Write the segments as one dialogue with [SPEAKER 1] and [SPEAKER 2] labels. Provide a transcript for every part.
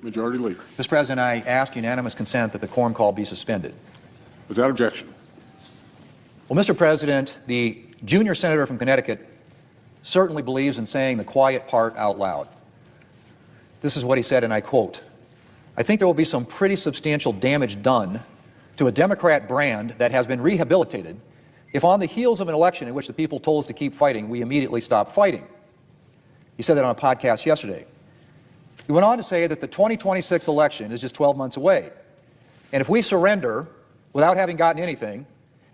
[SPEAKER 1] Majority Leader.
[SPEAKER 2] Mr. President, I ask unanimous consent that the quorum call be suspended.
[SPEAKER 1] Without objection.
[SPEAKER 2] Well, Mr. President, the junior senator from Connecticut certainly believes in saying the quiet part out loud. This is what he said, and I quote, "I think there will be some pretty substantial damage done to a Democrat brand that has been rehabilitated if on the heels of an election in which the people told us to keep fighting, we immediately stop fighting." He said that on a podcast yesterday. He went on to say that the 2026 election is just 12 months away. And if we surrender without having gotten anything,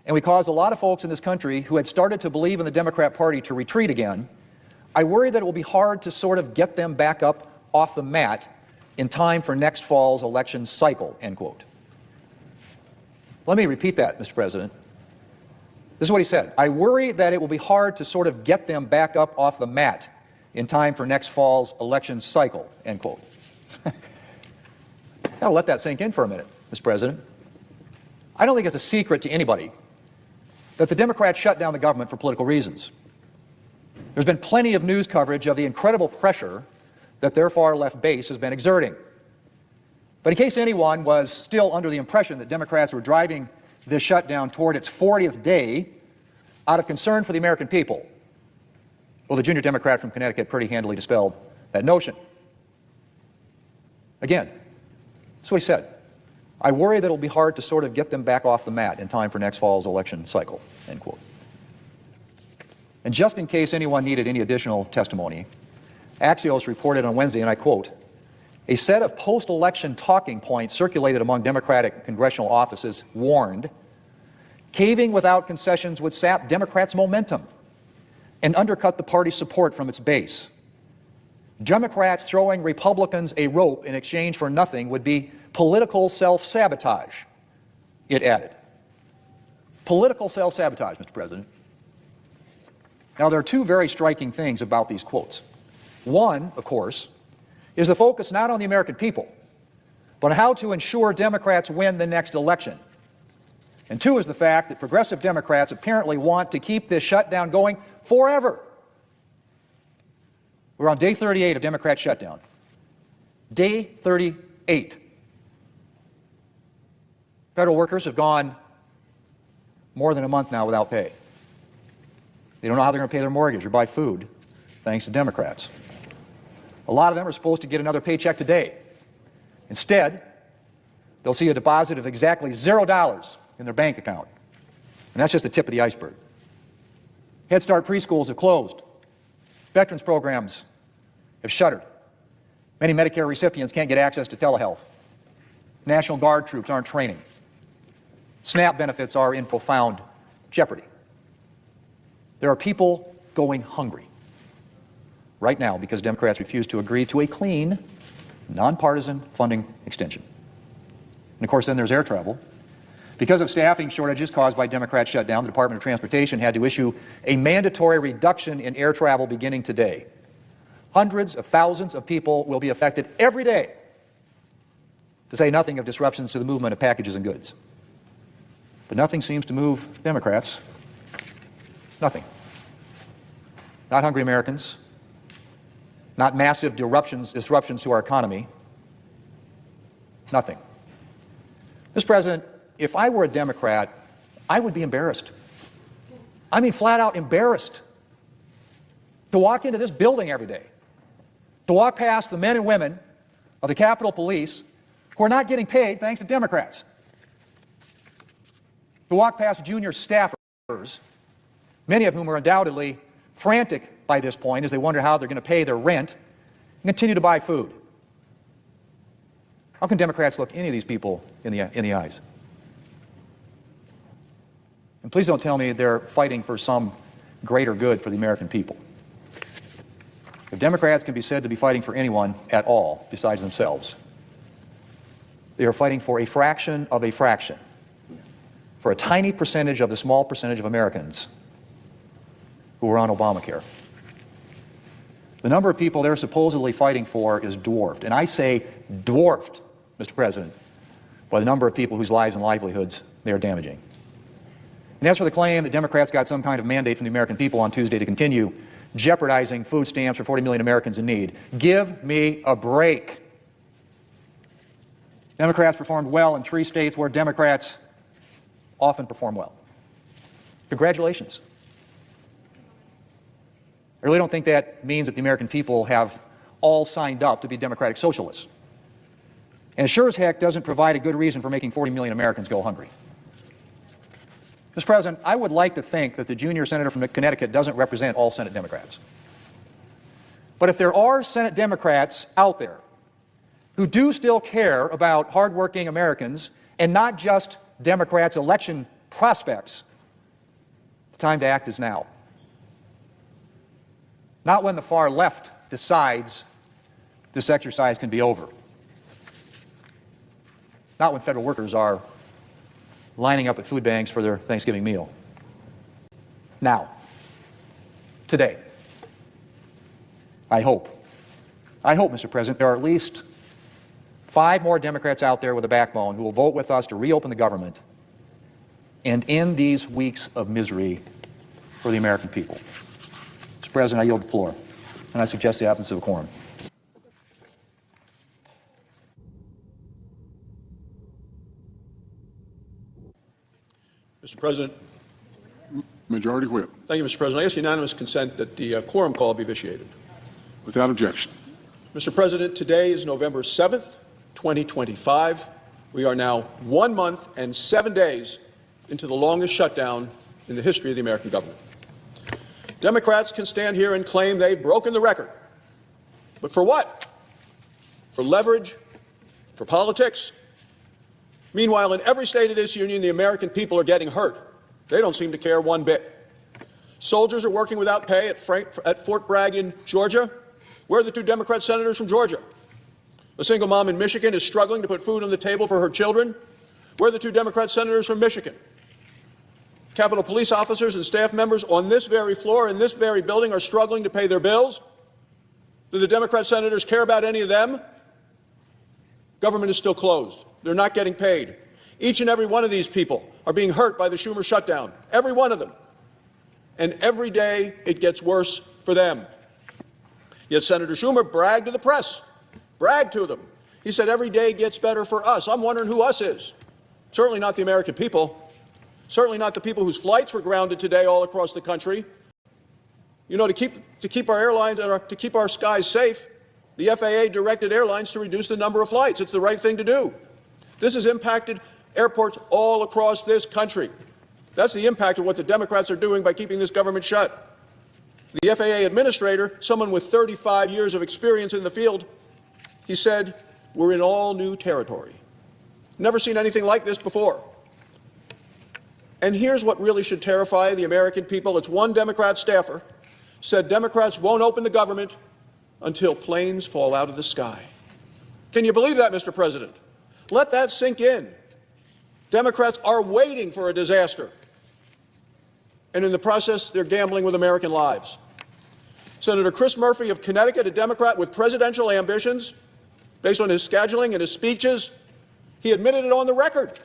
[SPEAKER 2] and we cause a lot of folks in this country who had started to believe in the Democrat Party to retreat again, I worry that it will be hard to sort of get them back up off the mat in time for next fall's election cycle, end quote. Let me repeat that, Mr. President. This is what he said. I worry that it will be hard to sort of get them back up off the mat in time for next fall's election cycle, end quote. I'll let that sink in for a minute, Mr. President. I don't think it's a secret to anybody that the Democrats shut down the government for political reasons. There's been plenty of news coverage of the incredible pressure that their far-left base has been exerting. But in case anyone was still under the impression that Democrats were driving this shutdown toward its 40th day out of concern for the American people, well, the junior Democrat from Connecticut pretty handily dispelled that notion. Again, that's what he said. I worry that it'll be hard to sort of get them back off the mat in time for next fall's election cycle, end quote. And just in case anyone needed any additional testimony, Axios reported on Wednesday, and I quote, "A set of post-election talking points circulated among Democratic congressional offices warned caving without concessions would sap Democrats' momentum and undercut the party's support from its base. Democrats throwing Republicans a rope in exchange for nothing would be political self-sabotage," it added. Political self-sabotage, Mr. President. Now, there are two very striking things about these quotes. One, of course, is the focus not on the American people, but on how to ensure Democrats win the next election. And two is the fact that progressive Democrats apparently want to keep this shutdown going forever. We're on day 38 of Democrat shutdown. Day 38. Federal workers have gone more than a month now without pay. They don't know how they're going to pay their mortgage or buy food, thanks to Democrats. A lot of them are supposed to get another paycheck today. Instead, they'll see a deposit of exactly $0 in their bank account. And that's just the tip of the iceberg. Head Start preschools have closed. Veterans programs have shuttered. Many Medicare recipients can't get access to telehealth. National Guard troops aren't training. SNAP benefits are in profound jeopardy. There are people going hungry right now because Democrats refuse to agree to a clean, nonpartisan funding extension. And of course, then there's air travel. Because of staffing shortages caused by Democrat shutdown, the Department of Transportation had to issue a mandatory reduction in air travel beginning today. Hundreds of thousands of people will be affected every day, to say nothing of disruptions to the movement of packages and goods. But nothing seems to move Democrats. Nothing. Not hungry Americans. Not massive disruptions to our economy. Nothing. Mr. President, if I were a Democrat, I would be embarrassed. I mean, flat out embarrassed to walk into this building every day, to walk past the men and women of the Capitol Police who are not getting paid thanks to Democrats, to walk past junior staffers, many of whom are undoubtedly frantic by this point as they wonder how they're going to pay their rent and continue to buy food. How can Democrats look any of these people in the eyes? And please don't tell me they're fighting for some greater good for the American people. If Democrats can be said to be fighting for anyone at all besides themselves, they are fighting for a fraction of a fraction, for a tiny percentage of the small percentage of Americans who are on Obamacare. The number of people they're supposedly fighting for is dwarfed, and I say dwarfed, Mr. President, by the number of people whose lives and livelihoods they are damaging. And as for the claim that Democrats got some kind of mandate from the American people on Tuesday to continue jeopardizing food stamps for 40 million Americans in need, give me a break. Democrats performed well in 3 states where Democrats often perform well. Congratulations. I really don't think that means that the American people have all signed up to be democratic socialists. And it sure as heck doesn't provide a good reason for making 40 million Americans go hungry. Mr. President, I would like to think that the junior senator from Connecticut doesn't represent all Senate Democrats. But if there are Senate Democrats out there who do still care about hardworking Americans and not just Democrats' election prospects, the time to act is now. Not when the far left decides this exercise can be over. Not when federal workers are lining up at food banks for their Thanksgiving meal. Now, today, I hope, Mr. President, there are at least 5 more Democrats out there with a backbone who will vote with us to reopen the government and end these weeks of misery for the American people. Mr. President, I yield the floor, and I suggest the absence of a quorum.
[SPEAKER 1] Mr. President.
[SPEAKER 3] Majority Whip.
[SPEAKER 1] Thank you, Mr. President. I ask unanimous consent that the quorum call be vitiated.
[SPEAKER 3] Without objection.
[SPEAKER 1] Mr. President, today is November 7th, 2025. We are now 1 month and 7 days into the longest shutdown in the history of the American government. Democrats can stand here and claim they've broken the record. But for what? For leverage? For politics? Meanwhile, in every state of this union, the American people are getting hurt. They don't seem to care one bit. Soldiers are working without pay at Fort Bragg in Georgia. Where are the 2 Democrat senators from Georgia? A single mom in Michigan is struggling to put food on the table for her children. Where are the 2 Democrat senators from Michigan? Capitol Police officers and staff members on this very floor in this very building are struggling to pay their bills. Do the Democrat senators care about any of them? Government is still closed. They're not getting paid. Each and every one of these people are being hurt by the Schumer shutdown. Every one of them. And every day it gets worse for them. Yet Senator Schumer bragged to the press, bragged to them. He said every day gets better for us. I'm wondering who us is. Certainly not the American people. Certainly not the people whose flights were grounded today all across the country. You know, to keep our airlines and to keep our skies safe, the FAA directed airlines to reduce the number of flights. It's the right thing to do. This has impacted airports all across this country. That's the impact of what the Democrats are doing by keeping this government shut. The FAA administrator, someone with 35 years of experience in the field, he said, we're in all new territory. Never seen anything like this before. And here's what really should terrify the American people. It's one Democrat staffer said Democrats won't open the government until planes fall out of the sky. Can you believe that, Mr. President? Let that sink in. Democrats are waiting for a disaster. And in the process, they're gambling with American lives. Senator Chris Murphy of Connecticut, a Democrat with presidential ambitions, based on his scheduling and his speeches, he admitted it on the record.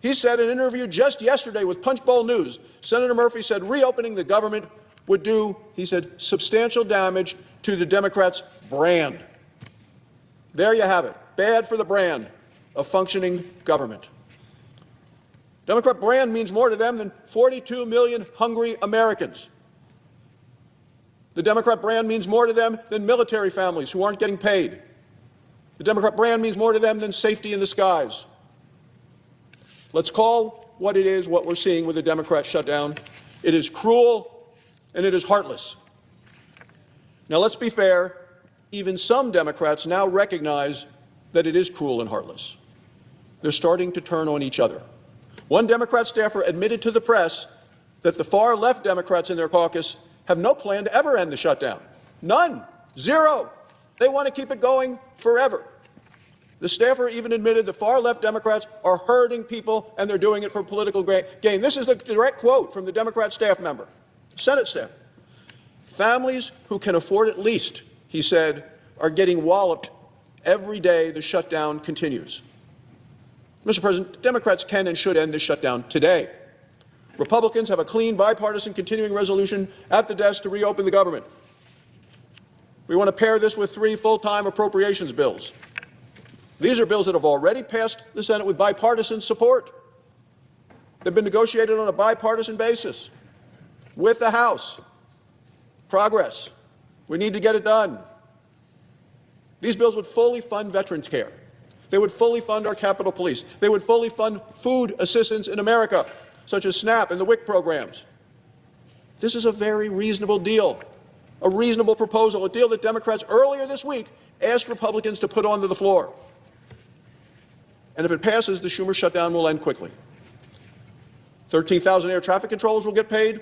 [SPEAKER 1] He said in an interview just yesterday with Punchbowl News, Senator Murphy said reopening the government would do, he said, substantial damage to the Democrats' brand. There you have it. Bad for the brand of functioning government. Democrat brand means more to them than 42 million hungry Americans. The Democrat brand means more to them than military families who aren't getting paid. The Democrat brand means more to them than safety in the skies. Let's call what it is, what we're seeing with the Democrat shutdown. It is cruel and it is heartless. Now, let's be fair. Even some Democrats now recognize that it is cruel and heartless. They're starting to turn on each other. One Democrat staffer admitted to the press that the far left Democrats in their caucus have no plan to ever end the shutdown. None. Zero. They want to keep it going forever. The staffer even admitted the far left Democrats are hurting people and they're doing it for political gain. This is the direct quote from the Democrat staff member, Senate staff. Families who can afford it least, he said, are getting walloped every day the shutdown continues. Mr. President, Democrats can and should end this shutdown today. Republicans have a clean, bipartisan continuing resolution at the desk to reopen the government. We want to pair this with 3 full-time appropriations bills. These are bills that have already passed the Senate with bipartisan support. They've been negotiated on a bipartisan basis with the House. Progress. We need to get it done. These bills would fully fund veterans care. They would fully fund our Capitol Police. They would fully fund food assistance in America, such as SNAP and the WIC programs. This is a very reasonable deal, a reasonable proposal, a deal that Democrats earlier this week asked Republicans to put onto the floor. And if it passes, the Schumer shutdown will end quickly. 13,000 air traffic controllers will get paid.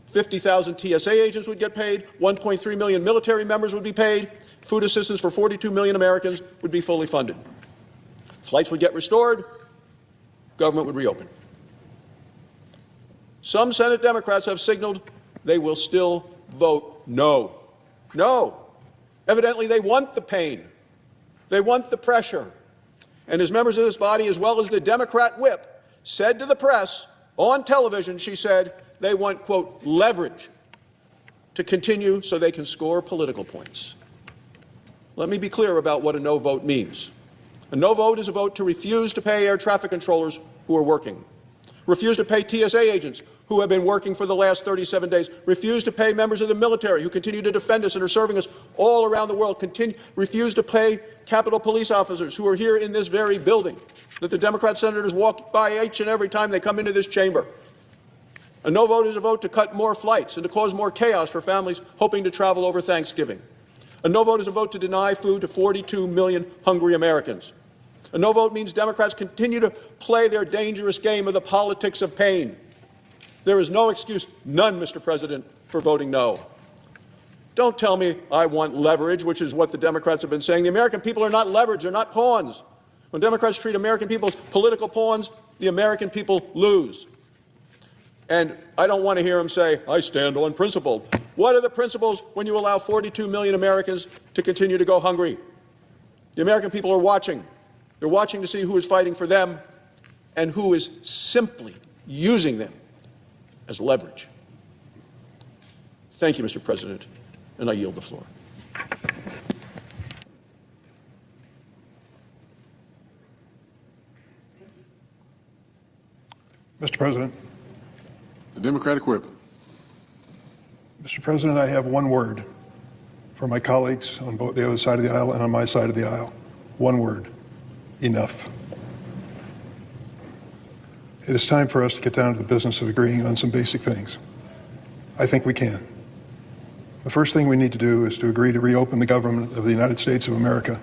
[SPEAKER 1] 50,000 TSA agents would get paid. 1.3 million military members would be paid. Food assistance for 42 million Americans would be fully funded. Flights would get restored. Government would reopen. Some Senate Democrats have signaled they will still vote no. No. Evidently, they want the pain. They want the pressure. And as members of this body, as well as the Democrat whip, said to the press on television, she said, they want, quote, leverage to continue so they can score political points. Let me be clear about what a no vote means. A no vote is a vote to refuse to pay air traffic controllers who are working, refuse to pay TSA agents who have been working for the last 37 days, refuse to pay members of the military who continue to defend us and are serving us all around the world, refuse to pay Capitol Police officers who are here in this very building that the Democrat senators walk by each and every time they come into this chamber. A no vote is a vote to cut more flights and to cause more chaos for families hoping to travel over Thanksgiving. A no vote is a vote to deny food to 42 million hungry Americans. A no vote means Democrats continue to play their dangerous game of the politics of pain. There is no excuse, none, Mr. President, for voting no. Don't tell me I want leverage, which is what the Democrats have been saying. The American people are not leverage, they're not pawns. When Democrats treat American people as political pawns, the American people lose. And I don't want to hear them say, I stand on principle. What are the principles when you allow 42 million Americans to continue to go hungry? The American people are watching. They're watching to see who is fighting for them and who is simply using them as leverage. Thank you, Mr. President, and I yield the floor.
[SPEAKER 4] Mr. President.
[SPEAKER 3] The Democratic whip.
[SPEAKER 4] Mr. President, I have one word for my colleagues on both the other side of the aisle and on my side of the aisle. One word: enough. It is time for us to get down to the business of agreeing on some basic things. I think we can. The first thing we need to do is to agree to reopen the government of the United States of America.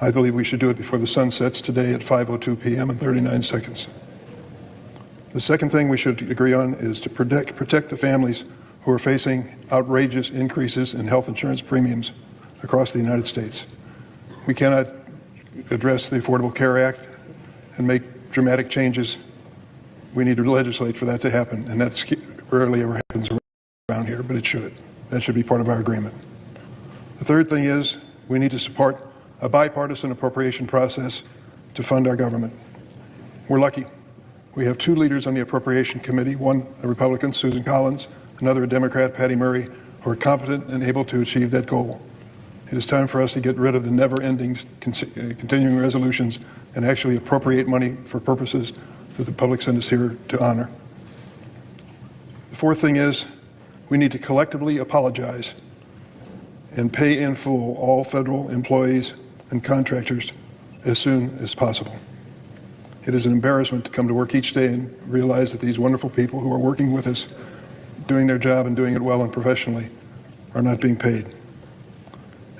[SPEAKER 4] I believe we should do it before the sun sets today at 5:02 p.m. and 39 seconds. The second thing we should agree on is to protect the families who are facing outrageous increases in health insurance premiums across the United States. We cannot address the Affordable Care Act and make dramatic changes. We need to legislate for that to happen, and that rarely ever happens around here, but it should. That should be part of our agreement. The third thing is we need to support a bipartisan appropriation process to fund our government. We're lucky. We have two leaders on the Appropriation Committee, one a Republican, Susan Collins, another a Democrat, Patty Murray, who are competent and able to achieve that goal. It is time for us to get rid of the never-ending continuing resolutions and actually appropriate money for purposes that the public sent us here to honor. The fourth thing is we need to collectively apologize and pay in full all federal employees and contractors as soon as possible. It is an embarrassment to come to work each day and realize that these wonderful people who are working with us, doing their job and doing it well and professionally, are not being paid.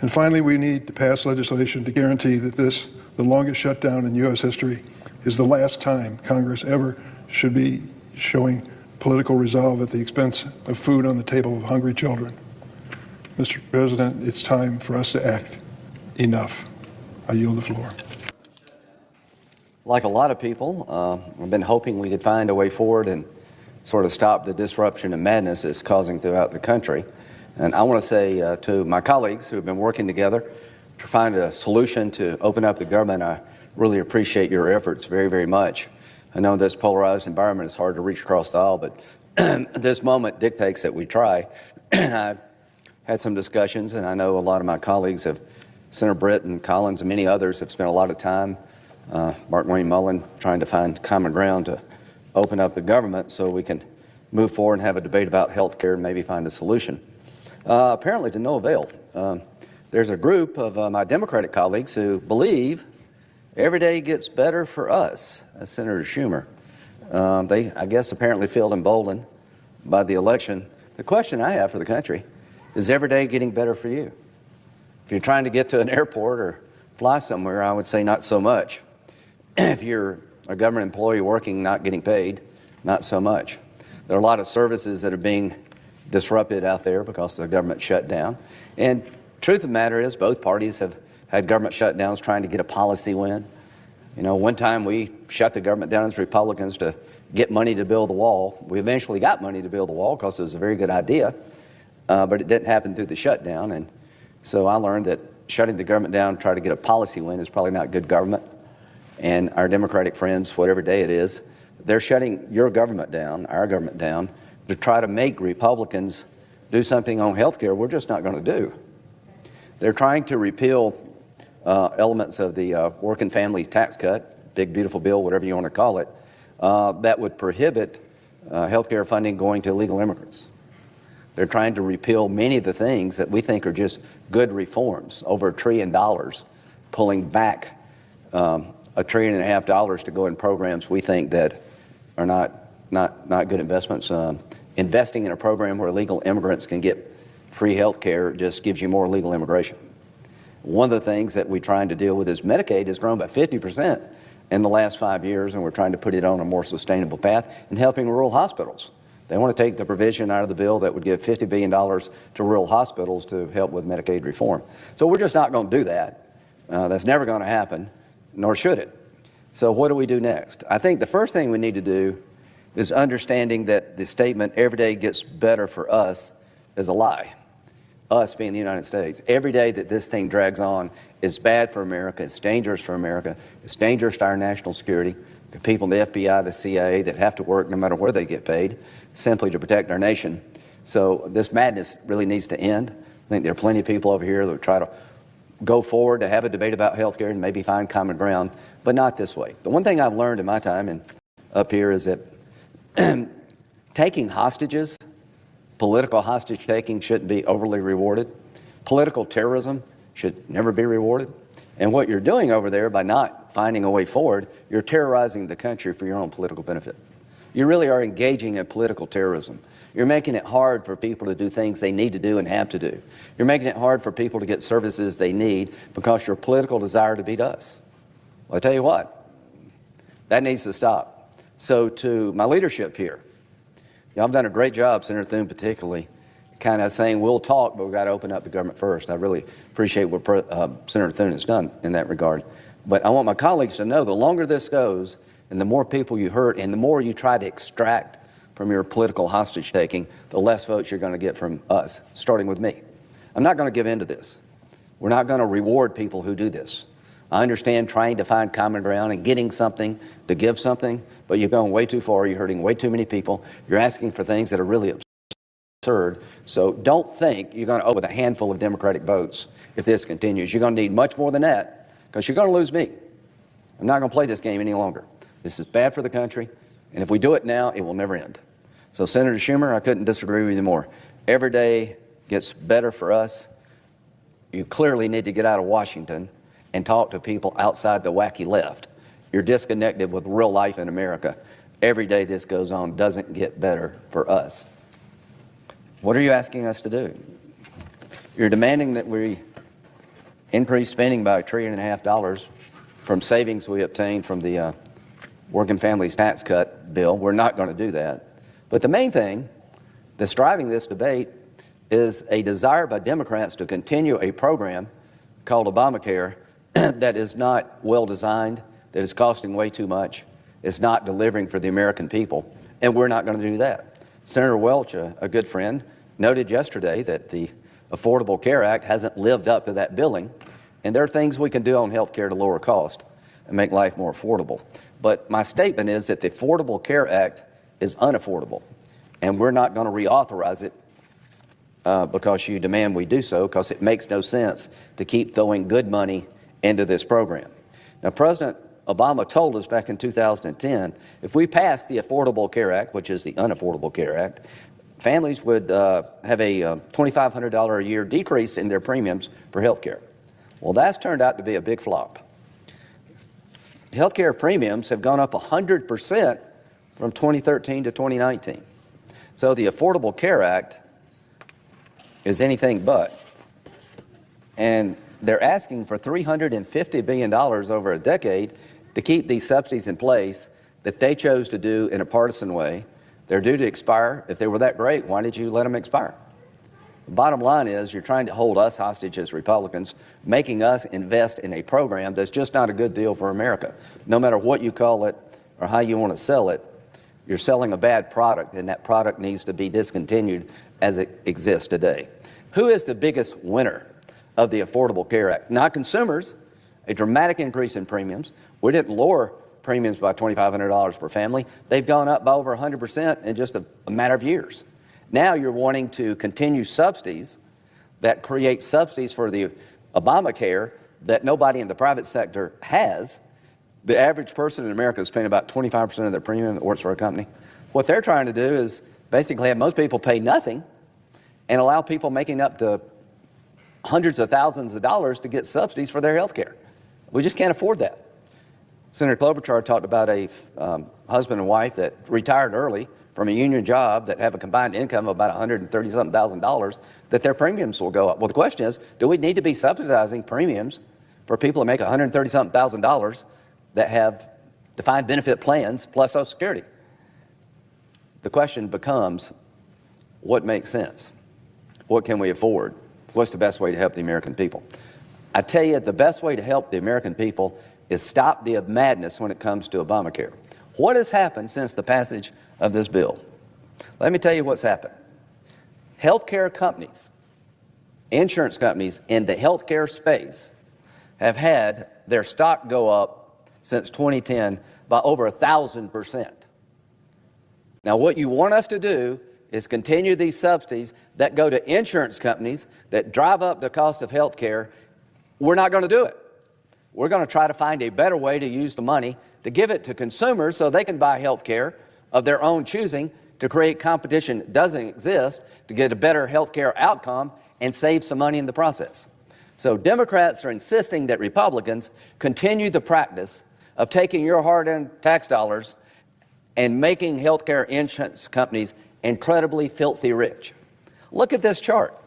[SPEAKER 4] And finally, we need to pass legislation to guarantee that this, the longest shutdown in U.S. history, is the last time Congress ever should be showing political resolve at the expense of food on the table of hungry children. Mr. President, it's time for us to act. Enough. I yield the floor.
[SPEAKER 5] Like a lot of people, I've been hoping we could find a way forward and sort of stop the disruption and madness it's causing throughout the country. And I want to say to my colleagues who have been working together to find a solution to open up the government, I really appreciate your efforts very, very much. I know this polarized environment is hard to reach across the aisle, but this moment dictates that we try. And I've had some discussions, and I know a lot of my colleagues have Senator Britt and Collins and many others have spent a lot of time, Mark Wayne Mullen, trying to find common ground to open up the government so we can move forward and have a debate about health care and maybe find a solution. Apparently to no avail. There's a group of my Democratic colleagues who believe every day gets better for us, as Senator Schumer. They, I guess, apparently feel emboldened by the election. The question I have for the country is every day getting better for you? If you're trying to get to an airport or fly somewhere, I would say not so much. If you're a government employee working, not getting paid, not so much. There are a lot of services that are being disrupted out there because of the government shutdown. And truth of the matter is both parties have had government shutdowns trying to get a policy win. You know, one time we shut the government down as Republicans to get money to build the wall. We eventually got money to build the wall because it was a very good idea, but it didn't happen through the shutdown. And so I learned that shutting the government down to try to get a policy win is probably not good government. And our Democratic friends, whatever day it is, they're shutting your government down, our government down, to try to make Republicans do something on health care we're just not going to do. They're trying to repeal elements of the working family tax cut, big beautiful bill, whatever you want to call it, that would prohibit health care funding going to illegal immigrants. They're trying to repeal many of the things that we think are just good reforms, over $1 trillion, pulling back $1.5 trillion to go in programs we think that are not good investments. Investing in a program where illegal immigrants can get free health care just gives you more illegal immigration. One of the things that we're trying to deal with is Medicaid has grown by 50% in the last 5 years, and we're trying to put it on a more sustainable path and helping rural hospitals. They want to take the provision out of the bill that would give $50 billion to rural hospitals to help with Medicaid reform. So we're just not going to do that. That's never going to happen, nor should it. So what do we do next? I think the first thing we need to do is understanding that the statement, every day gets better for us, is a lie. Us being the United States. Every day that this thing drags on is bad for America. It's dangerous for America. It's dangerous to our national security. The people in the FBI, the CIA that have to work no matter where they get paid simply to protect our nation. So this madness really needs to end. I think there are plenty of people over here that would try to go forward to have a debate about health care and maybe find common ground, but not this way. The one thing I've learned in my time up here is that taking hostages, political hostage taking, shouldn't be overly rewarded. Political terrorism should never be rewarded. And what you're doing over there by not finding a way forward, you're terrorizing the country for your own political benefit. You really are engaging in political terrorism. You're making it hard for people to do things they need to do and have to do. You're making it hard for people to get services they need because your political desire to beat us. Well, I tell you what, that needs to stop. So to my leadership here, y'all have done a great job, Senator Thune particularly, kind of saying we'll talk, but we've got to open up the government first. I really appreciate what Senator Thune has done in that regard. But I want my colleagues to know the longer this goes and the more people you hurt and the more you try to extract from your political hostage taking, the less votes you're going to get from us, starting with me. I'm not going to give in to this. We're not going to reward people who do this. I understand trying to find common ground and getting something to give something, but you're going way too far. You're hurting way too many people. You're asking for things that are really absurd. So don't think you're going to open a handful of Democratic votes if this continues. You're going to need much more than that because you're going to lose me. I'm not going to play this game any longer. This is bad for the country, and if we do it now, it will never end. So Senator Schumer, I couldn't disagree with you more. Every day gets better for us. You clearly need to get out of Washington and talk to people outside the wacky left. You're disconnected with real life in America. Every day this goes on doesn't get better for us. What are you asking us to do? You're demanding that we increase spending by $1.5 trillion from savings we obtained from the Working Families Tax Cut bill. We're not going to do that. But the main thing that's driving this debate is a desire by Democrats to continue a program called Obamacare that is not well designed, that is costing way too much, is not delivering for the American people, and we're not going to do that. Senator Welch, a good friend, noted yesterday that the Affordable Care Act hasn't lived up to that billing, and there are things we can do on health care to lower cost and make life more affordable. But my statement is that the Affordable Care Act is unaffordable, and we're not going to reauthorize it because you demand we do so, because it makes no sense to keep throwing good money into this program. Now, President Obama told us back in 2010, if we pass the Affordable Care Act, which is the Unaffordable Care Act, families would have a $2,500 a year decrease in their premiums for health care. Well, that's turned out to be a big flop. Health care premiums have gone up 100% from 2013 to 2019. So the Affordable Care Act is anything but. And they're asking for $350 billion over a decade to keep these subsidies in place that they chose to do in a partisan way. They're due to expire. If they were that great, why did you let them expire? The bottom line is you're trying to hold us hostage as Republicans, making us invest in a program that's just not a good deal for America. No matter what you call it or how you want to sell it, you're selling a bad product, and that product needs to be discontinued as it exists today. Who is the biggest winner of the Affordable Care Act? Not consumers, a dramatic increase in premiums. We didn't lower premiums by $2,500 per family. They've gone up by over 100% in just a matter of years. Now you're wanting to continue subsidies that create subsidies for the Obamacare that nobody in the private sector has. The average person in America is paying about 25% of their premium that works for a company. What they're trying to do is basically have most people pay nothing and allow people making up to hundreds of thousands of dollars to get subsidies for their health care. We just can't afford that. Senator Klobuchar talked about a husband and wife that retired early from a union job that have a combined income of about $130-something thousand, that their premiums will go up. Well, the question is, do we need to be subsidizing premiums for people that make $130-something thousand that have defined benefit plans plus Social Security? The question becomes, what makes sense? What can we afford? What's the best way to help the American people? I tell you, the best way to help the American people is stop the madness when it comes to Obamacare. What has happened since the passage of this bill? Let me tell you what's happened. Healthcare companies, insurance companies in the healthcare space have had their stock go up since 2010 by over 1,000%. Now, what you want us to do is continue these subsidies that go to insurance companies that drive up the cost of health care. We're not going to do it. We're going to try to find a better way to use the money to give it to consumers so they can buy health care of their own choosing, to create competition that doesn't exist, to get a better health care outcome and save some money in the process. So Democrats are insisting that Republicans continue the practice of taking your hard-earned tax dollars and making health care insurance companies incredibly filthy rich. Look at this chart.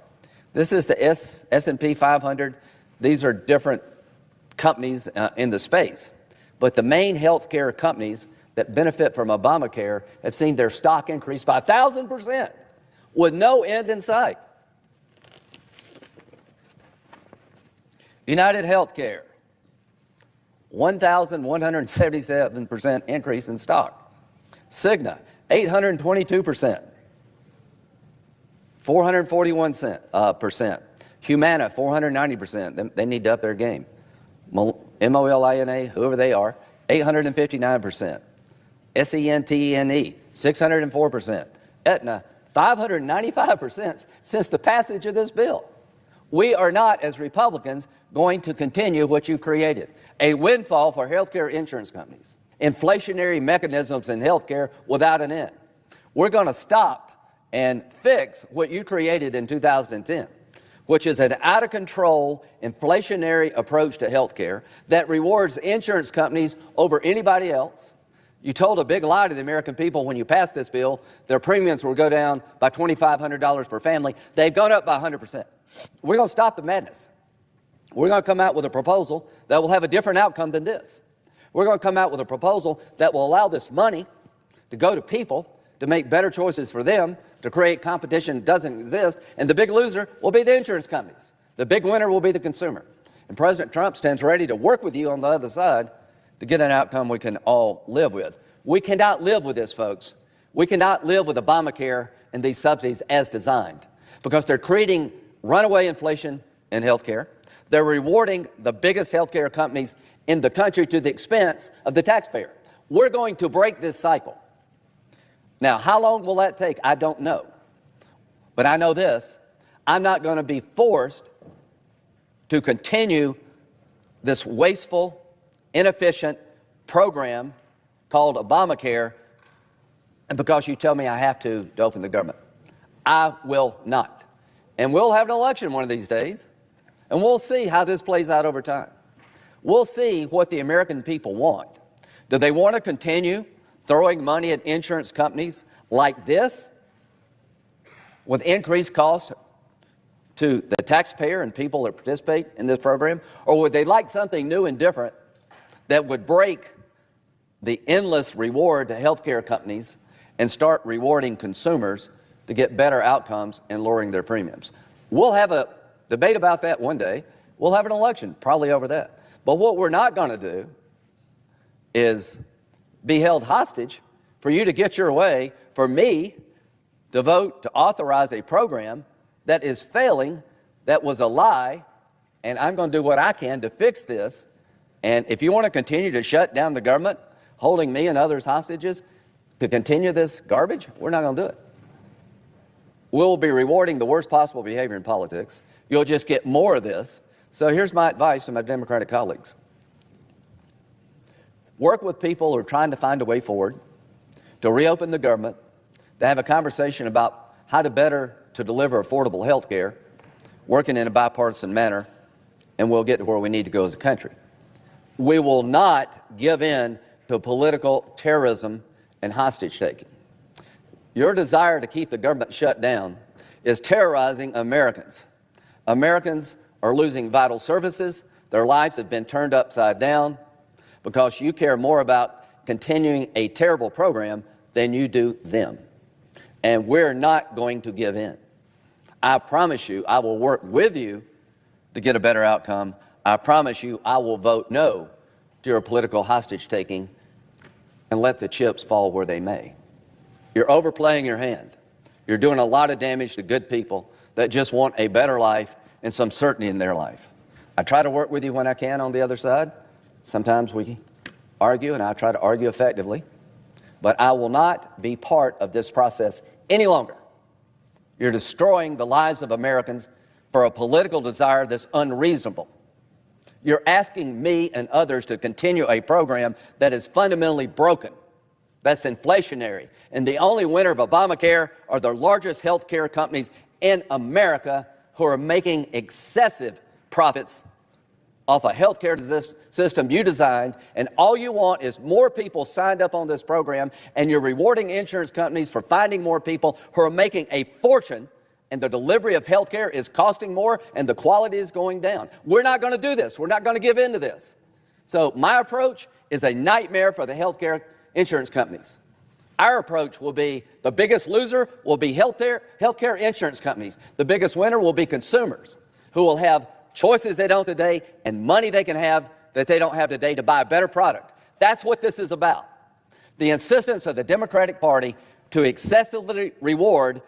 [SPEAKER 5] This is the S&P 500. These are different companies in the space. But the main healthcare companies that benefit from Obamacare have seen their stock increase by 1,000% with no end in sight. United Healthcare, 1,177% increase in stock. Cigna, 822%, 441%. Humana, 490%. They need to up their game. MOLINA, whoever they are, 859%. SENTENE, 604%. Aetna, 595% since the passage of this bill. We are not, as Republicans, going to continue what you've created, a windfall for healthcare insurance companies, inflationary mechanisms in healthcare without an end. We're going to stop and fix what you created in 2010. Which is an out-of-control, inflationary approach to health care that rewards insurance companies over anybody else. You told a big lie to the American people when you passed this bill. Their premiums will go down by $2,500 per family. They've gone up by 100%. We're going to stop the madness. We're going to come out with a proposal that will have a different outcome than this. We're going to come out with a proposal that will allow this money to go to people to make better choices for them, to create competition that doesn't exist, and the big loser will be the insurance companies. The big winner will be the consumer. And President Trump stands ready to work with you on the other side to get an outcome we can all live with. We cannot live with this, folks. We cannot live with Obamacare and these subsidies as designed, because they're creating runaway inflation in health care. They're rewarding the biggest health care companies in the country to the expense of the taxpayer. We're going to break this cycle. Now, how long will that take? I don't know. But I know this. I'm not going to be forced to continue this wasteful, inefficient program called Obamacare, and because you tell me I have to open the government. I will not. And we'll have an election one of these days, and we'll see how this plays out over time. We'll see what the American people want. Do they want to continue throwing money at insurance companies like this with increased costs to the taxpayer and people that participate in this program? Or would they like something new and different that would break the endless reward to healthcare companies and start rewarding consumers to get better outcomes and lowering their premiums? We'll have a debate about that one day. We'll have an election probably over that. But what we're not going to do is be held hostage for you to get your way, for me to vote to authorize a program that is failing, that was a lie, and I'm going to do what I can to fix this. And if you want to continue to shut down the government, holding me and others hostages to continue this garbage, we're not going to do it. We'll be rewarding the worst possible behavior in politics. You'll just get more of this. So here's my advice to my Democratic colleagues. Work with people who are trying to find a way forward, to reopen the government, to have a conversation about how to better to deliver affordable health care, working in a bipartisan manner, and we'll get to where we need to go as a country. We will not give in to political terrorism and hostage-taking. Your desire to keep the government shut down is terrorizing Americans. Americans are losing vital services. Their lives have been turned upside down because you care more about continuing a terrible program than you do them. And we're not going to give in. I promise you, I will work with you to get a better outcome. I promise you, I will vote no to your political hostage-taking and let the chips fall where they may. You're overplaying your hand. You're doing a lot of damage to good people that just want a better life and some certainty in their life. I try to work with you when I can on the other side. Sometimes we argue, and I try to argue effectively. But I will not be part of this process any longer. You're destroying the lives of Americans for a political desire that's unreasonable. You're asking me and others to continue a program that is fundamentally broken, that's inflationary. And the only winner of Obamacare are the largest health care companies in America who are making excessive profits off a health care system you designed, and all you want is more people signed up on this program, and you're rewarding insurance companies for finding more people who are making a fortune, and the delivery of health care is costing more, and the quality is going down. We're not going to do this. We're not going to give in to this. So my approach is a nightmare for the health care insurance companies. Our approach will be the biggest loser will be health care insurance companies. The biggest winner will be consumers who will have choices they don't today and money they can have that they don't have today to buy a better product. That's what this is about. The insistence of the Democratic Party to excessively reward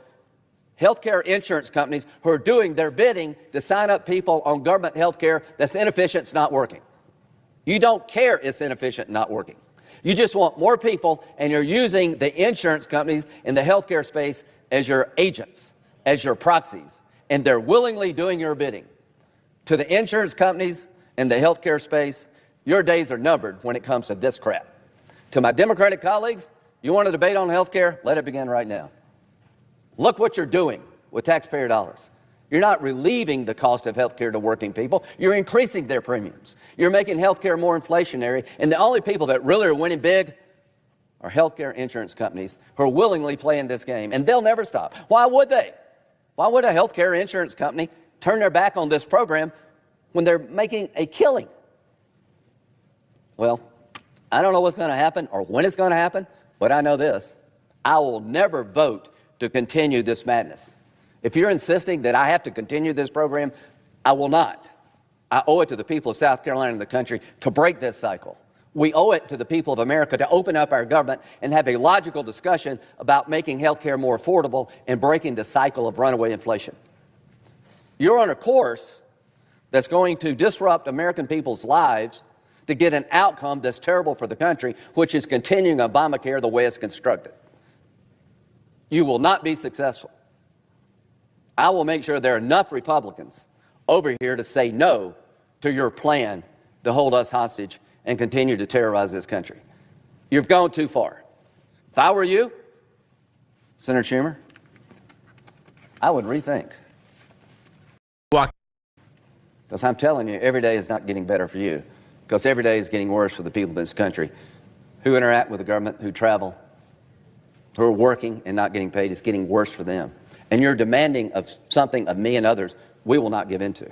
[SPEAKER 5] healthcare insurance companies who are doing their bidding to sign up people on government health care that's inefficient, it's not working. You don't care it's inefficient and not working. You just want more people, and you're using the insurance companies in the healthcare space as your agents, as your proxies, and they're willingly doing your bidding. To the insurance companies in the healthcare space, your days are numbered when it comes to this crap. To my Democratic colleagues, you want to debate on healthcare? Let it begin right now. Look what you're doing with taxpayer dollars. You're not relieving the cost of healthcare to working people. You're increasing their premiums. You're making healthcare more inflationary, and the only people that really are winning big are healthcare insurance companies who are willingly playing this game, and they'll never stop. Why would they? Why would a healthcare insurance company turn their back on this program when they're making a killing? Well, I don't know what's going to happen or when it's going to happen, but I know this. I will never vote to continue this madness. If you're insisting that I have to continue this program, I will not. I owe it to the people of South Carolina and the country to break this cycle. We owe it to the people of America to open up our government and have a logical discussion about making health care more affordable and breaking the cycle of runaway inflation. You're on a course that's going to disrupt American people's lives to get an outcome that's terrible for the country, which is continuing Obamacare the way it's constructed. You will not be successful. I will make sure there are enough Republicans over here to say no to your plan to hold us hostage and continue to terrorize this country. You've gone too far. If I were you, Senator Schumer, I would rethink. Because I'm telling you, every day is not getting better for you. Because every day is getting worse for the people in this country who interact with the government, who travel, who are working and not getting paid. It's getting worse for them. And you're demanding of something of me and others we will not give in to.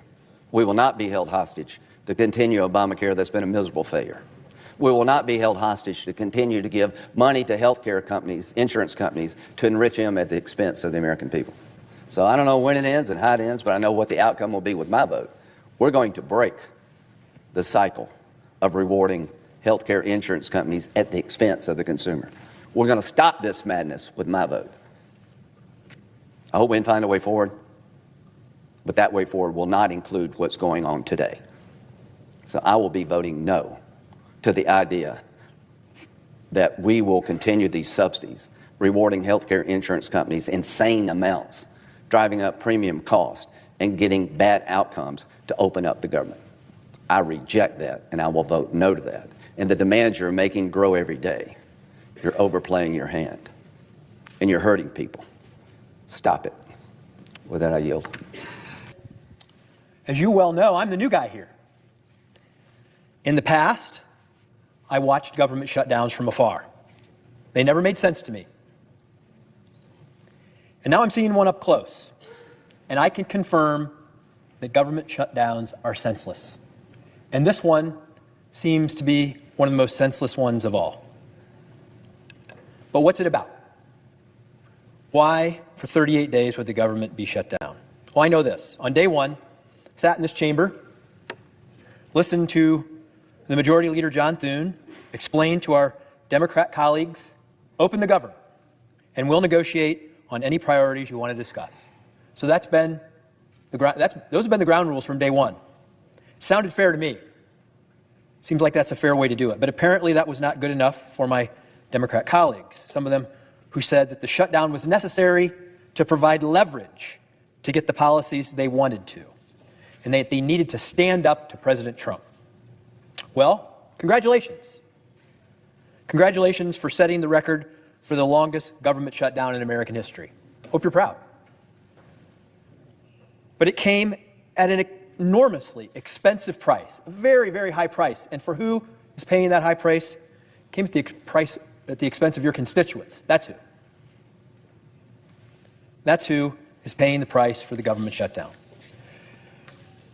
[SPEAKER 5] We will not be held hostage to continue Obamacare that's been a miserable failure. We will not be held hostage to continue to give money to healthcare companies, insurance companies, to enrich them at the expense of the American people. So I don't know when it ends and how it ends, but I know what the outcome will be with my vote. We're going to break the cycle of rewarding healthcare insurance companies at the expense of the consumer. We're going to stop this madness with my vote. I hope we can find a way forward, but that way forward will not include what's going on today. So I will be voting no to the idea that we will continue these subsidies, rewarding healthcare insurance companies insane amounts, driving up premium costs, and getting bad outcomes to open up the government. I reject that, and I will vote no to that. And the demands you're making grow every day. You're overplaying your hand, and you're hurting people. Stop it. With that, I yield.
[SPEAKER 6] As you well know, I'm the new guy here. In the past, I watched government shutdowns from afar. They never made sense to me. And now I'm seeing one up close. And I can confirm that government shutdowns are senseless. And this one seems to be one of the most senseless ones of all. But what's it about? Why, for 38 days, would the government be shut down? Well, I know this. On day one, sat in this chamber, listened to the Majority Leader John Thune explain to our Democrat colleagues, open the government, and we'll negotiate on any priorities you want to discuss. So those have been the ground rules from day one. It sounded fair to me. Seems like that's a fair way to do it. But apparently that was not good enough for my Democrat colleagues, some of them who said that the shutdown was necessary to provide leverage to get the policies they wanted to, and that they needed to stand up to President Trump. Well, congratulations. Congratulations for setting the record for the longest government shutdown in American history. Hope you're proud. But it came at an enormously expensive price, a very, very high price. And for who is paying that high price? It came at the expense of your constituents. That's who. That's who is paying the price for the government shutdown.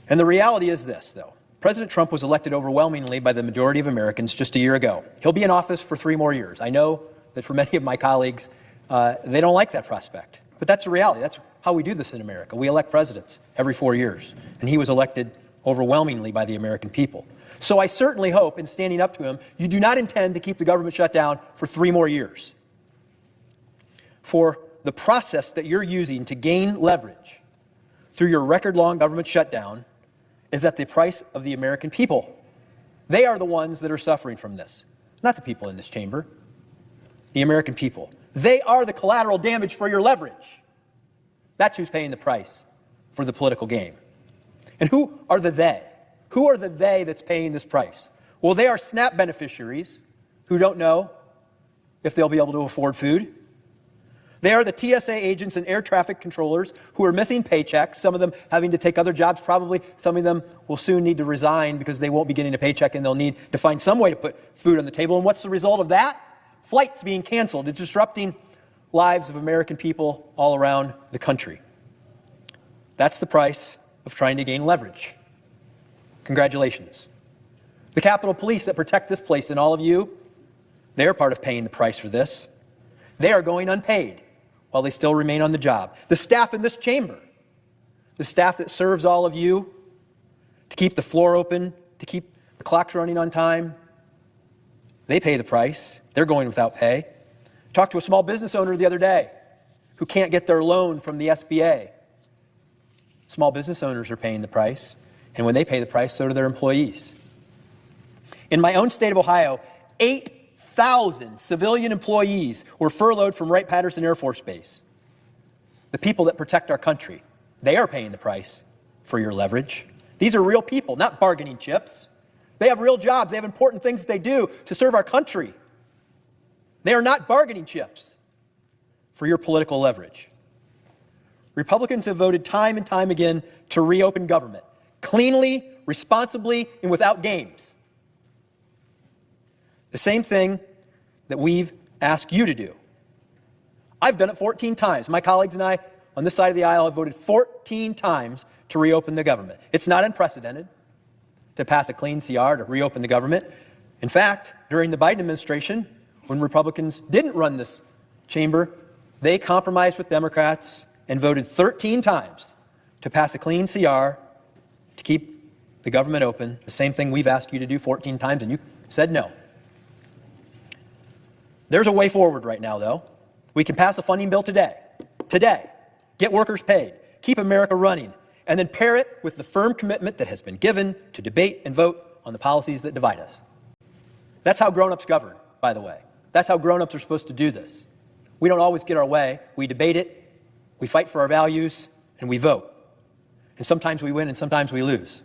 [SPEAKER 6] And the reality is this, though. President Trump was elected overwhelmingly by the majority of Americans just a year ago. He'll be in office for 3 more years. I know that for many of my colleagues, they don't like that prospect. But that's the reality. That's how we do this in America. We elect presidents every 4 years. And he was elected overwhelmingly by the American people. So I certainly hope, in standing up to him, you do not intend to keep the government shut down for 3 more years. For the process that you're using to gain leverage through your record-long government shutdown is at the price of the American people. They are the ones that are suffering from this, not the people in this chamber, the American people. They are the collateral damage for your leverage. That's who's paying the price for the political game. And who are the they? Who are the they that's paying this price? Well, they are SNAP beneficiaries who don't know if they'll be able to afford food. They are the TSA agents and air traffic controllers who are missing paychecks, some of them having to take other jobs. Probably some of them will soon need to resign because they won't be getting a paycheck and they'll need to find some way to put food on the table. And what's the result of that? Flights being canceled. It's disrupting lives of American people all around the country. That's the price of trying to gain leverage. Congratulations. The Capitol Police that protect this place and all of you, they're part of paying the price for this. They are going unpaid while they still remain on the job. The staff in this chamber, the staff that serves all of you to keep the floor open, to keep the clocks running on time, they pay the price. They're going without pay. Talked to a small business owner the other day who can't get their loan from the SBA. Small business owners are paying the price, and when they pay the price, so do their employees. In my own state of Ohio, 8,000 civilian employees were furloughed from Wright-Patterson Air Force Base, the people that protect our country. They are paying the price for your leverage. These are real people, not bargaining chips. They have real jobs. They have important things they do to serve our country. They are not bargaining chips for your political leverage. Republicans have voted time and time again to reopen government, cleanly, responsibly, and without games. The same thing that we've asked you to do. I've done it 14 times. My colleagues and I on this side of the aisle have voted 14 times to reopen the government. It's not unprecedented to pass a clean CR to reopen the government. In fact, during the Biden administration, when Republicans didn't run this chamber, they compromised with Democrats and voted 13 times to pass a clean CR to keep the government open, the same thing we've asked you to do 14 times, and you said no. There's a way forward right now, though. We can pass a funding bill today, get workers paid, keep America running, and then pair it with the firm commitment that has been given to debate and vote on the policies that divide us. That's how grown-ups govern, by the way. That's how grown-ups are supposed to do this. We don't always get our way. We debate it, we fight for our values, and we vote. And sometimes we win and sometimes we lose.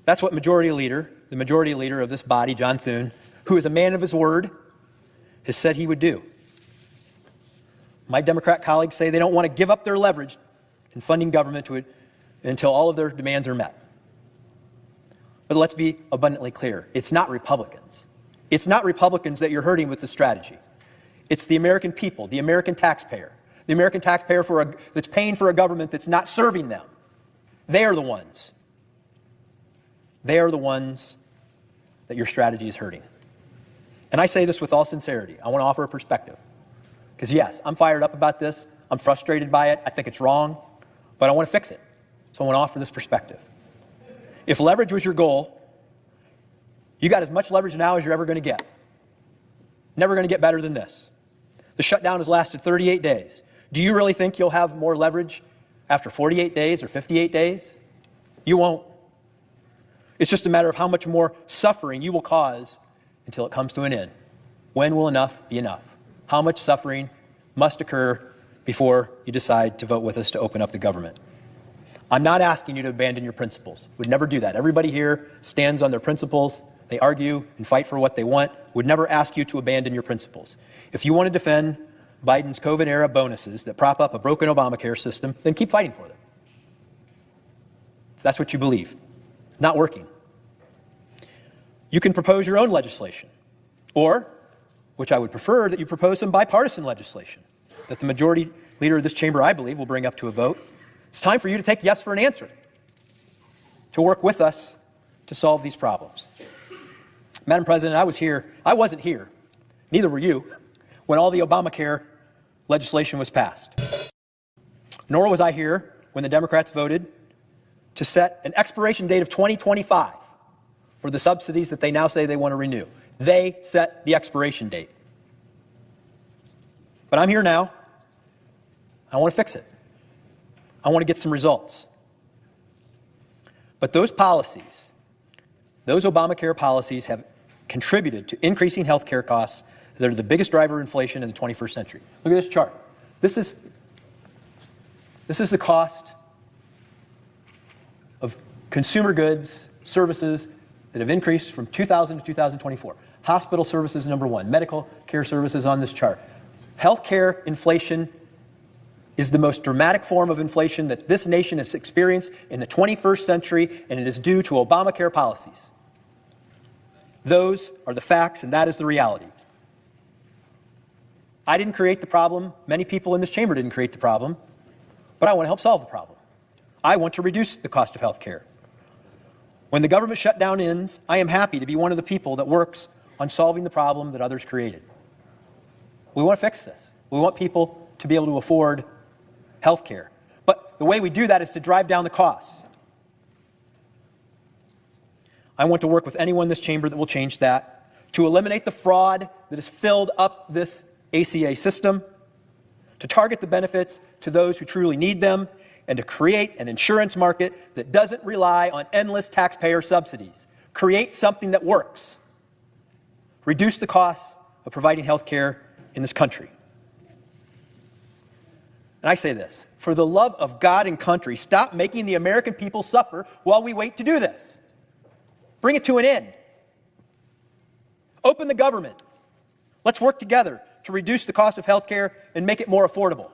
[SPEAKER 6] That's what the majority leader of this body, John Thune, who is a man of his word, has said he would do. My Democrat colleagues say they don't want to give up their leverage in funding government until all of their demands are met. But let's be abundantly clear. It's not Republicans. It's not Republicans that you're hurting with this strategy. It's the American people, the American taxpayer that's paying for a government that's not serving them. They are the ones. They are the ones that your strategy is hurting. And I say this with all sincerity. I want to offer a perspective. Because yes, I'm fired up about this. I'm frustrated by it. I think it's wrong. But I want to fix it. So I want to offer this perspective. If leverage was your goal, you got as much leverage now as you're ever going to get. Never going to get better than this. The shutdown has lasted 38 days. Do you really think you'll have more leverage after 48 days or 58 days? You won't. It's just a matter of how much more suffering you will cause until it comes to an end. When will enough be enough? How much suffering must occur before you decide to vote with us to open up the government? I'm not asking you to abandon your principles. Would never do that. Everybody here stands on their principles. They argue and fight for what they want. Would never ask you to abandon your principles. If you want to defend Biden's COVID-era bonuses that prop up a broken Obamacare system, then keep fighting for them. If that's what you believe. Not working. You can propose your own legislation, or, which I would prefer, that you propose some bipartisan legislation that the majority leader of this chamber, I believe, will bring up to a vote. It's time for you to take yes for an answer, to work with us to solve these problems. Madam President, I wasn't here, neither were you, when all the Obamacare legislation was passed. Nor was I here when the Democrats voted to set an expiration date of 2025 for the subsidies that they now say they want to renew. They set the expiration date. But I'm here now. I want to fix it. I want to get some results. But those policies, those Obamacare policies, have contributed to increasing health care costs that are the biggest driver of inflation in the 21st century. Look at this chart. This is the cost of consumer goods, services that have increased from 2000 to 2024. Hospital services, number one. Medical care services on this chart. Health care inflation is the most dramatic form of inflation that this nation has experienced in the 21st century, and it is due to Obamacare policies. Those are the facts, and that is the reality. I didn't create the problem. Many people in this chamber didn't create the problem, but I want to help solve the problem. I want to reduce the cost of health care. When the government shutdown ends, I am happy to be one of the people that works on solving the problem that others created. We want to fix this. We want people to be able to afford health care. But the way we do that is to drive down the costs. I want to work with anyone in this chamber that will change that, to eliminate the fraud that has filled up this ACA system, to target the benefits to those who truly need them, and to create an insurance market that doesn't rely on endless taxpayer subsidies. Create something that works. Reduce the costs of providing health care in this country. And I say this, for the love of God and country, stop making the American people suffer while we wait to do this. Bring it to an end. Open the government. Let's work together to reduce the cost of health care and make it more affordable.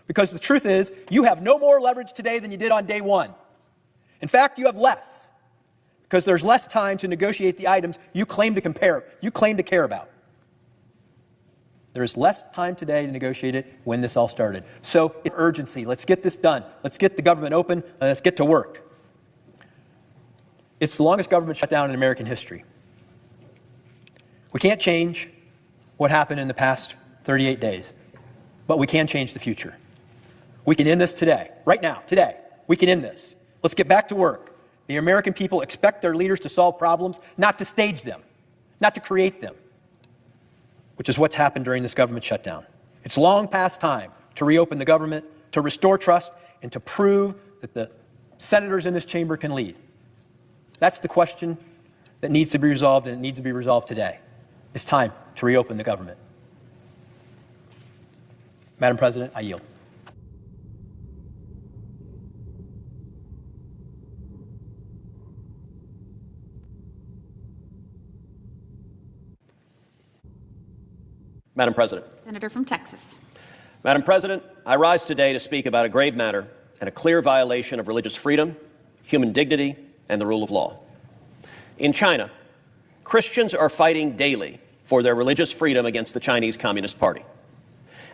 [SPEAKER 6] Because the truth is, you have no more leverage today than you did on day one. In fact, you have less, because there's less time to negotiate the items you claim to care about. There is less time today to negotiate it when this all started. So, it's urgency. Let's get this done. Let's get the government open, and let's get to work. It's the longest government shutdown in American history. We can't change what happened in the past 38 days, but we can change the future. We can end this today, right now, today. We can end this. Let's get back to work. The American people expect their leaders to solve problems, not to stage them, not to create them, which is what's happened during this government shutdown. It's long past time to reopen the government, to restore trust, and to prove that the senators in this chamber can lead. That's the question that needs to be resolved, and it needs to be resolved today. It's time to reopen the government. Madam President, I yield.
[SPEAKER 7] Madam President.
[SPEAKER 8] Senator from Texas.
[SPEAKER 7] Madam President, I rise today to speak about a grave matter and a clear violation of religious freedom, human dignity, and the rule of law. In China, Christians are fighting daily for their religious freedom against the Chinese Communist Party.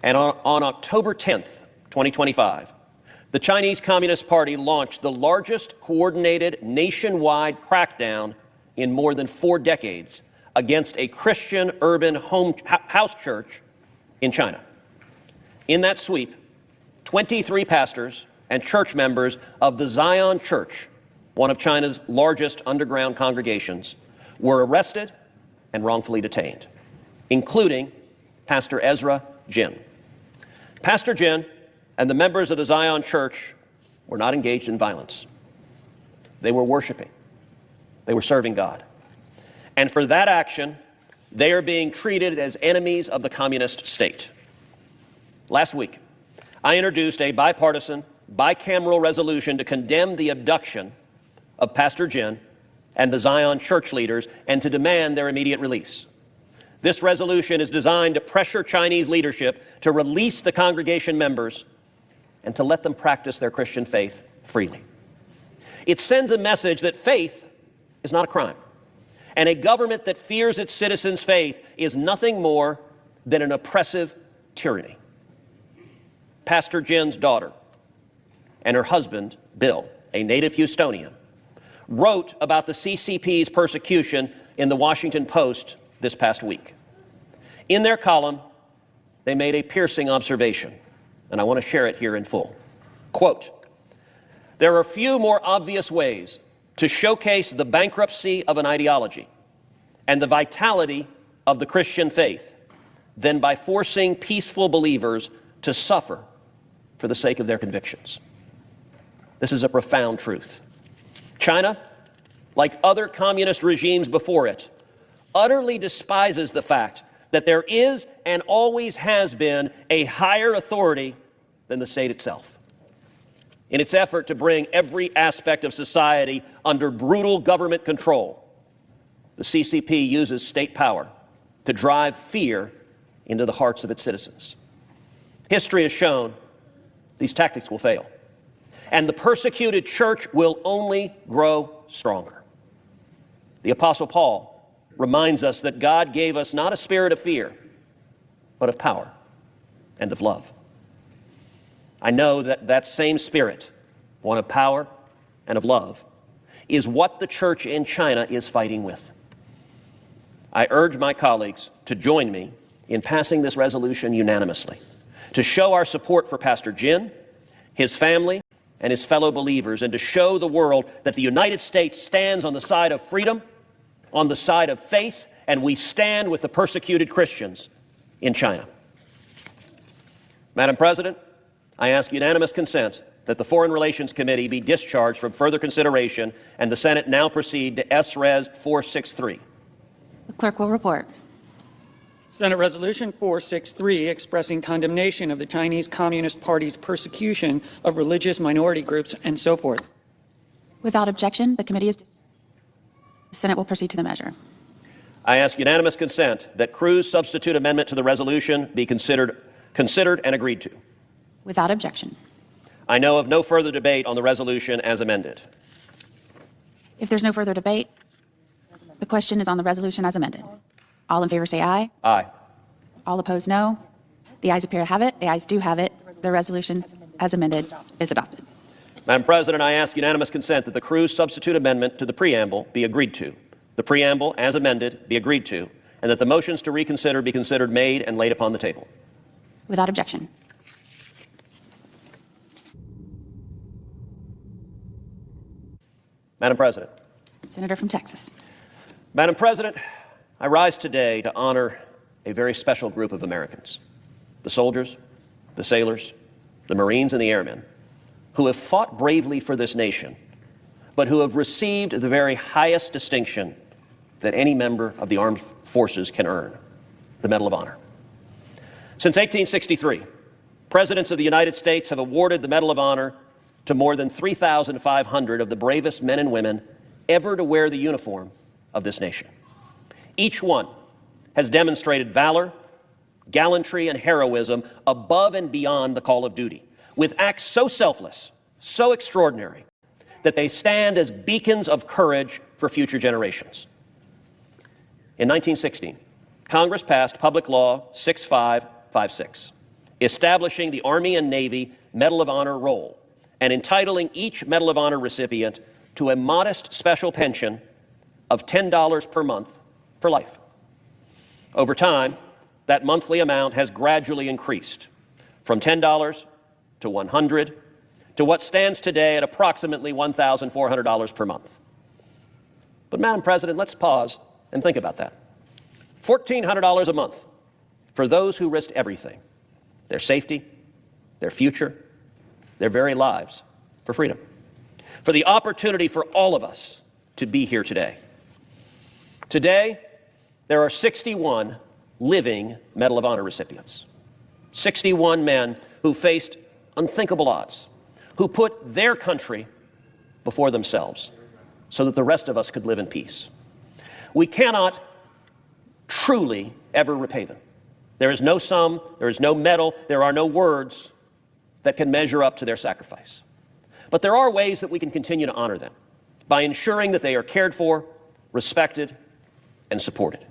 [SPEAKER 7] And on October 10th, 2025, the Chinese Communist Party launched the largest coordinated nationwide crackdown in more than 4 decades against a Christian urban house church in China. In that sweep, 23 pastors and church members of the Zion Church, one of China's largest underground congregations, were arrested and wrongfully detained, including Pastor Ezra Jin. Pastor Jin and the members of the Zion Church were not engaged in violence. They were worshiping. They were serving God. And for that action, they are being treated as enemies of the communist state. Last week, I introduced a bipartisan, bicameral resolution to condemn the abduction of Pastor Jin and the Zion Church leaders and to demand their immediate release. This resolution is designed to pressure Chinese leadership to release the congregation members and to let them practice their Christian faith freely. It sends a message that faith is not a crime, and a government that fears its citizens' faith is nothing more than an oppressive tyranny. Pastor Jin's daughter and her husband, Bill, a native Houstonian, wrote about the CCP's persecution in the Washington Post this past week. In their column, they made a piercing observation, and I want to share it here in full. Quote, "There are few more obvious ways to showcase the bankruptcy of an ideology and the vitality of the Christian faith than by forcing peaceful believers to suffer for the sake of their convictions." This is a profound truth. China, like other communist regimes before it, utterly despises the fact that there is and always has been a higher authority than the state itself. In its effort to bring every aspect of society under brutal government control, the CCP uses state power to drive fear into the hearts of its citizens. History has shown these tactics will fail, and the persecuted church will only grow stronger. The Apostle Paul reminds us that God gave us not a spirit of fear, but of power and of love. I know that that same spirit, one of power and of love, is what the church in China is fighting with. I urge my colleagues to join me in passing this resolution unanimously, to show our support for Pastor Jin, his family, and his fellow believers, and to show the world that the United States stands on the side of freedom, on the side of faith, and we stand with the persecuted Christians in China. Madam President, I ask unanimous consent that the Foreign Relations Committee be discharged from further consideration and the Senate now proceed to S. Res. 463.
[SPEAKER 8] The clerk will report. Senate Resolution 463 expressing condemnation of the Chinese Communist Party's persecution of religious minority groups and so forth.
[SPEAKER 9] Without objection, the committee is. The Senate will proceed to the measure.
[SPEAKER 7] I ask unanimous consent that Cruz's substitute amendment to the resolution be considered and agreed to.
[SPEAKER 9] Without objection.
[SPEAKER 7] I know of no further debate on the resolution as amended.
[SPEAKER 9] If there's no further debate, the question is on the resolution as amended. All in favor say aye.
[SPEAKER 7] Aye.
[SPEAKER 9] All opposed, no. The ayes appear to have it. The ayes do have it. The resolution as amended is adopted.
[SPEAKER 7] Madam President, I ask unanimous consent that the Cruz substitute amendment to the preamble be agreed to, the preamble as amended be agreed to, and that the motions to reconsider be considered made and laid upon the table.
[SPEAKER 9] Without objection.
[SPEAKER 7] Madam President.
[SPEAKER 9] Senator from Texas.
[SPEAKER 7] Madam President, I rise today to honor a very special group of Americans, the soldiers, the sailors, the Marines, and the airmen, who have fought bravely for this nation, but who have received the very highest distinction that any member of the armed forces can earn, the Medal of Honor. Since 1863, presidents of the United States have awarded the Medal of Honor to more than 3,500 of the bravest men and women ever to wear the uniform of this nation. Each one has demonstrated valor, gallantry, and heroism above and beyond the call of duty, with acts so selfless, so extraordinary, that they stand as beacons of courage for future generations. In 1916, Congress passed Public Law 6556, establishing the Army and Navy Medal of Honor roll and entitling each Medal of Honor recipient to a modest special pension of $10 per month for life. Over time, that monthly amount has gradually increased from $10 to $100 to what stands today at approximately $1,400 per month. But Madam President, let's pause and think about that. $1,400 a month for those who risked everything, their safety, their future, their very lives for freedom, for the opportunity for all of us to be here today. Today, there are 61 living Medal of Honor recipients, 61 men who faced unthinkable odds, who put their country before themselves so that the rest of us could live in peace. We cannot truly ever repay them. There is no sum, there is no medal, there are no words that can measure up to their sacrifice. But there are ways that we can continue to honor them by ensuring that they are cared for, respected, and supported.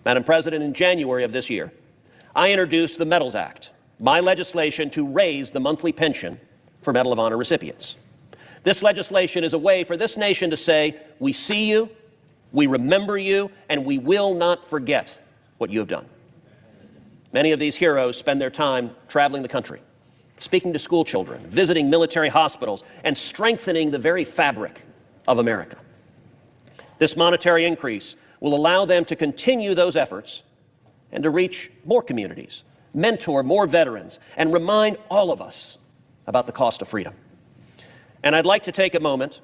[SPEAKER 7] Madam President, in January of this year, I introduced the Medals Act, my legislation to raise the monthly pension for Medal of Honor recipients. This legislation is a way for this nation to say, we see you, we remember you, and we will not forget what you have done. Many of these heroes spend their time traveling the country, speaking to school children, visiting military hospitals, and strengthening the very fabric of America. This monetary increase will allow them to continue those efforts and to reach more communities, mentor more veterans, and remind all of us about the cost of freedom. And I'd like to take a moment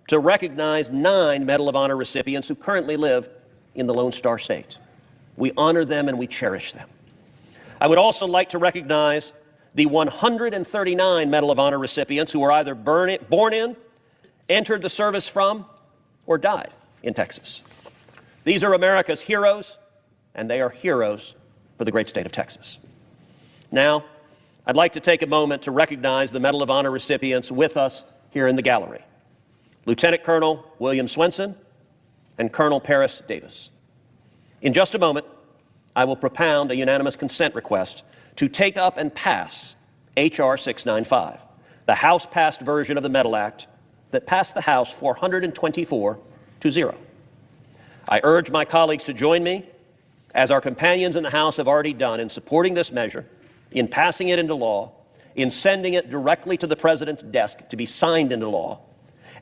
[SPEAKER 7] to recognize 9 Medal of Honor recipients who currently live in the Lone Star State. We honor them and we cherish them. I would also like to recognize the 139 Medal of Honor recipients who were either born in, entered the service from, or died in Texas. These are America's heroes, and they are heroes for the great state of Texas. Now, I'd like to take a moment to recognize the Medal of Honor recipients with us here in the gallery. Lieutenant Colonel William Swenson and Colonel Paris Davis. In just a moment, I will propound a unanimous consent request to take up and pass H.R. 695, the House-passed version of the Medal Act that passed the House 424-0. I urge my colleagues to join me, as our companions in the House have already done, in supporting this measure, in passing it into law, in sending it directly to the President's desk to be signed into law,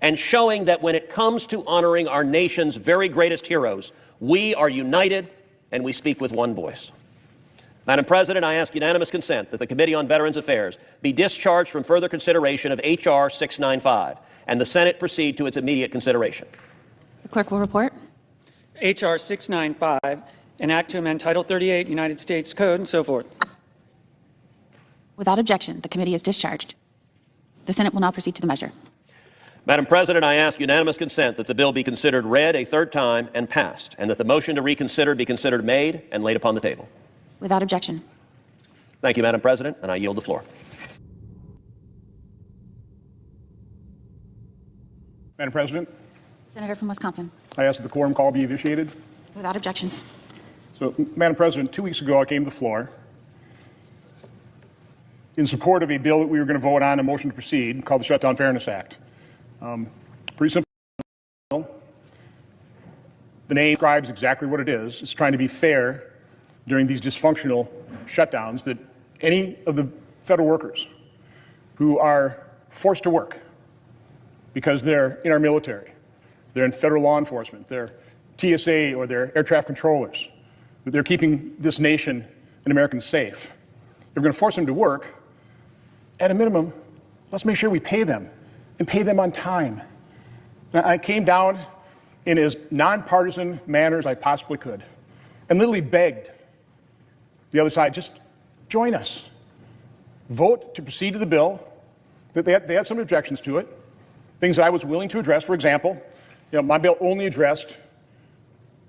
[SPEAKER 7] and showing that when it comes to honoring our nation's very greatest heroes, we are united and we speak with one voice. Madam President, I ask unanimous consent that the Committee on Veterans Affairs be discharged from further consideration of H.R. 695 and the Senate proceed to its immediate consideration.
[SPEAKER 9] The clerk will report.
[SPEAKER 8] H.R. 695 An act to amend Title 38 United States Code and so forth.
[SPEAKER 9] Without objection, the committee is discharged. The Senate will now proceed to the measure.
[SPEAKER 7] Madam President, I ask unanimous consent that the bill be considered read a third time and passed, and that the motion to reconsider be considered made and laid upon the table.
[SPEAKER 9] Without objection.
[SPEAKER 7] Thank you, Madam President, and I yield the floor.
[SPEAKER 10] Madam President,
[SPEAKER 9] Senator from Wisconsin.
[SPEAKER 10] I ask that the quorum call be initiated.
[SPEAKER 9] Without objection.
[SPEAKER 10] So, Madam President, 2 weeks ago I came to the floor in support of a bill that we were going to vote on, a motion to proceed, called the Shutdown Fairness Act. Pretty simple bill. The name describes exactly what it is. It's trying to be fair during these dysfunctional shutdowns, that any of the federal workers who are forced to work because they're in our military, they're in federal law enforcement, they're TSA or they're air traffic controllers, that they're keeping this nation and Americans safe. If we're going to force them to work, at a minimum, let's make sure we pay them and pay them on time. Now, I came down in as nonpartisan manner as I possibly could and literally begged the other side, just join us. Vote to proceed to the bill. They had some objections to it, things that I was willing to address. For example, my bill only addressed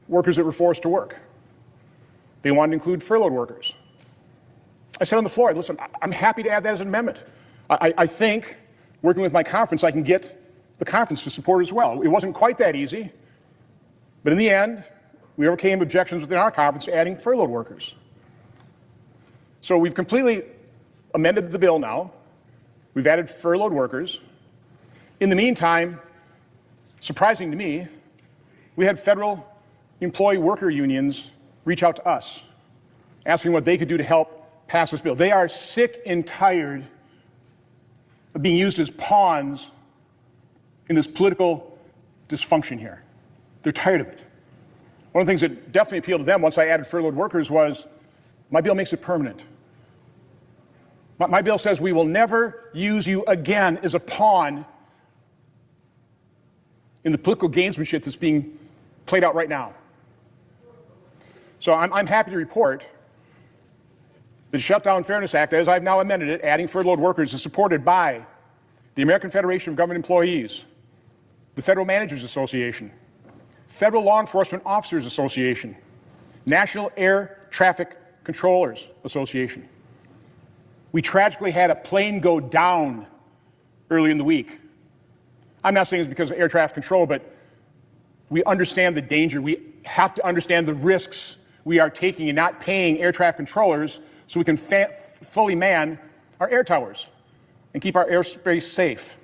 [SPEAKER 10] workers that were forced to work. They wanted to include furloughed workers. I said on the floor, listen, I'm happy to add that as an amendment. I think, working with my conference, I can get the conference to support it as well. It wasn't quite that easy, but in the end, we overcame objections within our conference to adding furloughed workers. So we've completely amended the bill now. We've added furloughed workers. In the meantime, surprising to me, we had federal employee worker unions reach out to us, asking what they could do to help pass this bill. They are sick and tired of being used as pawns in this political dysfunction here. They're tired of it. One of the things that definitely appealed to them once I added furloughed workers was, my bill makes it permanent. My bill says we will never use you again as a pawn in the political gamesmanship that's being played out right now. So I'm happy to report the Shutdown Fairness Act, as I've now amended it, adding furloughed workers, is supported by the American Federation of Government Employees, the Federal Managers Association, Federal Law Enforcement Officers Association, National Air Traffic Controllers Association. We tragically had a plane go down early in the week. I'm not saying it's because of air traffic control, but we understand the danger. We have to understand the risks we are taking in not paying air traffic controllers so we can fully man our air towers and keep our airspace safe.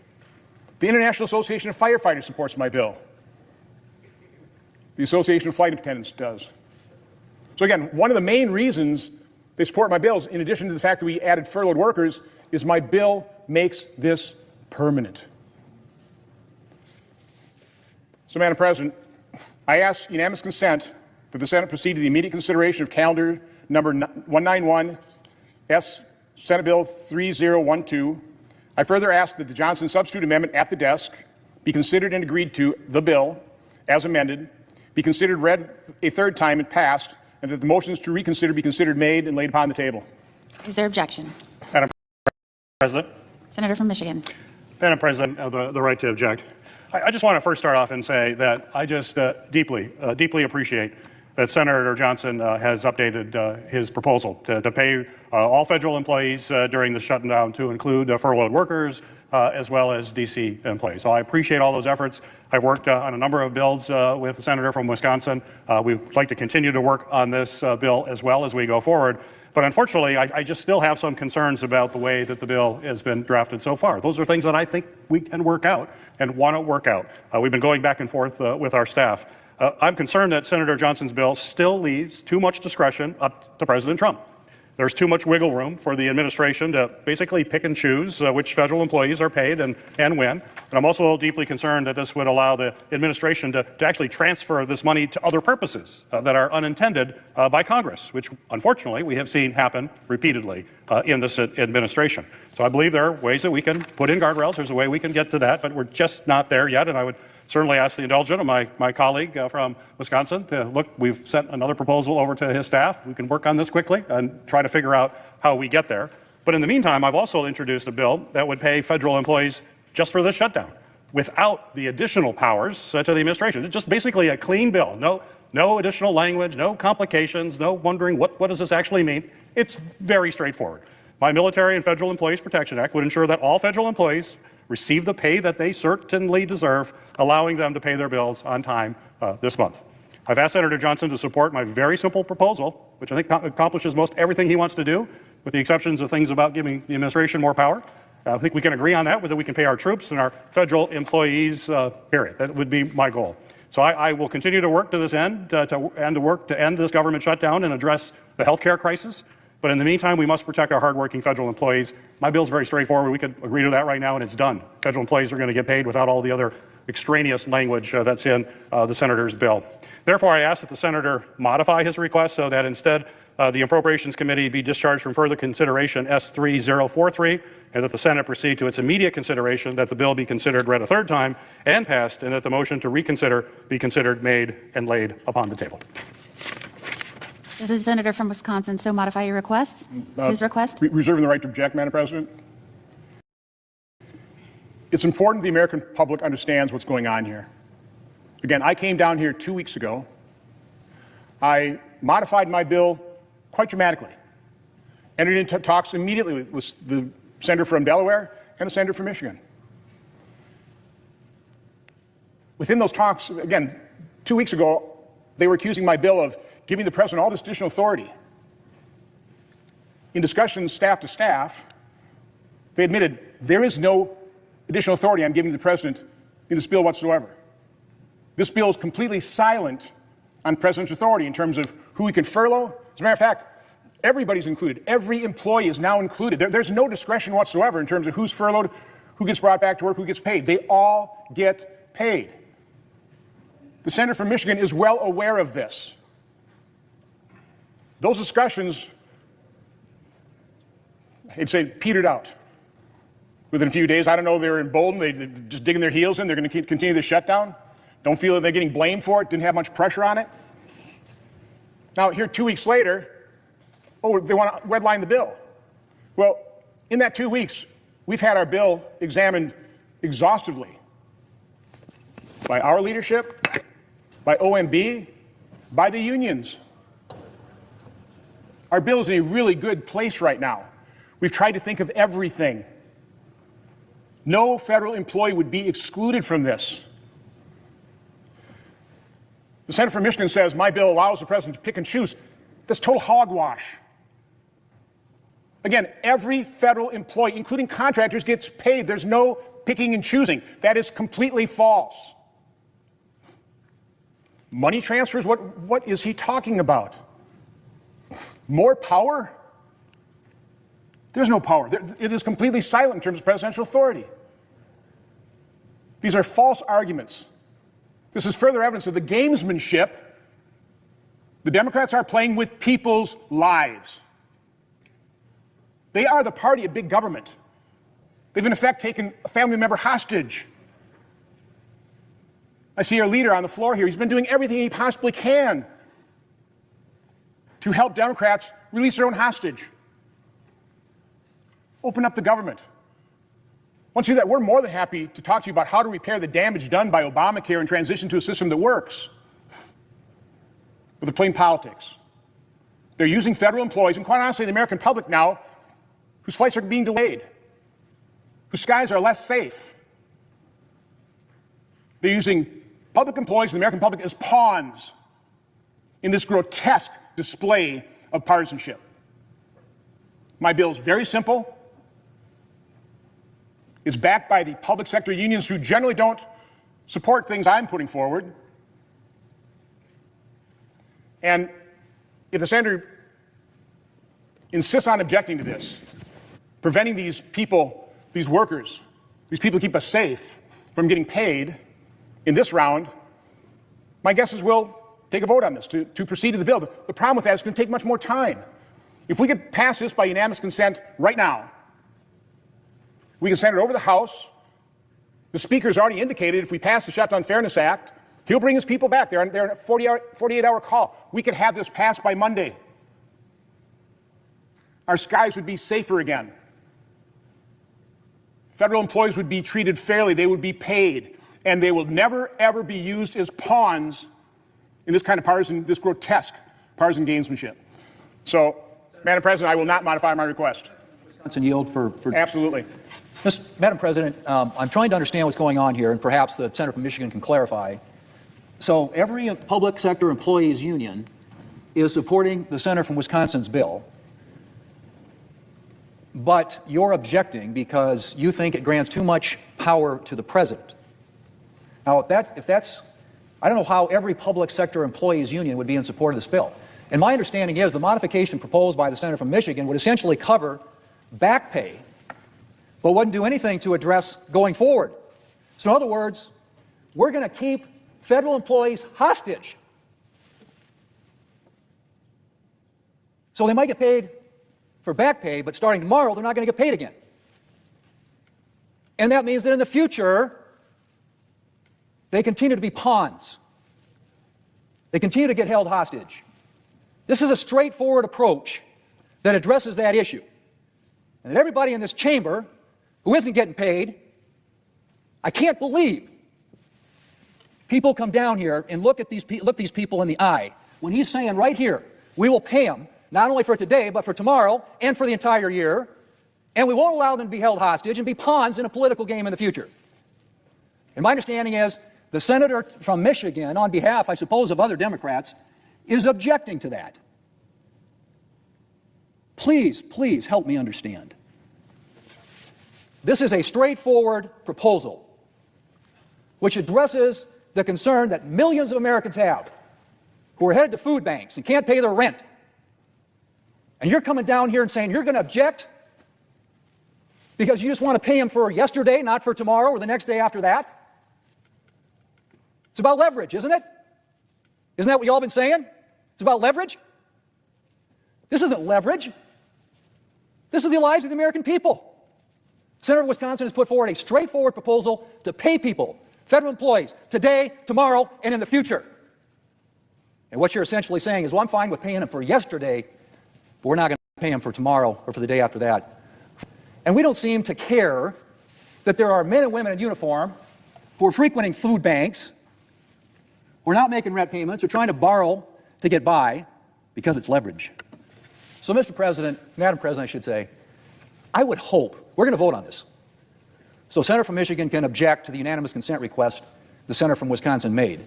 [SPEAKER 10] The International Association of Firefighters supports my bill. The Association of Flight Attendants does. So again, one of the main reasons they support my bills, in addition to the fact that we added furloughed workers, is my bill makes this permanent. So, Madam President, I ask unanimous consent that the Senate proceed to the immediate consideration of calendar number 191, S. Senate Bill 3012. I further ask that the Johnson substitute amendment at the desk be considered and agreed to, the bill, as amended, be considered read a third time and passed, and that the motions to reconsider be considered made and laid upon the table.
[SPEAKER 9] Is there objection?
[SPEAKER 11] Madam President.
[SPEAKER 9] Senator from Michigan.
[SPEAKER 11] Madam President, the right to object. I just want to first start off and say that I just deeply appreciate that Senator Johnson has updated his proposal to pay all federal employees during the shutdown to include furloughed workers as well as D.C. employees. So I appreciate all those efforts. I've worked on a number of bills with the senator from Wisconsin. We'd like to continue to work on this bill as well as we go forward. But unfortunately, I just still have some concerns about the way that the bill has been drafted so far. Those are things that I think we can work out and want to work out. We've been going back and forth with our staff. I'm concerned that Senator Johnson's bill still leaves too much discretion up to President Trump. There's too much wiggle room for the administration to basically pick and choose which federal employees are paid and when. And I'm also deeply concerned that this would allow the administration to actually transfer this money to other purposes that are unintended by Congress, which unfortunately we have seen happen repeatedly in this administration. So I believe there are ways that we can put in guardrails. There's a way we can get to that, but we're just not there yet. And I would certainly ask the indulgence of my colleague from Wisconsin to look, we've sent another proposal over to his staff. We can work on this quickly and try to figure out how we get there. But in the meantime, I've also introduced a bill that would pay federal employees just for this shutdown without the additional powers to the administration. It's just basically a clean bill. No additional language, no complications, no wondering what does this actually mean. It's very straightforward. My Military and Federal Employees Protection Act would ensure that all federal employees receive the pay that they certainly deserve, allowing them to pay their bills on time this month. I've asked Senator Johnson to support my very simple proposal, which I think accomplishes most everything he wants to do, with the exceptions of things about giving the administration more power. I think we can agree on that, whether we can pay our troops and our federal employees, period. That would be my goal. So I will continue to work to this end, to work to end this government shutdown and address the health care crisis. But in the meantime, we must protect our hardworking federal employees. My bill is very straightforward. We could agree to that right now, and it's done. Federal employees are going to get paid without all the other extraneous language that's in the senator's bill. Therefore, I ask that the senator modify his request so that instead the Appropriations Committee be discharged from further consideration S3043, and that the Senate proceed to its immediate consideration, that the bill be considered read a third time and passed, and that the motion to reconsider be considered, made, and laid upon the table.
[SPEAKER 9] Does the senator from Wisconsin so modify your request? His request?
[SPEAKER 10] Reserving the right to object, Madam President. It's important the American public understands what's going on here. Again, I came down here 2 weeks ago. I modified my bill quite dramatically. Entered into talks immediately with the senator from Delaware and the senator from Michigan. Within those talks, again, 2 weeks ago, they were accusing my bill of giving the president all this additional authority. In discussions staff to staff, they admitted there is no additional authority I'm giving the president in this bill whatsoever. This bill is completely silent on president's authority in terms of who he can furlough. As a matter of fact, everybody's included. Every employee is now included. There's no discretion whatsoever in terms of who's furloughed, who gets brought back to work, who gets paid. They all get paid. The senator from Michigan is well aware of this. Those discussions, I'd say, petered out within a few days. I don't know, they were emboldened. They're just digging their heels in. They're going to continue the shutdown. Don't feel that they're getting blamed for it. Didn't have much pressure on it. Now, here 2 weeks later, they want to redline the bill. Well, in that 2 weeks, we've had our bill examined exhaustively by our leadership, by OMB, by the unions. Our bill is in a really good place right now. We've tried to think of everything. No federal employee would be excluded from this. The senator from Michigan says my bill allows the president to pick and choose. That's total hogwash. Again, every federal employee, including contractors, gets paid. There's no picking and choosing. That is completely false. Money transfers? What is he talking about? More power? There's no power. It is completely silent in terms of presidential authority. These are false arguments. This is further evidence of the gamesmanship the Democrats are playing with people's lives. They are the party of big government. They've, in effect, taken a family member hostage. I see our leader on the floor here. He's been doing everything he possibly can to help Democrats release their own hostage. Open up the government. Once you do that, we're more than happy to talk to you about how to repair the damage done by Obamacare and transition to a system that works. But they're playing politics. They're using federal employees, and quite honestly, the American public now, whose flights are being delayed, whose skies are less safe. They're using public employees and the American public as pawns in this grotesque display of partisanship. My bill is very simple. It's backed by the public sector unions who generally don't support things I'm putting forward. And if the senator insists on objecting to this, preventing these people, these workers, these people who keep us safe from getting paid in this round, my guess is we'll take a vote on this to proceed to the bill. The problem with that is it's going to take much more time. If we could pass this by unanimous consent right now, we can send it over to the House, The Speaker's already indicated if we pass the Shutdown Fairness Act, he'll bring his people back. They're on a 48-hour call. We could have this passed by Monday. Our skies would be safer again. Federal employees would be treated fairly. They would be paid. And they will never, ever be used as pawns in this kind of partisan, this grotesque partisan gamesmanship. So, Madam President, I will not modify my request.
[SPEAKER 2] Wisconsin yield for
[SPEAKER 10] Absolutely.
[SPEAKER 2] Madam President, I'm trying to understand what's going on here, and perhaps the senator from Michigan can clarify. So every public sector employees union is supporting the senator from Wisconsin's bill, but you're objecting because you think it grants too much power to the president. Now, if that's, I don't know how every public sector employees union would be in support of this bill. And my understanding is the modification proposed by the senator from Michigan would essentially cover back pay, but wouldn't do anything to address going forward. So in other words, we're going to keep federal employees hostage. So they might get paid for back pay, but starting tomorrow, they're not going to get paid again. And that means that in the future, they continue to be pawns. They continue to get held hostage. This is a straightforward approach that addresses that issue. And that everybody in this chamber who isn't getting paid, I can't believe people come down here and look these people in the eye when he's saying right here, we will pay them not only for today, but for tomorrow and for the entire year, and we won't allow them to be held hostage and be pawns in a political game in the future. And my understanding is the senator from Michigan, on behalf, I suppose, of other Democrats, is objecting to that. Please, please help me understand. This is a straightforward proposal which addresses the concern that millions of Americans have who are headed to food banks and can't pay their rent. And you're coming down here and saying you're going to object because you just want to pay them for yesterday, not for tomorrow or the next day after that? It's about leverage, isn't it? Isn't that what you all been saying? It's about leverage? This isn't leverage. This is the lives of the American people. Senator of Wisconsin has put forward a straightforward proposal to pay people, federal employees, today, tomorrow, and in the future. And what you're essentially saying is, well, I'm fine with paying them for yesterday, but we're not going to pay them for tomorrow or for the day after that. And we don't seem to care that there are men and women in uniform who are frequenting food banks, who are not making rent payments, or trying to borrow to get by because it's leverage. So, Mr. President, Madam President, I should say, I would hope, we're going to vote on this, so Senator from Michigan can object to the unanimous consent request the senator from Wisconsin made.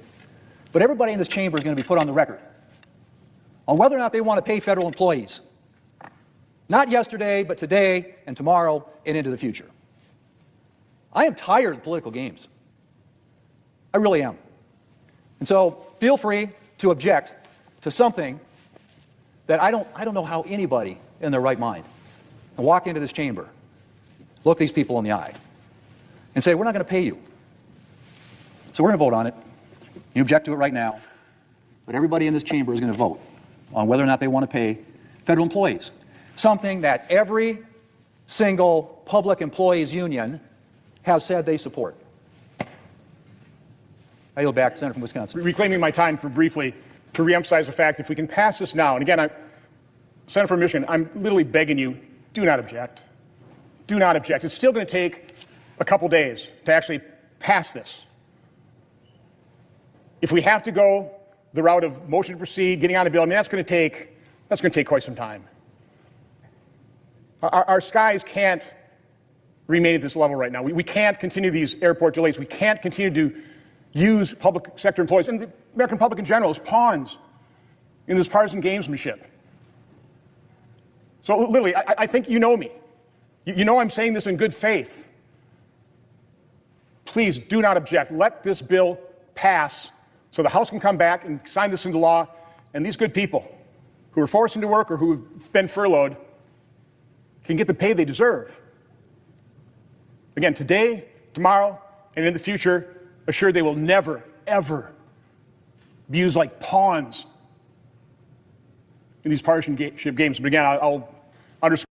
[SPEAKER 2] But everybody in this chamber is going to be put on the record on whether or not they want to pay federal employees. Not yesterday, but today and tomorrow and into the future. I am tired of political games. I really am. And so feel free to object to something that I don't know how anybody in their right mind can walk into this chamber, look these people in the eye, and say, we're not going to pay you. So we're going to vote on it. You object to it right now, but everybody in this chamber is going to vote on whether or not they want to pay federal employees, something that every single public employees union has said they support. I yield back to Senator from Wisconsin.
[SPEAKER 10] Reclaiming my time for briefly to reemphasize the fact, if we can pass this now, and again, Senator from Michigan, I'm literally begging you, do not object. Do not object. It's still going to take a couple days to actually pass this. If we have to go the route of motion to proceed, getting on a bill, I mean, that's going to take quite some time. Our skies can't remain at this level right now. We can't continue these airport delays. We can't continue to use public sector employees and the American public in general as pawns in this partisan gamesmanship. So literally, I think you know me. You know I'm saying this in good faith. Please do not object. Let this bill pass so the House can come back and sign this into law, and these good people who are forced into work or who have been furloughed can get the pay they deserve. Again, today, tomorrow, and in the future, assured they will never, ever be used like pawns in these partisanship games. But again, I'll underscore.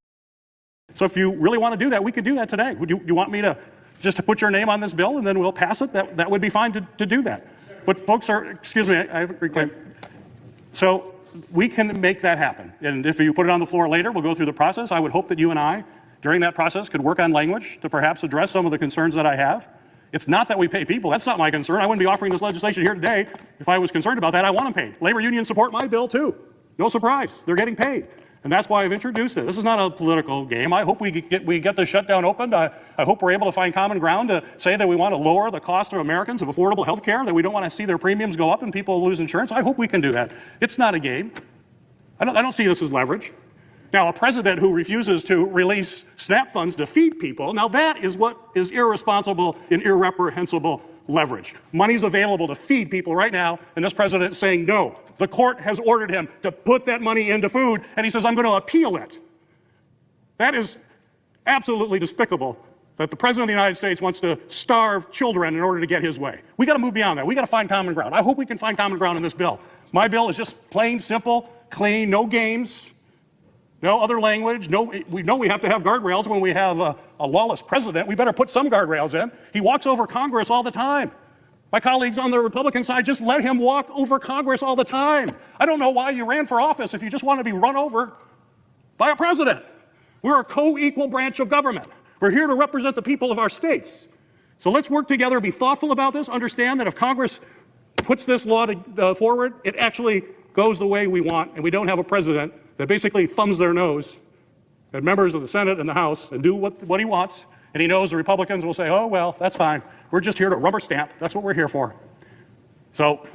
[SPEAKER 11] So if you really want to do that, we could do that today. Do you want me to just to put your name on this bill and then we'll pass it, that would be fine to do that. But folks are, excuse me, I reclaim. So we can make that happen. And if you put it on the floor later, we'll go through the process. I would hope that you and I, during that process, could work on language to perhaps address some of the concerns that I have. It's not that we pay people. That's not my concern. I wouldn't be offering this legislation here today if I was concerned about that. I want them paid. Labor unions support my bill, too. No surprise. They're getting paid. And that's why I've introduced it. This is not a political game. I hope we get the shutdown opened. I hope we're able to find common ground to say that we want to lower the cost of Americans of affordable health care, that we don't want to see their premiums go up and people lose insurance. I hope we can do that. It's not a game. I don't see this as leverage. Now, a president who refuses to release SNAP funds to feed people, now that is what is irresponsible and irreprehensible leverage. Money's available to feed people right now, and this president is saying no. The court has ordered him to put that money into food, and he says, I'm going to appeal it. That is absolutely despicable that the president of the United States wants to starve children in order to get his way. We got to move beyond that. We got to find common ground. I hope we can find common ground in this bill. My bill is just plain, simple, clean, no games, no other language. No, we know we have to have guardrails when we have a lawless president. We better put some guardrails in. He walks over Congress all the time. My colleagues on the Republican side just let him walk over Congress all the time. I don't know why you ran for office if you just want to be run over by a president. We're a co-equal branch of government. We're here to represent the people of our states. So let's work together, be thoughtful about this, understand that if Congress puts this law forward, it actually goes the way we want, and we don't have a president that basically thumbs their nose at members of the Senate and the House and do what he wants, and he knows the Republicans will say, oh, well, that's fine. We're just here to rubber stamp. That's what we're here for. So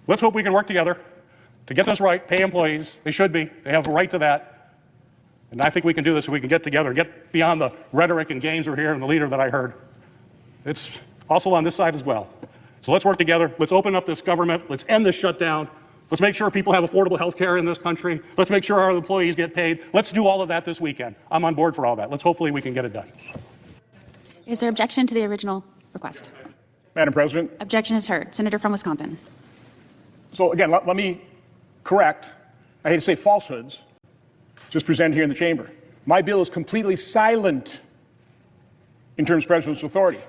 [SPEAKER 11] let's hope we can work together to get this right, pay employees. They should be. They have a right to that. And I think we can do this if we can get together and get beyond the rhetoric and games we're here and the leader that I heard. It's also on this side as well. So let's work together. Let's open up this government. Let's end this shutdown. Let's make sure people have affordable health care in this country. Let's make sure our employees get paid. Let's do all of that this weekend. I'm on board for all that. Hopefully we can get it done.
[SPEAKER 9] Is there objection to the original request?
[SPEAKER 10] Madam President.
[SPEAKER 9] Objection is heard. Senator from Wisconsin.
[SPEAKER 10] So again, let me correct, I hate to say falsehoods, just presented here in the chamber. My bill is completely silent in terms of presidential authority.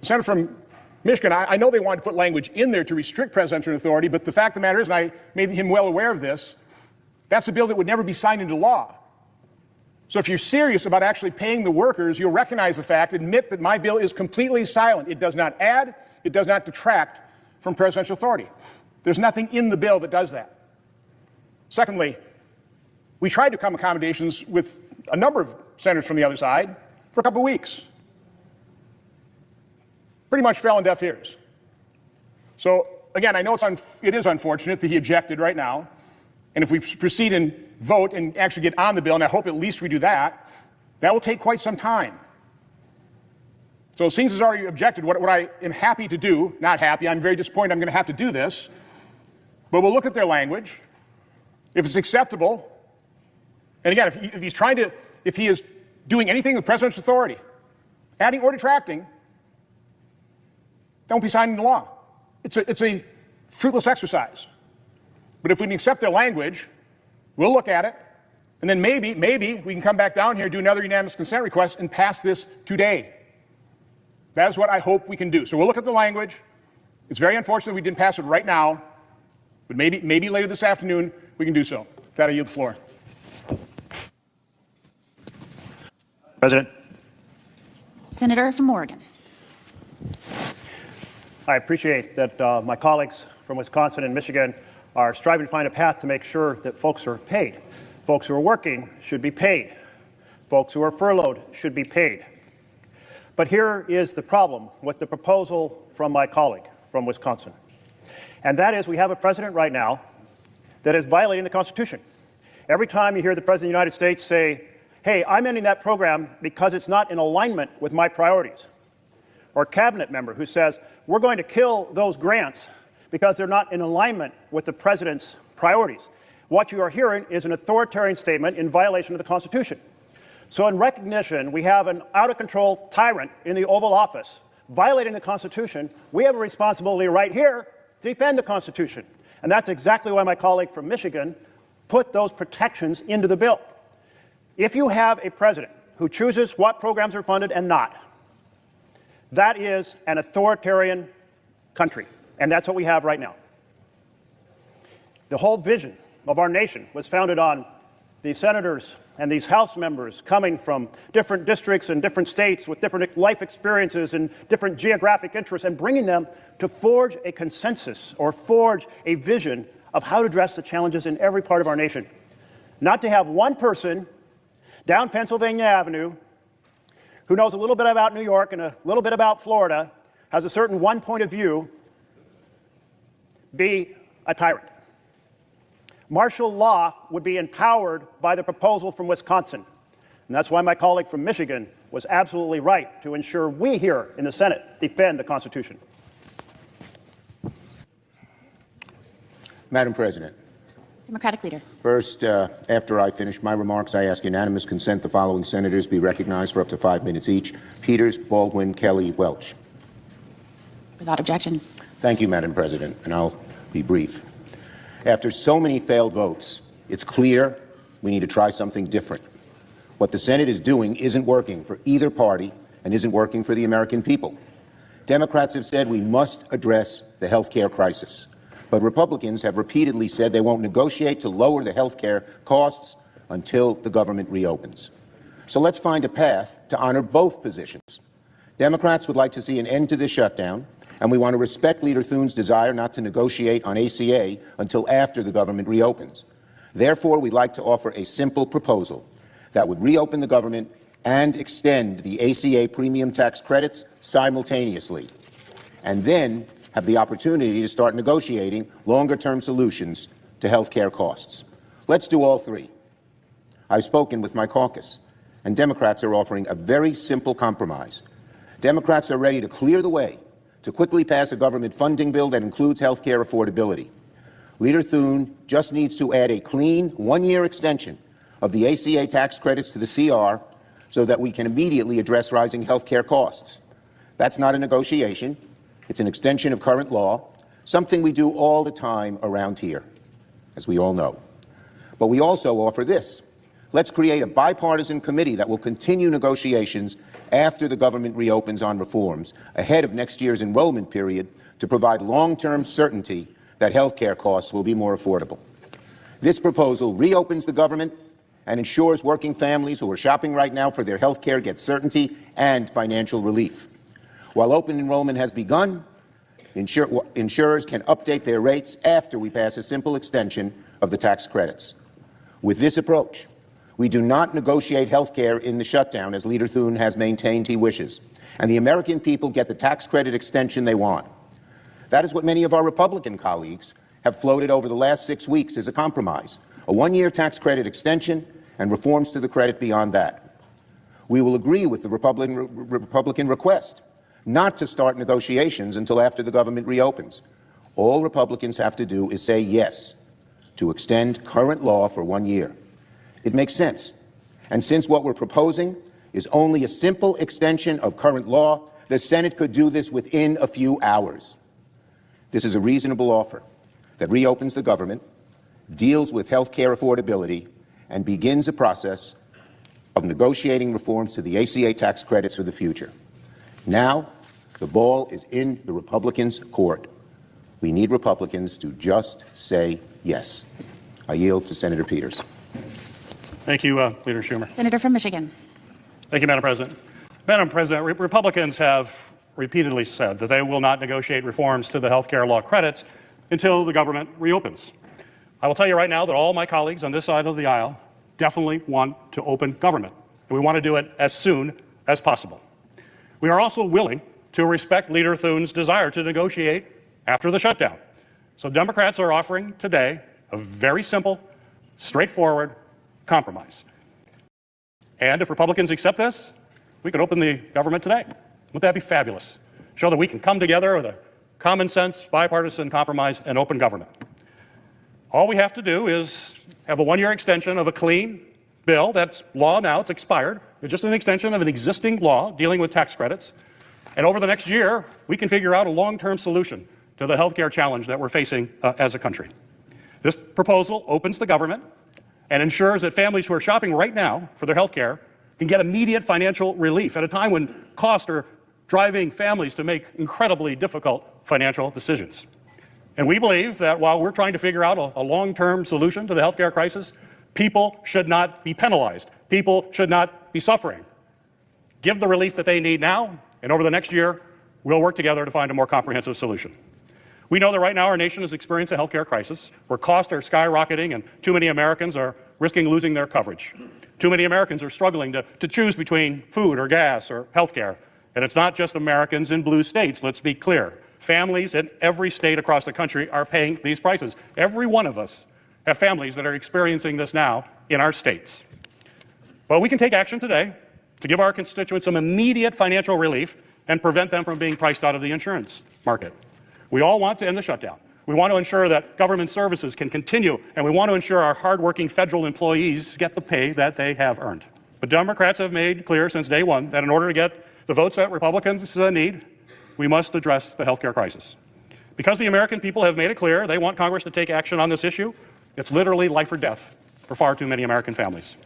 [SPEAKER 10] The senator from Michigan, I know they wanted to put language in there to restrict presidential authority, but the fact of the matter is, and I made him well aware of this, that's a bill that would never be signed into law. So if you're serious about actually paying the workers, you'll recognize the fact, admit that my bill is completely silent. It does not add, it does not detract from presidential authority. There's nothing in the bill that does that. Secondly, we tried to come to accommodations with a number of senators from the other side for a couple of weeks. Pretty much fell on deaf ears. So again, I know it is unfortunate that he objected right now. And if we proceed and vote and actually get on the bill, and I hope at least we do that, that will take quite some time. So since he's already objected, what I am happy to do, not happy, I'm very disappointed I'm going to have to do this, but we'll look at their language. If it's acceptable, and again, if he is doing anything with presidential authority, adding or detracting, that won't be signed into law. It's a fruitless exercise. But if we can accept their language, we'll look at it, and then maybe we can come back down here, do another unanimous consent request, and pass this today. That is what I hope we can do. So we'll look at the language. It's very unfortunate we didn't pass it right now, but maybe later this afternoon we can do so. With that, I yield the floor.
[SPEAKER 12] President.
[SPEAKER 9] Senator from Oregon.
[SPEAKER 12] I appreciate that my colleagues from Wisconsin and Michigan are striving to find a path to make sure that folks are paid. Folks who are working should be paid. Folks who are furloughed should be paid. But here is the problem with the proposal from my colleague from Wisconsin. And that is we have a president right now that is violating the Constitution. Every time you hear the President of the United States say, hey, I'm ending that program because it's not in alignment with my priorities, or a cabinet member who says, we're going to kill those grants because they're not in alignment with the president's priorities. What you are hearing is an authoritarian statement in violation of the Constitution. So in recognition, we have an out-of-control tyrant in the Oval Office violating the Constitution. We have a responsibility right here to defend the Constitution. And that's exactly why my colleague from Michigan put those protections into the bill. If you have a president who chooses what programs are funded and not, That is an authoritarian country, and that's what we have right now. The whole vision of our nation was founded on these senators and these House members coming from different districts and different states with different life experiences and different geographic interests, and bringing them to forge a consensus or forge a vision of how to address the challenges in every part of our nation. Not to have one person down Pennsylvania Avenue who knows a little bit about New York and a little bit about Florida, has a certain one point of view, be a tyrant. Martial law would be empowered by the proposal from Wisconsin. And that's why my colleague from Michigan was absolutely right to ensure we here in the Senate defend the Constitution.
[SPEAKER 13] Madam President.
[SPEAKER 9] Democratic leader.
[SPEAKER 13] First, after I finish my remarks, I ask unanimous consent the following senators be recognized for up to 5 minutes each: Peters, Baldwin, Kelly, Welch.
[SPEAKER 9] Without objection.
[SPEAKER 13] Thank you, Madam President, and I'll be brief. After so many failed votes, it's clear we need to try something different. What the Senate is doing isn't working for either party and isn't working for the American people. Democrats have said we must address the health care crisis, but Republicans have repeatedly said they won't negotiate to lower the health care costs until the government reopens. So let's find a path to honor both positions. Democrats would like to see an end to this shutdown, and we want to respect Leader Thune's desire not to negotiate on ACA until after the government reopens. Therefore, we'd like to offer a simple proposal that would reopen the government and extend the ACA premium tax credits simultaneously, and then have the opportunity to start negotiating longer-term solutions to health care costs. Let's do all three. I've spoken with my caucus, and Democrats are offering a very simple compromise. Democrats are ready to clear the way to quickly pass a government funding bill that includes health care affordability. Leader Thune just needs to add a clean one-year extension of the ACA tax credits to the CR so that we can immediately address rising health care costs. That's not a negotiation. It's an extension of current law, something we do all the time around here, as we all know. But we also offer this. Let's create a bipartisan committee that will continue negotiations after the government reopens on reforms, ahead of next year's enrollment period, to provide long-term certainty that health care costs will be more affordable. This proposal reopens the government and ensures working families who are shopping right now for their health care get certainty and financial relief. While open enrollment has begun, insurers can update their rates after we pass a simple extension of the tax credits. With this approach, we do not negotiate health care in the shutdown, as Leader Thune has maintained he wishes, and the American people get the tax credit extension they want. That is what many of our Republican colleagues have floated over the last 6 weeks as a compromise: a one-year tax credit extension and reforms to the credit beyond that. We will agree with the Republican request not to start negotiations until after the government reopens. All Republicans have to do is say yes to extend current law for 1 year. It makes sense. And since what we're proposing is only a simple extension of current law, the Senate could do this within a few hours. This is a reasonable offer that reopens the government, deals with health care affordability, and begins a process of negotiating reforms to the ACA tax credits for the future. Now, the ball is in the Republicans' court. We need Republicans to just say yes. I yield to Senator Peters.
[SPEAKER 11] Thank you, Leader Schumer.
[SPEAKER 9] Senator from Michigan.
[SPEAKER 11] Thank you, Madam President. Madam President, Republicans have repeatedly said that they will not negotiate reforms to the health care law credits until the government reopens. I will tell you right now that all my colleagues on this side of the aisle definitely want to open government, and we want to do it as soon as possible. We are also willing to respect Leader Thune's desire to negotiate after the shutdown. So Democrats are offering today a very simple, straightforward compromise. And if Republicans accept this, we could open the government today. Wouldn't that be fabulous? Show that we can come together with a common sense, bipartisan compromise and open government. All we have to do is have a one-year extension of a clean bill that's law now, it's expired. It's just an extension of an existing law dealing with tax credits. And over the next year, we can figure out a long-term solution to the health care challenge that we're facing as a country. This proposal opens the government and ensures that families who are shopping right now for their health care can get immediate financial relief at a time when costs are driving families to make incredibly difficult financial decisions. And we believe that while we're trying to figure out a long-term solution to the healthcare crisis, people should not be penalized. People should not be suffering. Give the relief that they need now, and over the next year, we'll work together to find a more comprehensive solution. We know that right now our nation is experiencing a healthcare crisis where costs are skyrocketing and too many Americans are risking losing their coverage. Too many Americans are struggling to choose between food or gas or healthcare. And it's not just Americans in blue states, let's be clear. Families in every state across the country are paying these prices. Every one of us have families that are experiencing this now in our states. But we can take action today to give our constituents some immediate financial relief and prevent them from being priced out of the insurance market. We all want to end the shutdown. We want to ensure that government services can continue, and we want to ensure our hardworking federal employees get the pay that they have earned. But Democrats have made clear since day one that in order to get the votes that Republicans need, we must address the health care crisis. Because the American people have made it clear they want Congress to take action on this issue, it's literally life or death for far too many American families.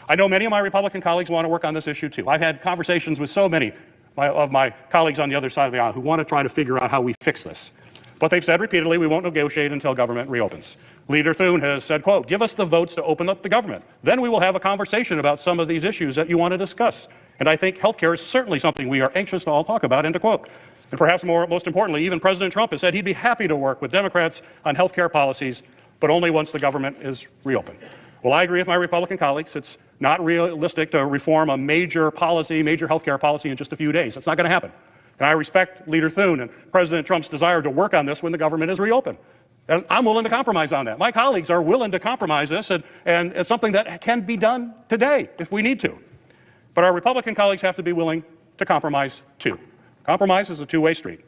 [SPEAKER 11] I know many of my Republican colleagues want to work on this issue too. I've had conversations with so many of my colleagues on the other side of the aisle who want to try to figure out how we fix this. But they've said repeatedly we won't negotiate until government reopens. Leader Thune has said, quote, give us the votes to open up the government. Then we will have a conversation about some of these issues that you want to discuss. And I think health care is certainly something we are anxious to all talk about, end of quote. And perhaps most importantly, even President Trump has said he'd be happy to work with Democrats on health care policies, but only once the government is reopened. Well, I agree with my Republican colleagues. It's not realistic to reform a major health care policy in just a few days. It's not going to happen. And I respect Leader Thune and President Trump's desire to work on this when the government is reopened. And I'm willing to compromise on that. My colleagues are willing to compromise this, and it's something that can be done today if we need to. But our Republican colleagues have to be willing to compromise too. Compromise is a two-way street.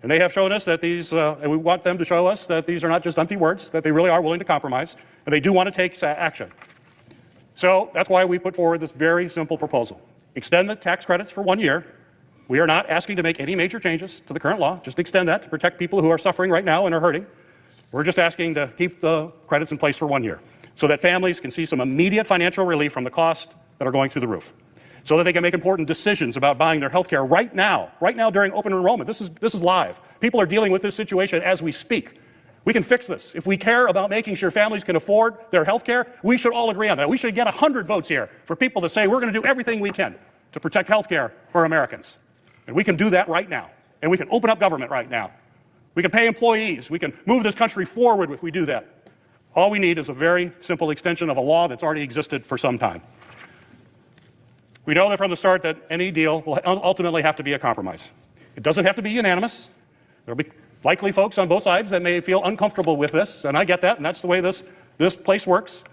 [SPEAKER 11] And they have shown us that and we want them to show us that these are not just empty words, that they really are willing to compromise, and they do want to take action. So that's why we put forward this very simple proposal. Extend the tax credits for 1 year. We are not asking to make any major changes to the current law, just extend that to protect people who are suffering right now and are hurting. We're just asking to keep the credits in place for 1 year so that families can see some immediate financial relief from the costs that are going through the roof, so that they can make important decisions about buying their health care right now during open enrollment. This is live. People are dealing with this situation as we speak. We can fix this. If we care about making sure families can afford their health care, we should all agree on that. We should get 100 votes here for people to say we're going to do everything we can to protect health care for Americans. And we can do that right now. And we can open up government right now. We can pay employees. We can move this country forward if we do that. All we need is a very simple extension of a law that's already existed for some time. We know that from the start that any deal will ultimately have to be a compromise. It doesn't have to be unanimous. There will be likely folks on both sides that may feel uncomfortable with this, and I get that, and that's the way this place works.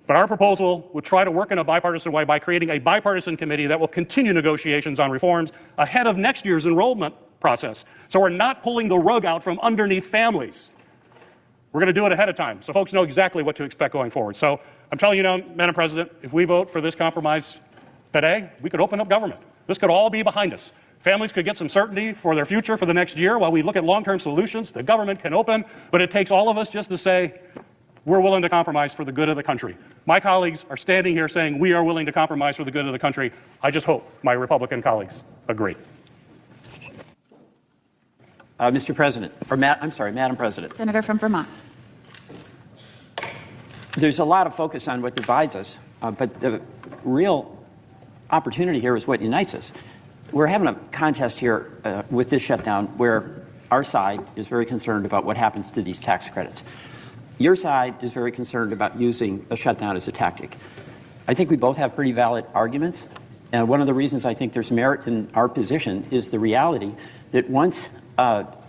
[SPEAKER 11] But our proposal would try to work in a bipartisan way by creating a bipartisan committee that will continue negotiations on reforms ahead of next year's enrollment process. So we're not pulling the rug out from underneath families. We're going to do it ahead of time so folks know exactly what to expect going forward. So I'm telling you now, Madam President, if we vote for this compromise today, we could open up government. This could all be behind us. Families could get some certainty for their future for the next year while we look at long-term solutions. The government can open, but it takes all of us just to say, we're willing to compromise for the good of the country. My colleagues are standing here saying we are willing to compromise for the good of the country. I just hope my Republican colleagues agree.
[SPEAKER 14] Mr. President, Madam President.
[SPEAKER 9] Senator from Vermont.
[SPEAKER 14] There's a lot of focus on what divides us, but the real opportunity here is what unites us. We're having a contest here with this shutdown where our side is very concerned about what happens to these tax credits. Your side is very concerned about using a shutdown as a tactic. I think we both have pretty valid arguments. And one of the reasons I think there's merit in our position is the reality that once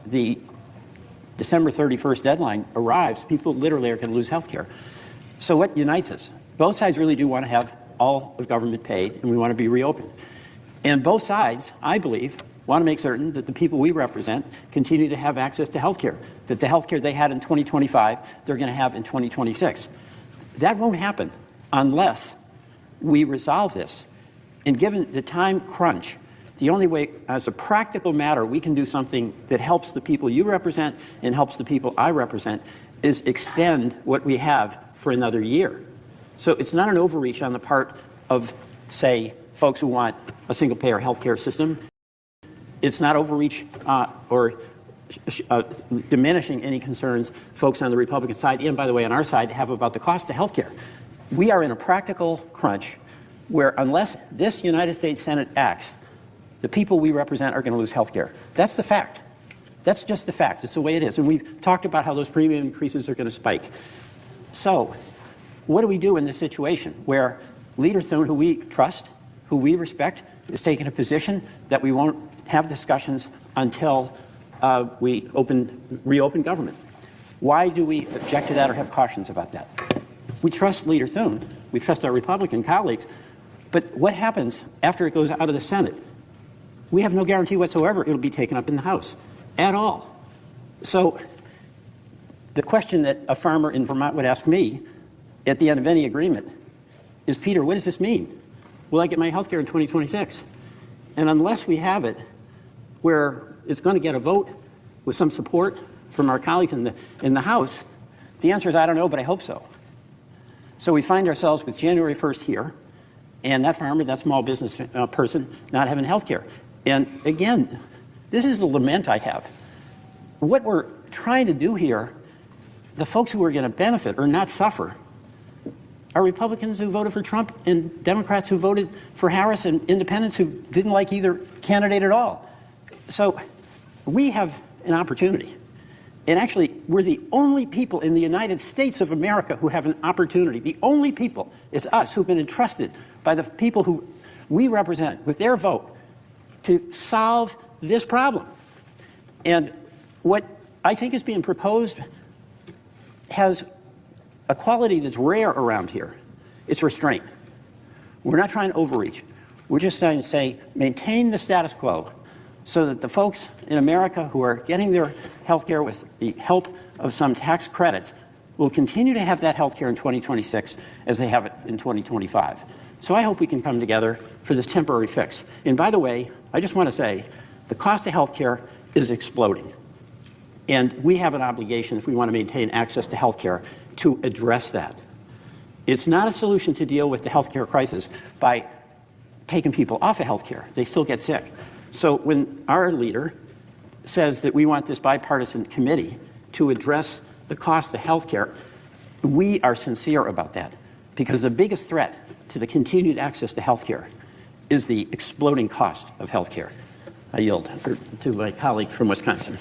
[SPEAKER 14] the December 31st deadline arrives, people literally are going to lose health care. So what unites us? Both sides really do want to have all of government paid, and we want to be reopened. And both sides, I believe, want to make certain that the people we represent continue to have access to health care, that the health care they had in 2025, they're going to have in 2026. That won't happen unless we resolve this. And given the time crunch, the only way, as a practical matter, we can do something that helps the people you represent and helps the people I represent is extend what we have for another year. So it's not an overreach on the part of, say, folks who want a single-payer health care system. It's not overreach or diminishing any concerns folks on the Republican side, and by the way, on our side, have about the cost of health care. We are in a practical crunch where unless this United States Senate acts, the people we represent are going to lose health care. That's the fact. That's just the fact. It's the way it is. And we've talked about how those premium increases are going to spike. So what do we do in this situation where Leader Thune, who we trust, who we respect, is taking a position that we won't have discussions until we reopen government? Why do we object to that or have cautions about that? We trust Leader Thune. We trust our Republican colleagues. But what happens after it goes out of the Senate? We have no guarantee whatsoever it'll be taken up in the House at all. So the question that a farmer in Vermont would ask me at the end of any agreement is, Peter, what does this mean? Will I get my health care in 2026? And unless we have it where it's going to get a vote with some support from our colleagues in the House, the answer is I don't know, but I hope so. So we find ourselves with January 1st here, and that farmer, that small business person, not having health care. And again, this is the lament I have. What we're trying to do here, the folks who are going to benefit or not suffer are Republicans who voted for Trump and Democrats who voted for Harris and independents who didn't like either candidate at all. So we have an opportunity. And actually, we're the only people in the United States of America who have an opportunity. The only people, it's us, who've been entrusted by the people who we represent with their vote to solve this problem. And what I think is being proposed has a quality that's rare around here. It's restraint. We're not trying to overreach. We're just trying to say, maintain the status quo so that the folks in America who are getting their health care with the help of some tax credits will continue to have that health care in 2026 as they have it in 2025. So I hope we can come together for this temporary fix. And by the way, I just want to say the cost of health care is exploding. And we have an obligation, if we want to maintain access to health care, to address that. It's not a solution to deal with the health care crisis by taking people off of health care. They still get sick. So when our leader says that we want this bipartisan committee to address the cost of health care, we are sincere about that, because the biggest threat to the continued access to health care is the exploding cost of health care. I yield to my colleague from Wisconsin.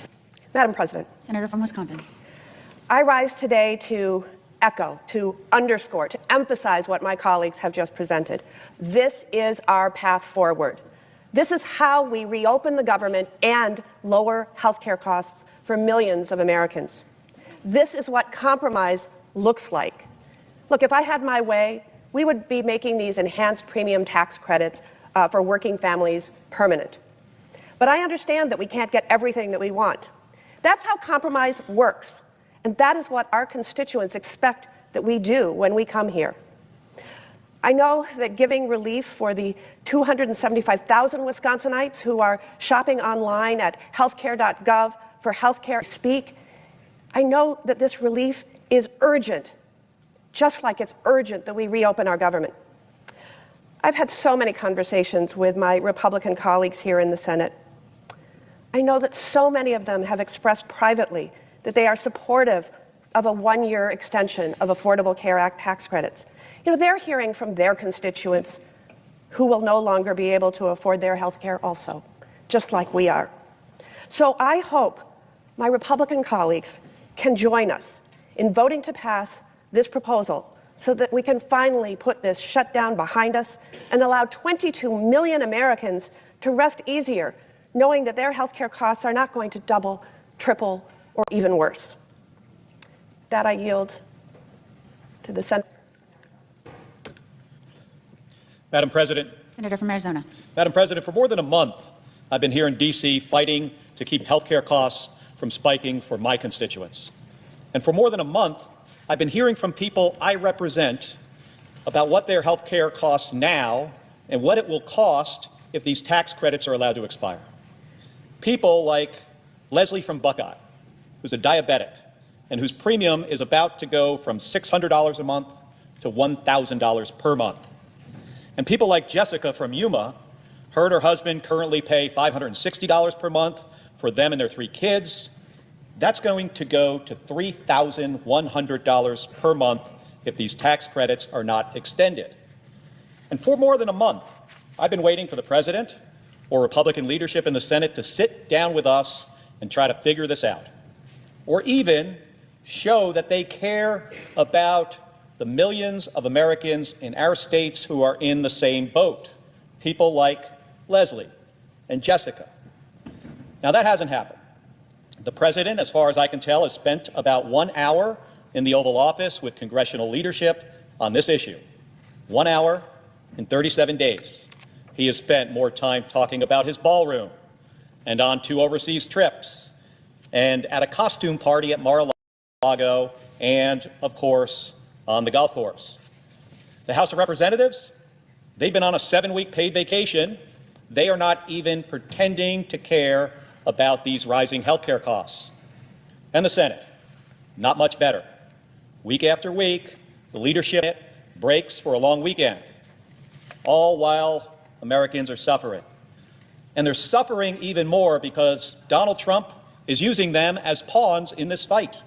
[SPEAKER 15] Madam President.
[SPEAKER 9] Senator from Wisconsin.
[SPEAKER 15] I rise today to echo, to underscore, to emphasize what my colleagues have just presented. This is our path forward. This is how we reopen the government and lower health care costs for millions of Americans. This is what compromise looks like. Look, if I had my way, we would be making these enhanced premium tax credits for working families permanent. But I understand that we can't get everything that we want. That's how compromise works. And that is what our constituents expect that we do when we come here. I know that giving relief for the 275,000 Wisconsinites who are shopping online at healthcare.gov for healthcare speak, I know that this relief is urgent, just like it's urgent that we reopen our government. I've had so many conversations with my Republican colleagues here in the Senate. I know that so many of them have expressed privately that they are supportive of a one-year extension of Affordable Care Act tax credits. You know, they're hearing from their constituents who will no longer be able to afford their health care also, just like we are. So I hope my Republican colleagues can join us in voting to pass this proposal so that we can finally put this shutdown behind us and allow 22 million Americans to rest easier, knowing that their health care costs are not going to double, triple, or even worse. That I yield to the Senate.
[SPEAKER 16] Madam President.
[SPEAKER 9] Senator from Arizona.
[SPEAKER 16] Madam President, for more than a month, I've been here in D.C. fighting to keep health care costs from spiking for my constituents. And for more than a month, I've been hearing from people I represent about what their health care costs now and what it will cost if these tax credits are allowed to expire. People like Leslie from Buckeye, who's a diabetic and whose premium is about to go from $600 a month to $1,000 per month. And people like Jessica from Yuma, Her and her husband currently pay $560 per month for them and their 3 kids. That's going to go to $3,100 per month if these tax credits are not extended. And for more than a month, I've been waiting for the president or Republican leadership in the Senate to sit down with us and try to figure this out, or even show that they care about the millions of Americans in our states who are in the same boat, people like Leslie and Jessica. Now, that hasn't happened. The president, as far as I can tell, has spent about 1 hour in the Oval Office with congressional leadership on this issue. 1 hour in 37 days. He has spent more time talking about his ballroom and on 2 overseas trips and at a costume party at Mar-a-Lago and, of course, on the golf course. The House of Representatives, they've been on a 7-week paid vacation. They are not even pretending to care about these rising health care costs. And the Senate, not much better. Week after week, the leadership breaks for a long weekend, all while Americans are suffering. And they're suffering even more because Donald Trump is using them as pawns in this fight.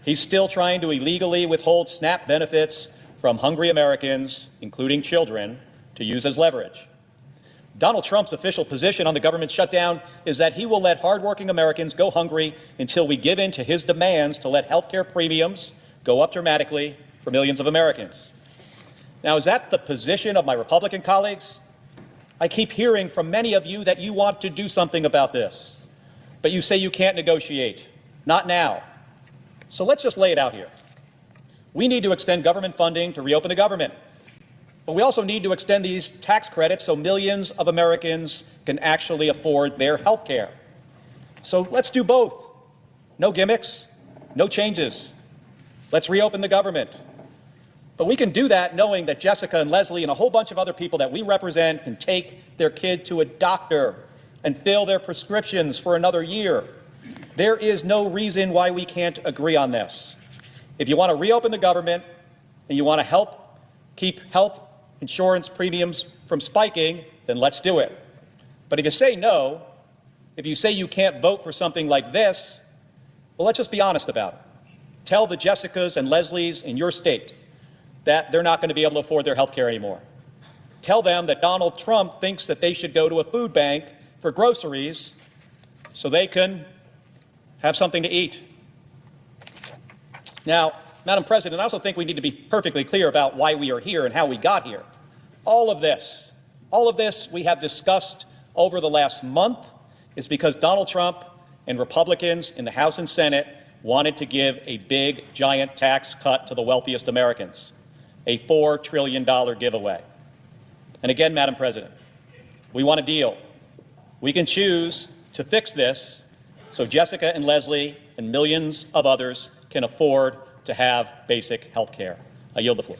[SPEAKER 16] He's still trying to illegally withhold SNAP benefits from hungry Americans, including children, to use as leverage. Donald Trump's official position on the government shutdown is that he will let hardworking Americans go hungry until we give in to his demands to let health care premiums go up dramatically for millions of Americans. Now, is that the position of my Republican colleagues? I keep hearing from many of you that you want to do something about this, but you say you can't negotiate. Not now. So let's just lay it out here. We need to extend government funding to reopen the government. But we also need to extend these tax credits so millions of Americans can actually afford their health care. So let's do both. No gimmicks, no changes. Let's reopen the government. But we can do that knowing that Jessica and Leslie and a whole bunch of other people that we represent can take their kid to a doctor and fill their prescriptions for another year. There is no reason why we can't agree on this. If you want to reopen the government and you want to help keep health insurance premiums from spiking, then let's do it. But if you say no, if you say you can't vote for something like this, well, let's just be honest about it. Tell the Jessicas and Leslies in your state that they're not going to be able to afford their health care anymore. Tell them that Donald Trump thinks that they should go to a food bank for groceries so they can have something to eat. Now, Madam President, I also think we need to be perfectly clear about why we are here and how we got here. All of this we have discussed over the last month is because Donald Trump and Republicans in the House and Senate wanted to give a big, giant tax cut to the wealthiest Americans, a $4 trillion giveaway. And again, Madam President, we want a deal. We can choose to fix this so Jessica and Leslie and millions of others can afford to have basic health care. I yield the floor.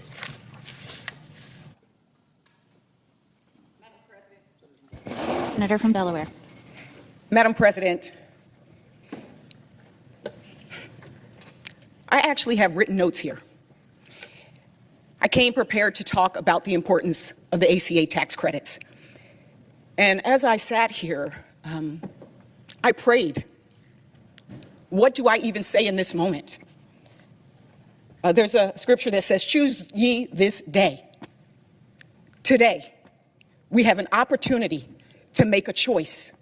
[SPEAKER 9] Senator from Delaware.
[SPEAKER 17] Madam President, I actually have written notes here. I came prepared to talk about the importance of the ACA tax credits. And as I sat here, I prayed. What do I even say in this moment? There's a scripture that says, "Choose ye this day." Today, we have an opportunity to make a choice.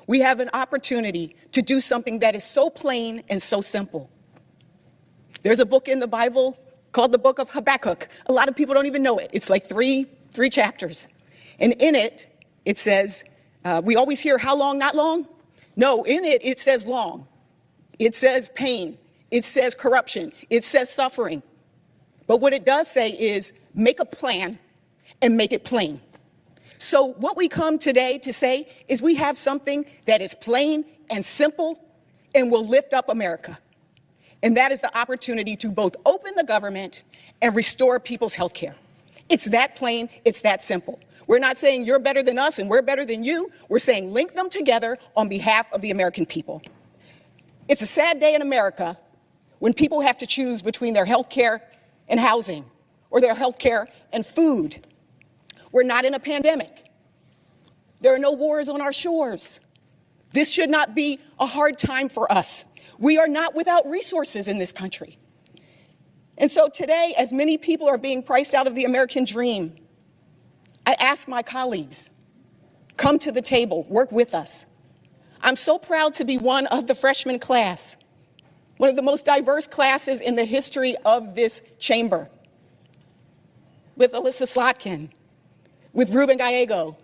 [SPEAKER 17] We have an opportunity to do something that is so plain and so simple. There's a book in the Bible called the book of Habakkuk. A lot of people don't even know it. It's like three chapters. And in it, it says, we always hear how long, not long. No, in it, it says long. It says pain. It says corruption. It says suffering. But what it does say is make a plan and make it plain. So what we come today to say is we have something that is plain and simple and will lift up America. And that is the opportunity to both open the government and restore people's health care. It's that plain, it's that simple. We're not saying you're better than us and we're better than you. We're saying link them together on behalf of the American people. It's a sad day in America when people have to choose between their health care and housing, or their health care and food. We're not in a pandemic. There are no wars on our shores. This should not be a hard time for us. We are not without resources in this country. And so today, as many people are being priced out of the American dream, I ask my colleagues, come to the table, work with us. I'm so proud to be one of the freshman class, one of the most diverse classes in the history of this chamber, with Alyssa Slotkin, with Ruben Gallego,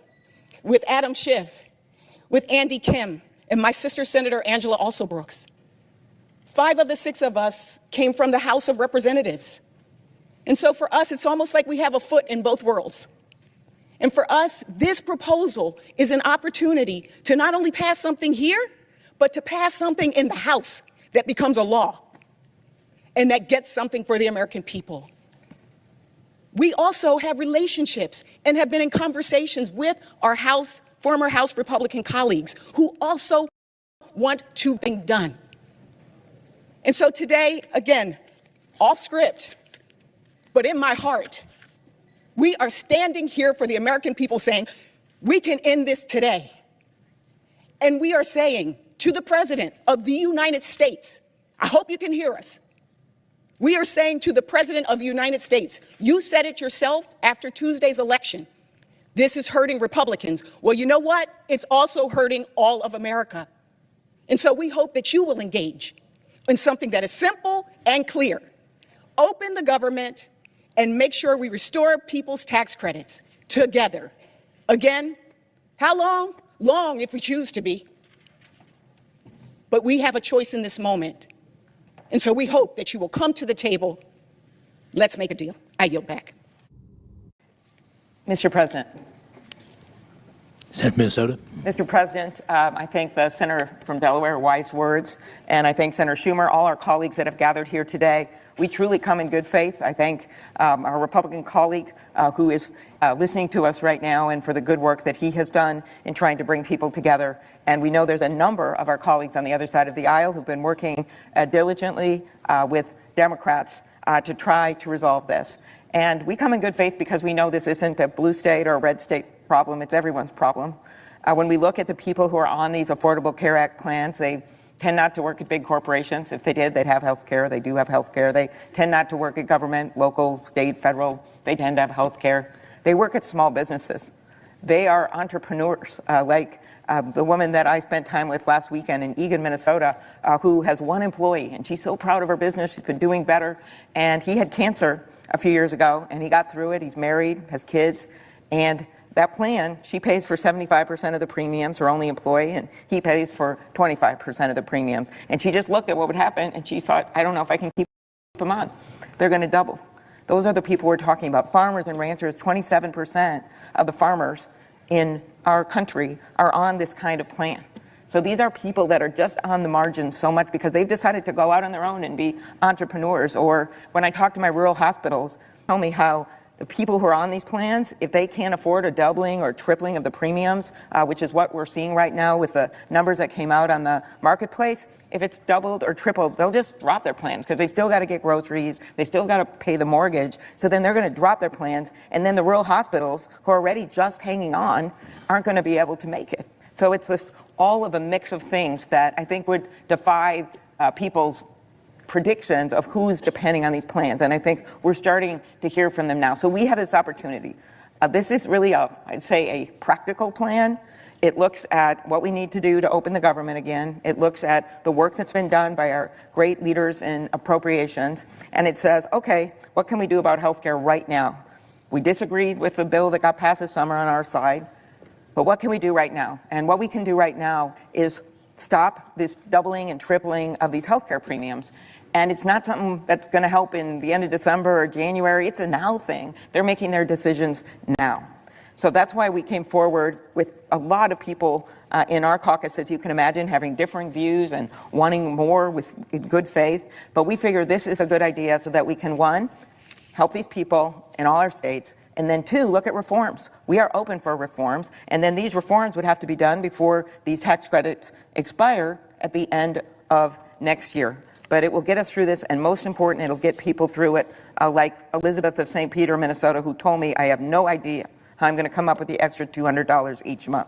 [SPEAKER 17] with Adam Schiff, with Andy Kim, and my sister, Senator Angela Alsobrooks. 5 of the 6 of us came from the House of Representatives. And so for us, it's almost like we have a foot in both worlds. And for us, this proposal is an opportunity to not only pass something here, but to pass something in the House that becomes a law and that gets something for the American people. We also have relationships and have been in conversations with our former House Republican colleagues who also want to be done. And so today, again, off script, but in my heart, we are standing here for the American people saying, we can end this today. And we are saying to the President of the United States, I hope you can hear us. We are saying to the President of the United States, you said it yourself after Tuesday's election. This is hurting Republicans. Well, you know what? It's also hurting all of America. And so we hope that you will engage in something that is simple and clear. Open the government and make sure we restore people's tax credits together. Again, how long? Long if we choose to be. But we have a choice in this moment. And so we hope that you will come to the table. Let's make a deal. I yield back.
[SPEAKER 18] Mr. President.
[SPEAKER 19] Senator Minnesota.
[SPEAKER 18] Mr. President, I thank the senator from Delaware, wise words, and I thank Senator Schumer, all our colleagues that have gathered here today. We truly come in good faith. I thank our Republican colleague who is listening to us right now and for the good work that he has done in trying to bring people together. And we know there's a number of our colleagues on the other side of the aisle who've been working diligently with Democrats to try to resolve this. And we come in good faith because we know this isn't a blue state or a red state problem. It's everyone's problem. When we look at the people who are on these Affordable Care Act plans, they tend not to work at big corporations. If they did, they'd have health care. They do have health care. They tend not to work at government, local, state, federal. They tend to have health care. They work at small businesses. They are entrepreneurs, like the woman that I spent time with last weekend in Eagan, Minnesota, who has 1 employee, and she's so proud of her business. She's been doing better. And he had cancer a few years ago, and he got through it. He's married, has kids, and that plan, she pays for 75% of the premiums, her only employee, and he pays for 25% of the premiums. And she just looked at what would happen, and she thought, I don't know if I can keep them on. They're going to double. Those are the people we're talking about. Farmers and ranchers, 27% of the farmers in our country are on this kind of plan. So these are people that are just on the margin so much because they've decided to go out on their own and be entrepreneurs. Or when I talk to my rural hospitals, tell me how the people who are on these plans, if they can't afford a doubling or tripling of the premiums, which is what we're seeing right now with the numbers that came out on the marketplace, if it's doubled or tripled, they'll just drop their plans because they've still got to get groceries, they still got to pay the mortgage, so then they're going to drop their plans, and then the rural hospitals, who are already just hanging on, aren't going to be able to make it. So it's this all of a mix of things that I think would defy people's predictions of who's depending on these plans. And I think we're starting to hear from them now. So we have this opportunity. This is really, I'd say, a practical plan. It looks at what we need to do to open the government again. It looks at the work that's been done by our great leaders in appropriations. And it says, okay, what can we do about health care right now? We disagreed with the bill that got passed this summer on our side. But what can we do right now? And what we can do right now is stop this doubling and tripling of these health care premiums. And it's not something that's going to help in the end of December or January. It's a now thing. They're making their decisions now. So that's why we came forward with a lot of people in our caucus, as you can imagine, having differing views and wanting more with good faith. But we figured this is a good idea so that we can, 1, help these people in all our states, and then 2, look at reforms. We are open for reforms, and then these reforms would have to be done before these tax credits expire at the end of next year. But it will get us through this, and most important, it'll get people through it, like Elizabeth of St. Peter, Minnesota, who told me, I have no idea how I'm going to come up with the extra $200 each month.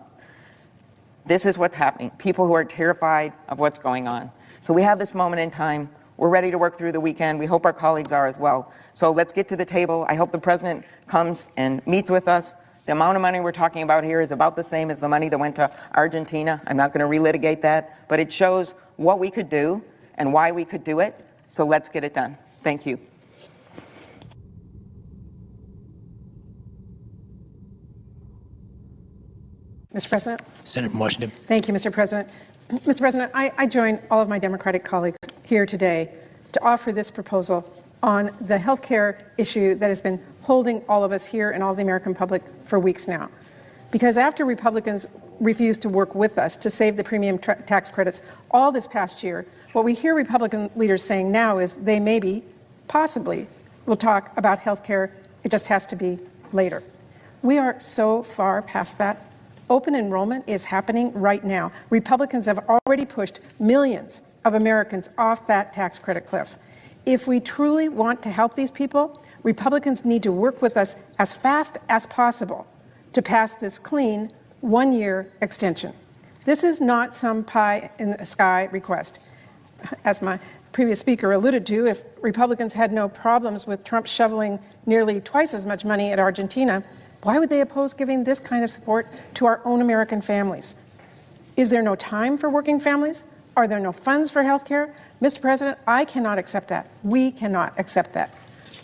[SPEAKER 18] This is what's happening. People who are terrified of what's going on. So we have this moment in time. We're ready to work through the weekend. We hope our colleagues are as well. So let's get to the table. I hope the president comes and meets with us. The amount of money we're talking about here is about the same as the money that went to Argentina. I'm not going to relitigate that, but it shows what we could do and why we could do it. So let's get it done. Thank you.
[SPEAKER 19] Mr. President.
[SPEAKER 6] Senator from Washington.
[SPEAKER 19] Thank you, Mr. President. Mr. President, I join all of my Democratic colleagues here today to offer this proposal on the health care issue that has been holding all of us here and all of the American public for weeks now. Because after Republicans refused to work with us to save the premium tax credits all this past year, what we hear Republican leaders saying now is they maybe, possibly, will talk about health care. It just has to be later. We are so far past that. Open enrollment is happening right now. Republicans have already pushed millions of Americans off that tax credit cliff. If we truly want to help these people, Republicans need to work with us as fast as possible to pass this clean one-year extension. This is not some pie in the sky request. As my previous speaker alluded to, if Republicans had no problems with Trump shoveling nearly twice as much money at Argentina, why would they oppose giving this kind of support to our own American families? Is there no time for working families? Are there no funds for health care? Mr. President, I cannot accept that. We cannot accept that.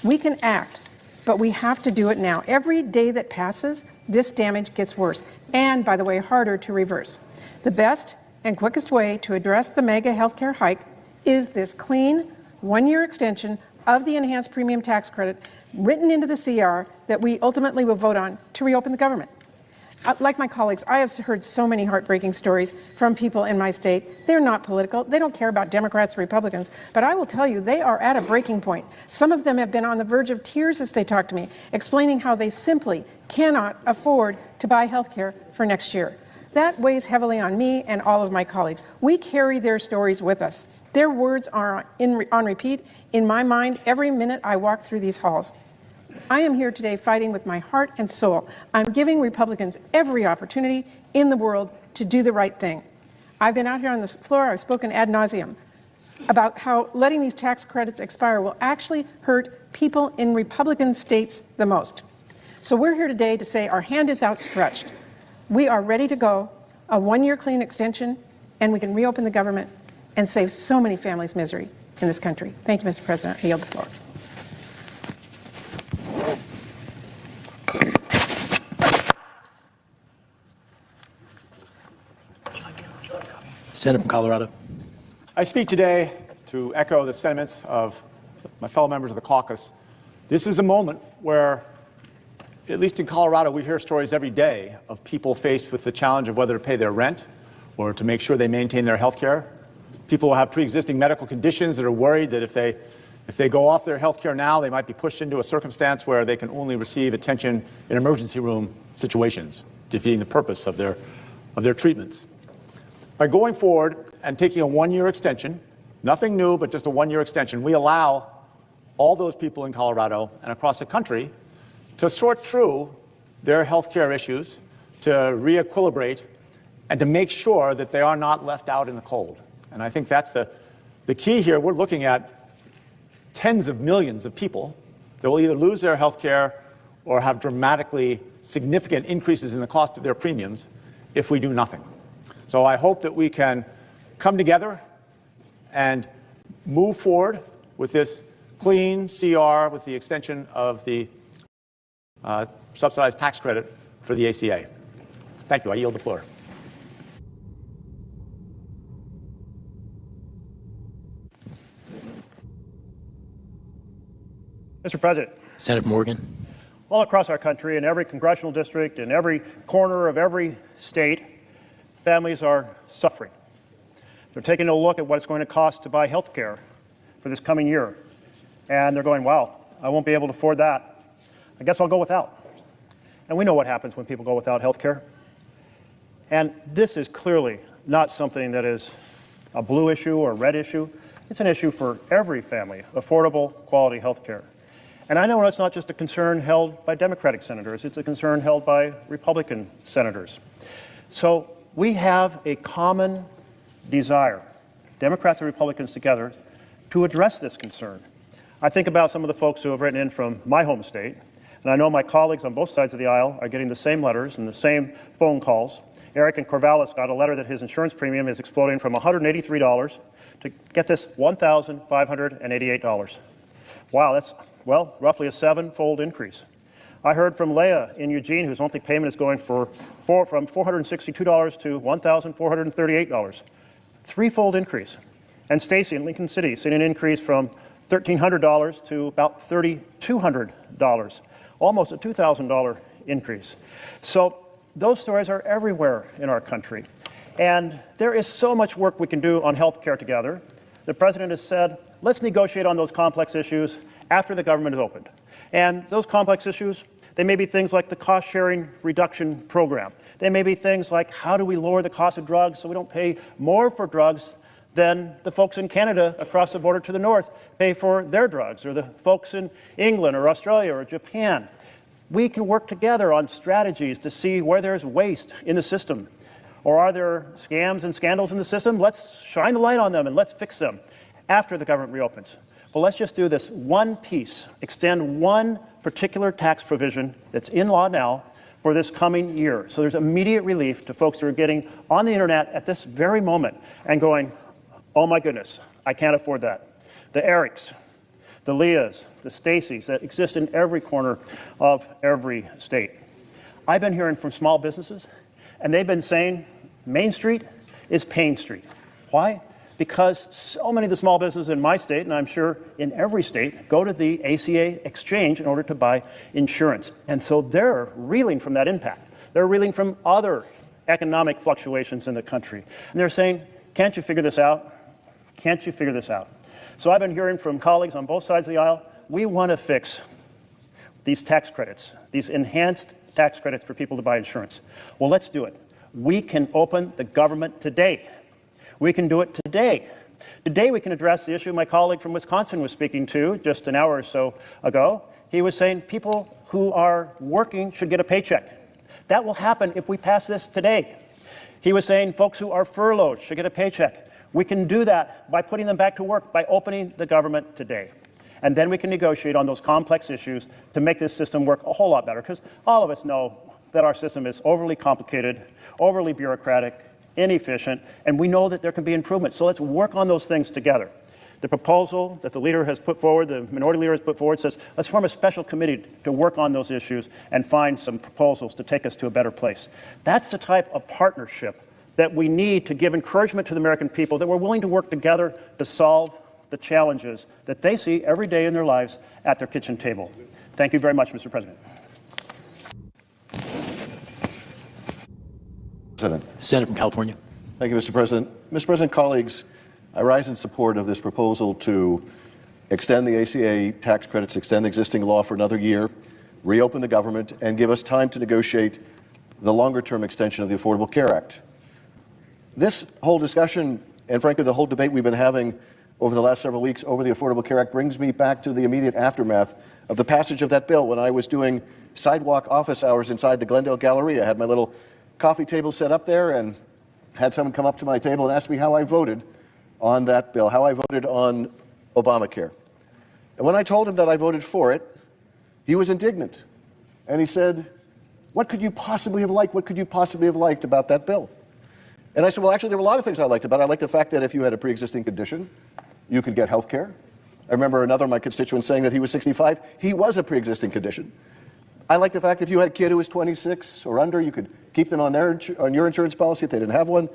[SPEAKER 19] We can act, but we have to do it now. Every day that passes, this damage gets worse, and, by the way, harder to reverse. The best and quickest way to address the mega health care hike is this clean one-year extension of the enhanced premium tax credit written into the CR that we ultimately will vote on to reopen the government. Like my colleagues, I have heard so many heartbreaking stories from people in my state. They're not political. They don't care about Democrats or Republicans. But I will tell you, they are at a breaking point. Some of them have been on the verge of tears as they talk to me, explaining how they simply cannot afford to buy health care for next year. That weighs heavily on me and all of my colleagues. We carry their stories with us. Their words are on repeat in my mind every minute I walk through these halls. I am here today fighting with my heart and soul. I'm giving Republicans every opportunity in the world to do the right thing. I've been out here on the floor, I've spoken ad nauseum about how letting these tax credits expire will actually hurt people in Republican states the most. So we're here today to say our hand is outstretched. We are ready to go, a one-year clean extension, and we can reopen the government and save so many families misery in this country. Thank you, Mr. President. I yield the floor.
[SPEAKER 6] Senator from Colorado.
[SPEAKER 20] I speak today to echo the sentiments of my fellow members of the caucus. This is a moment where, at least in Colorado, we hear stories every day of people faced with the challenge of whether to pay their rent or to make sure they maintain their health care. People who have pre-existing medical conditions that are worried that if they go off their health care now, they might be pushed into a circumstance where they can only receive attention in emergency room situations, defeating the purpose of their treatments. By going forward and taking a one-year extension, nothing new, but just a one-year extension, we allow all those people in Colorado and across the country to sort through their health care issues, to re-equilibrate, and to make sure that they are not left out in the cold. And I think that's the key here. We're looking at tens of millions of people that will either lose their health care or have dramatically significant increases in the cost of their premiums if we do nothing. So I hope that we can come together and move forward with this clean CR with the extension of the subsidized tax credit for the ACA. Thank you. I yield the floor.
[SPEAKER 12] Mr. President.
[SPEAKER 6] Senator Morgan.
[SPEAKER 12] All across our country, in every congressional district, in every corner of every state, families are suffering. They're taking a look at what it's going to cost to buy health care for this coming year. And they're going, wow, I won't be able to afford that. I guess I'll go without. And we know what happens when people go without health care. And this is clearly not something that is a blue issue or a red issue. It's an issue for every family, affordable, quality health care. And I know it's not just a concern held by Democratic senators. It's a concern held by Republican senators. So we have a common desire, Democrats and Republicans together, to address this concern. I think about some of the folks who have written in from my home state, and I know my colleagues on both sides of the aisle are getting the same letters and the same phone calls. Eric in Corvallis got a letter that his insurance premium is exploding from $183 to, get this, $1,588. Wow, that's, well, roughly a seven-fold increase. I heard from Leah in Eugene, whose monthly payment is going from $462 to $1,438. Threefold increase. And Stacy in Lincoln City seeing an increase from $1,300 to about $3,200, almost a $2,000 increase. So those stories are everywhere in our country. And there is so much work we can do on health care together. The president has said, let's negotiate on those complex issues after the government is opened. And those complex issues, they may be things like the cost-sharing reduction program. They may be things like how do we lower the cost of drugs so we don't pay more for drugs than the folks in Canada across the border to the north pay for their drugs, or the folks in England or Australia or Japan. We can work together on strategies to see where there's waste in the system. Or are there scams and scandals in the system? Let's shine the light on them and let's fix them after the government reopens. But let's just do this one piece, extend one particular tax provision that's in law now for this coming year. So there's immediate relief to folks who are getting on the internet at this very moment and going, oh my goodness, I can't afford that. The Erics, the Leahs, the Stacys that exist in every corner of every state. I've been hearing from small businesses, and they've been saying Main Street is Pain Street. Why? Because so many of the small businesses in my state, and I'm sure in every state, go to the ACA exchange in order to buy insurance. And so they're reeling from that impact. They're reeling from other economic fluctuations in the country. And they're saying, can't you figure this out? Can't you figure this out? So I've been hearing from colleagues on both sides of the aisle, we want to fix these tax credits, these enhanced tax credits for people to buy insurance. Well, let's do it. We can open the government today. We can do it today. Today we can address the issue my colleague from Wisconsin was speaking to just an hour or so ago. He was saying people who are working should get a paycheck. That will happen if we pass this today. He was saying folks who are furloughed should get a paycheck. We can do that by putting them back to work, by opening the government today. And then we can negotiate on those complex issues to make this system work a whole lot better, because all of us know that our system is overly complicated, overly bureaucratic, inefficient, and we know that there can be improvements. So let's work on those things together. The proposal that the leader has put forward, the minority leader has put forward, says let's form a special committee to work on those issues and find some proposals to take us to a better place. That's the type of partnership that we need to give encouragement to the American people, that we're willing to work together to solve the challenges that they see every day in their lives at their kitchen table. Thank you very much, Mr. President.
[SPEAKER 6] Senator from California.
[SPEAKER 21] Thank you, Mr. President. Mr. President, colleagues, I rise in support of this proposal to extend the ACA tax credits, extend the existing law for another year, reopen the government, and give us time to negotiate the longer-term extension of the Affordable Care Act. This whole discussion, and frankly the whole debate we've been having over the last several weeks over the Affordable Care Act, brings me back to the immediate aftermath of the passage of that bill when I was doing sidewalk office hours inside the Glendale Galleria. I had my little coffee table set up there and had someone come up to my table and ask me how I voted on that bill, how I voted on Obamacare. And when I told him that I voted for it, he was indignant. And he said, what could you possibly have liked? What could you possibly have liked about that bill? And I said, well, actually, there were a lot of things I liked about it. I liked the fact that if you had a pre-existing condition, you could get health care. I remember another of my constituents saying that he was 65. He was a pre-existing condition. I like the fact that if you had a kid who was 26 or under, you could keep them on your insurance policy if they didn't have one.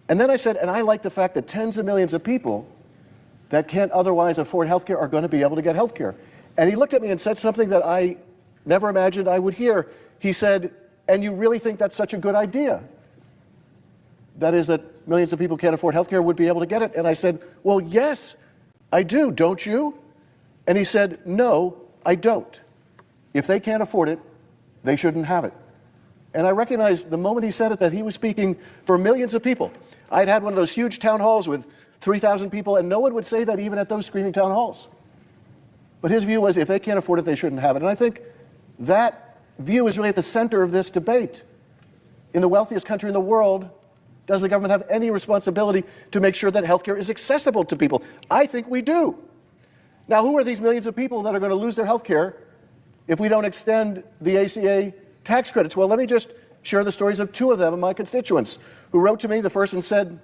[SPEAKER 21] And then I said, and I like the fact that tens of millions of people that can't otherwise afford health care are going to be able to get health care. And he looked at me and said something that I never imagined I would hear. He said, and you really think that's such a good idea? That is, that millions of people can't afford health care would be able to get it? And I said, well, yes, I do, don't you? And he said, no, I don't. If they can't afford it, they shouldn't have it. And I recognized the moment he said it that he was speaking for millions of people. I'd had one of those huge town halls with 3,000 people, and no one would say that even at those screaming town halls. But his view was if they can't afford it, they shouldn't have it. And I think that view is really at the center of this debate. In the wealthiest country in the world, Does the government have any responsibility to make sure that health care is accessible to people? I think we do. Now, who are these millions of people that are going to lose their health care if we don't extend the ACA tax credits? Well, let me just share the stories of two of them, of my constituents, who wrote to me. The first one said,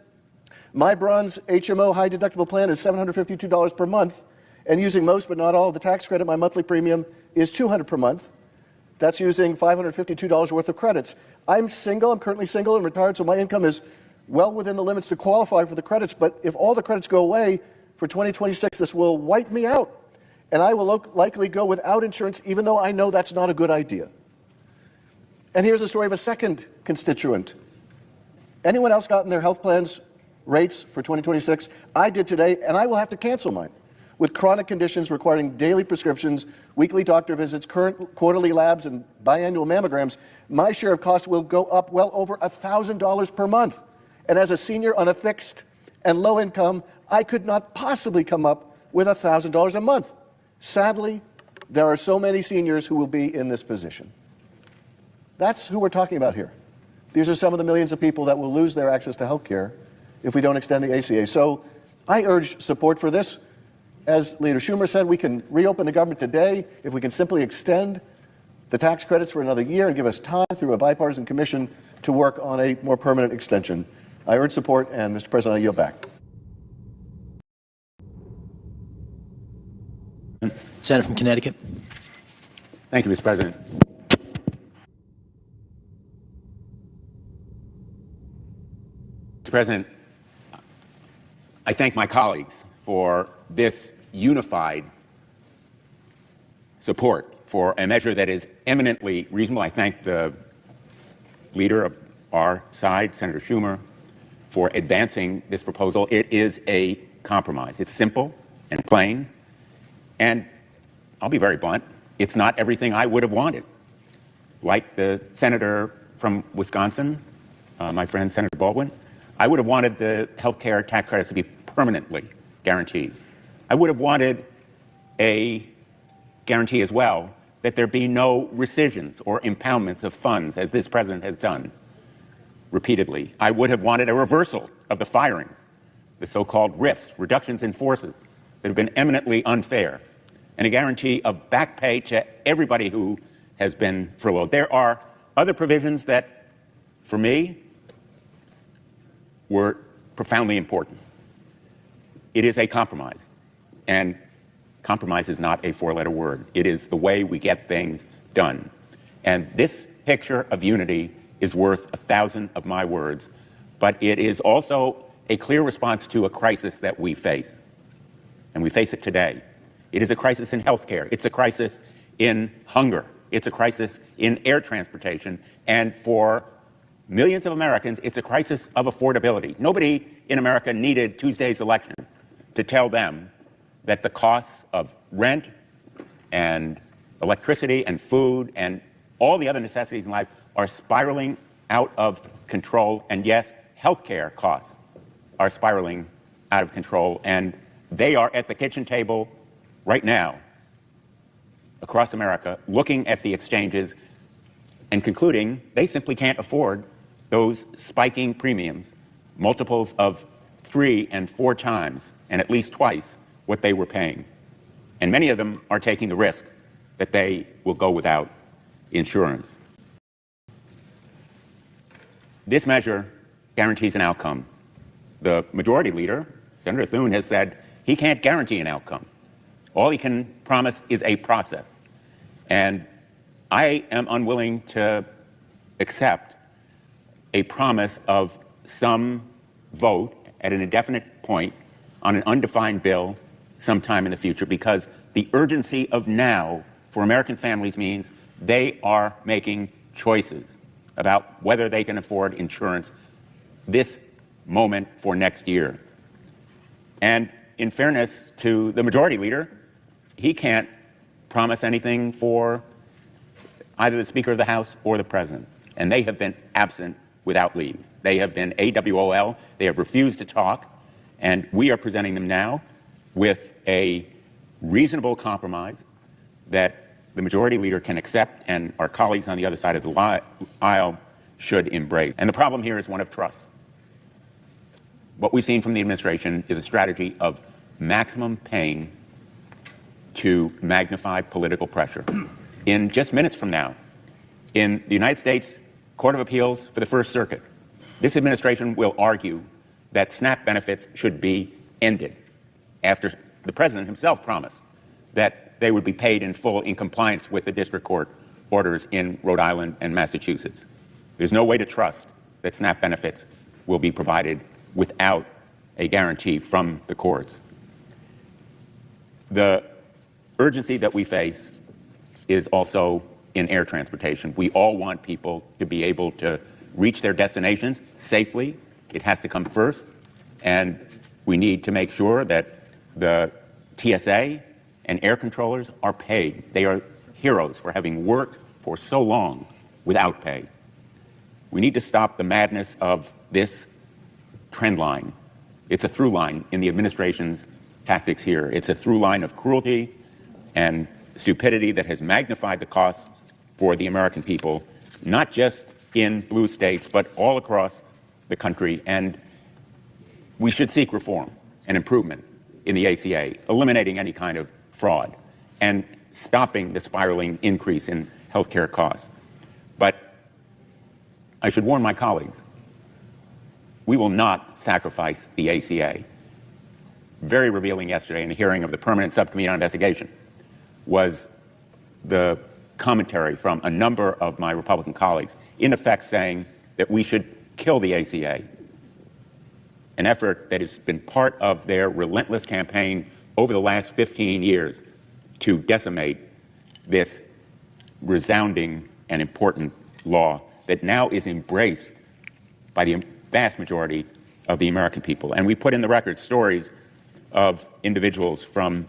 [SPEAKER 21] my bronze HMO high deductible plan is $752 per month, and using most but not all of the tax credit, my monthly premium is $200 per month. That's using $552 worth of credits. I'm single, I'm currently single and retired, so my income is well within the limits to qualify for the credits, but if all the credits go away for 2026, this will wipe me out, and I will likely go without insurance, even though I know that's not a good idea. And here's the story of a second constituent. Anyone else gotten their health plans rates for 2026? I did today, and I will have to cancel mine. With chronic conditions requiring daily prescriptions, weekly doctor visits, current quarterly labs, and biannual mammograms, my share of cost will go up well over $1,000 per month. And as a senior on a fixed and low income, I could not possibly come up with $1,000 a month. Sadly, there are so many seniors who will be in this position. That's who we're talking about here. These are some of the millions of people that will lose their access to health care if we don't extend the ACA. So I urge support for this. As Leader Schumer said, we can reopen the government today if we can simply extend the tax credits for another year and give us time through a bipartisan commission to work on a more permanent extension. I urge support, and Mr. President, I yield back.
[SPEAKER 6] Senator from Connecticut.
[SPEAKER 1] Thank you, Mr. President. Mr. President, I thank my colleagues for this unified support for a measure that is eminently reasonable. I thank the leader of our side, Senator Schumer, for advancing this proposal. It is a compromise. It's simple and plain, and I'll be very blunt, it's not everything I would have wanted. Like the senator from Wisconsin, my friend Senator Baldwin, I would have wanted the health care tax credits to be permanently guaranteed. I would have wanted a guarantee as well that there be no rescissions or impoundments of funds, as this president has done repeatedly. I would have wanted a reversal of the firings, the so-called RIFs, reductions in forces, that have been eminently unfair, and a guarantee of back pay to everybody who has been furloughed. There are other provisions that, for me, were profoundly important. It is a compromise, and compromise is not a four-letter word. It is the way we get things done. And this picture of unity is worth 1,000 of my words, but it is also a clear response to a crisis that we face, and we face it today. It is a crisis in health care. It's a crisis in hunger. It's a crisis in air transportation. And for millions of Americans, it's a crisis of affordability. Nobody in America needed Tuesday's election to tell them that the costs of rent and electricity and food and all the other necessities in life are spiraling out of control. And yes, healthcare costs are spiraling out of control. And they are at the kitchen table right now across America, looking at the exchanges and concluding they simply can't afford those spiking premiums, multiples of 3 and 4 times, and at least twice what they were paying. And many of them are taking the risk that they will go without insurance. This measure guarantees an outcome. The majority leader, Senator Thune, has said he can't guarantee an outcome. All he can promise is a process. And I am unwilling to accept a promise of some vote at an indefinite point on an undefined bill sometime in the future, because the urgency of now for American families means they are making choices about whether they can afford insurance this moment for next year. And in fairness to the majority leader, he can't promise anything for either the Speaker of the House or the President. And they have been absent without leave. They have been AWOL. They have refused to talk. And we are presenting them now with a reasonable compromise that the majority leader can accept and our colleagues on the other side of the aisle should embrace. And the problem here is one of trust. What we've seen from the administration is a strategy of maximum pain to magnify political pressure. In just minutes from now, in the United States Court of Appeals for the First Circuit, this administration will argue that SNAP benefits should be ended after the president himself promised that they would be paid in full in compliance with the district court orders in Rhode Island and Massachusetts. There's no way to trust that SNAP benefits will be provided without a guarantee from the courts. The urgency that we face is also in air transportation. We all want people to be able to reach their destinations safely. It has to come first, and we need to make sure that the TSA and air controllers are paid. They are heroes for having worked for so long without pay. We need to stop the madness of this trend line. It's a through line in the administration's tactics here. It's a through line of cruelty and stupidity that has magnified the costs for the American people, not just in blue states, but all across the country. And we should seek reform and improvement in the ACA, eliminating any kind of fraud and stopping the spiraling increase in health care costs. But I should warn my colleagues, we will not sacrifice the ACA. Very revealing yesterday in the hearing of the Permanent Subcommittee on Investigation was the commentary from a number of my Republican colleagues, in effect saying that we should kill the ACA, an effort that has been part of their relentless campaign over the last 15 years to decimate this resounding and important law that now is embraced by the vast majority of the American people. And we put in the record stories of individuals from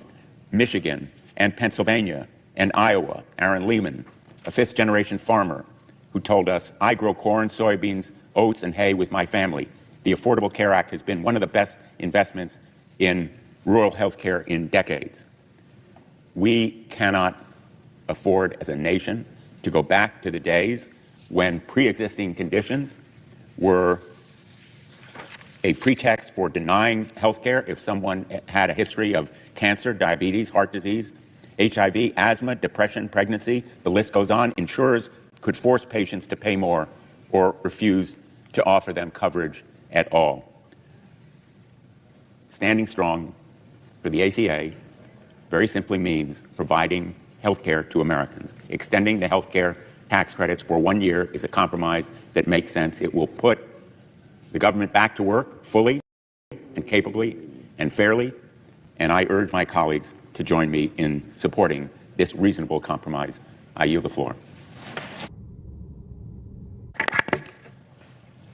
[SPEAKER 1] Michigan and Pennsylvania and Iowa. Aaron Lehman, a fifth-generation farmer, who told us, "I grow corn, soybeans, oats, and hay with my family. The Affordable Care Act has been one of the best investments in rural health care in decades." We cannot afford as a nation to go back to the days when pre-existing conditions were a pretext for denying health care if someone had a history of cancer, diabetes, heart disease, HIV, asthma, depression, pregnancy, the list goes on. Insurers could force patients to pay more or refuse to offer them coverage at all. Standing strong for the ACA very simply means providing health care to Americans. Extending the health care tax credits for 1 year is a compromise that makes sense. It will put the government back to work fully and capably and fairly, and I urge my colleagues to join me in supporting this reasonable compromise. I yield the floor.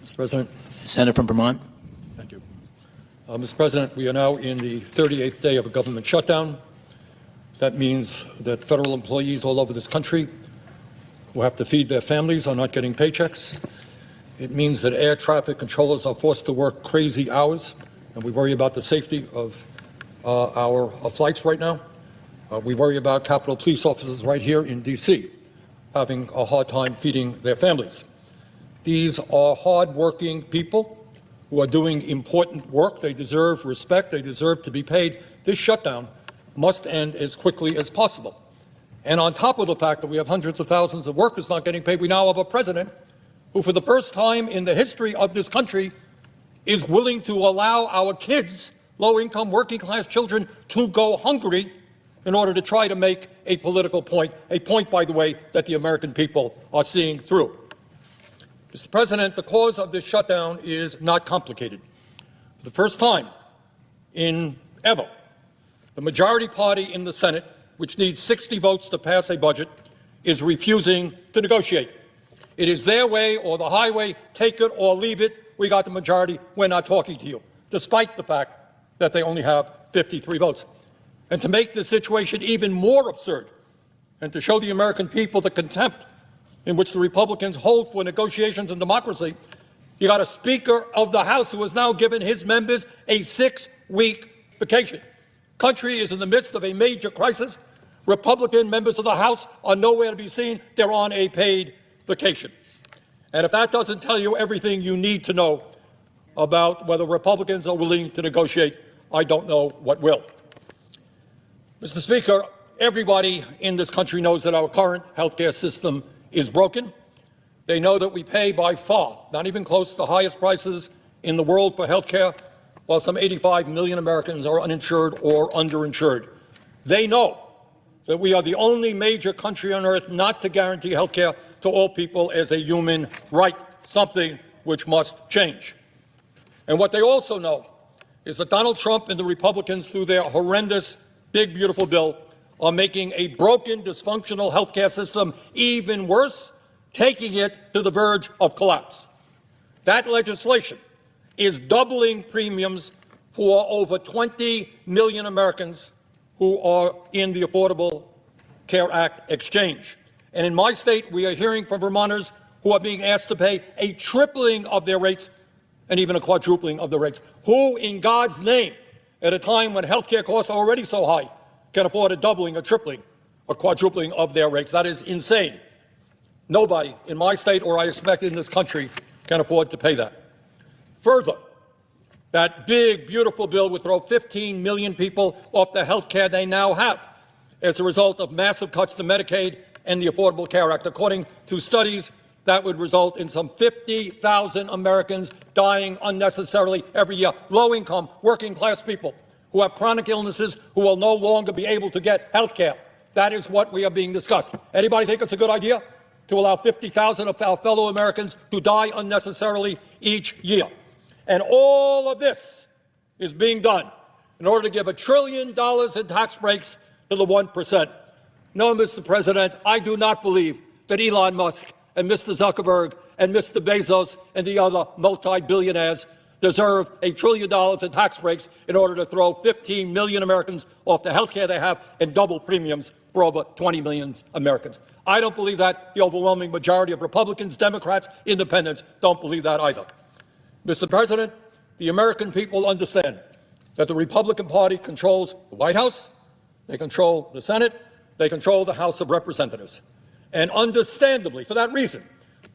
[SPEAKER 3] Mr. President.
[SPEAKER 22] Senator from Vermont.
[SPEAKER 3] Thank you. Mr. President, we are now in the 38th day of a government shutdown. That means that federal employees all over this country who have to feed their families are not getting paychecks. It means that air traffic controllers are forced to work crazy hours, and we worry about the safety of our flights right now. We worry about Capitol Police officers right here in D.C. having a hard time feeding their families. These are hard-working people who are doing important work. They deserve respect. They deserve to be paid. This shutdown must end as quickly as possible. And on top of the fact that we have hundreds of thousands of workers not getting paid, we now have a president who, for the first time in the history of this country, is willing to allow our kids, low-income, working-class children, to go hungry in order to try to make a political point, a point, by the way, that the American people are seeing through. Mr. President, the cause of this shutdown is not complicated. For the first time in ever, the majority party in the Senate, which needs 60 votes to pass a budget, is refusing to negotiate. It is their way or the highway, take it or leave it. We got the majority, we're not talking to you, despite the fact that they only have 53 votes. And to make the situation even more absurd, and to show the American people the contempt in which the Republicans hold for negotiations and democracy, you got a Speaker of the House who has now given his members a 6-week vacation. Country is in the midst of a major crisis. Republican members of the House are nowhere to be seen. They're on a paid vacation. And if that doesn't tell you everything you need to know about whether Republicans are willing to negotiate, I don't know what will. Mr. Speaker, everybody in this country knows that our current health care system is broken. They know that we pay by far, not even close to the highest prices in the world for health care, while some 85 million Americans are uninsured or underinsured. They know that we are the only major country on earth not to guarantee health care to all people as a human right, something which must change. And what they also know is that Donald Trump and the Republicans, through their horrendous, big, beautiful bill, are making a broken, dysfunctional health care system even worse, taking it to the verge of collapse. That legislation is doubling premiums for over 20 million Americans who are in the Affordable Care Act exchange. And in my state, we are hearing from Vermonters who are being asked to pay a tripling of their rates and even a quadrupling of the rates. Who, in God's name, at a time when health care costs are already so high, can afford a doubling, a tripling, a quadrupling of their rates? That is insane. Nobody in my state, or I expect in this country, can afford to pay that. Further, that big, beautiful bill would throw 15 million people off the health care they now have as a result of massive cuts to Medicaid and the Affordable Care Act. According to studies, that would result in some 50,000 Americans dying unnecessarily every year. Low-income, working-class people who have chronic illnesses who will no longer be able to get health care. That is what we are being discussed. Anybody think it's a good idea to allow 50,000 of our fellow Americans to die unnecessarily each year? And all of this is being done in order to give $1 trillion in tax breaks to the 1%. No, Mr. President, I do not believe that Elon Musk and Mr. Zuckerberg and Mr. Bezos and the other multi-billionaires deserve $1 trillion in tax breaks in order to throw 15 million Americans off the health care they have and double premiums for over 20 million Americans. I don't believe that. The overwhelming majority of Republicans, Democrats, Independents don't believe that either. Mr. President, the American people understand that the Republican Party controls the White House, they control the Senate, they control the House of Representatives. And understandably, for that reason,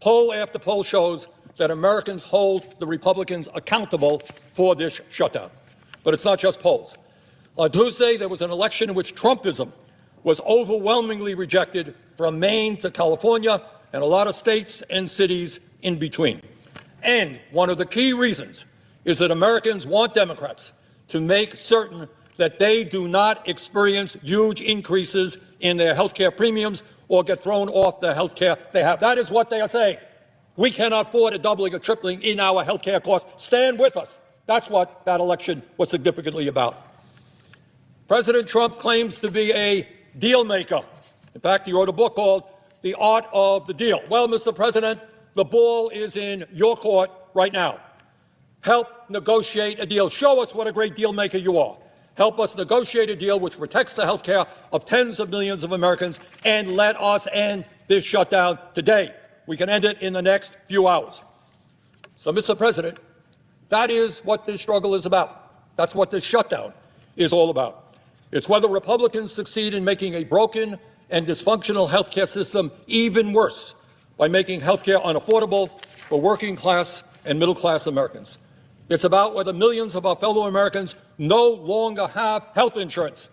[SPEAKER 3] poll after poll shows that Americans hold the Republicans accountable for this shutdown. But it's not just polls. On Tuesday, there was an election in which Trumpism was overwhelmingly rejected from Maine to California and a lot of states and cities in between. And one of the key reasons is that Americans want Democrats to make certain that they do not experience huge increases in their health care premiums or get thrown off the health care they have. That is what they are saying. We cannot afford a doubling or tripling in our health care costs. Stand with us. That's what that election was significantly about. President Trump claims to be a deal maker. In fact, he wrote a book called The Art of the Deal. Well, Mr. President, the ball is in your court right now. Help negotiate a deal. Show us what a great deal maker you are. Help us negotiate a deal which protects the health care of tens of millions of Americans, and let us end this shutdown today. We can end it in the next few hours. So, Mr. President, that is what this struggle is about. That's what this shutdown is all about. It's whether Republicans succeed in making a broken and dysfunctional health care system even worse by making health care unaffordable for working-class and middle-class Americans. It's about whether millions of our fellow Americans no longer have health insurance,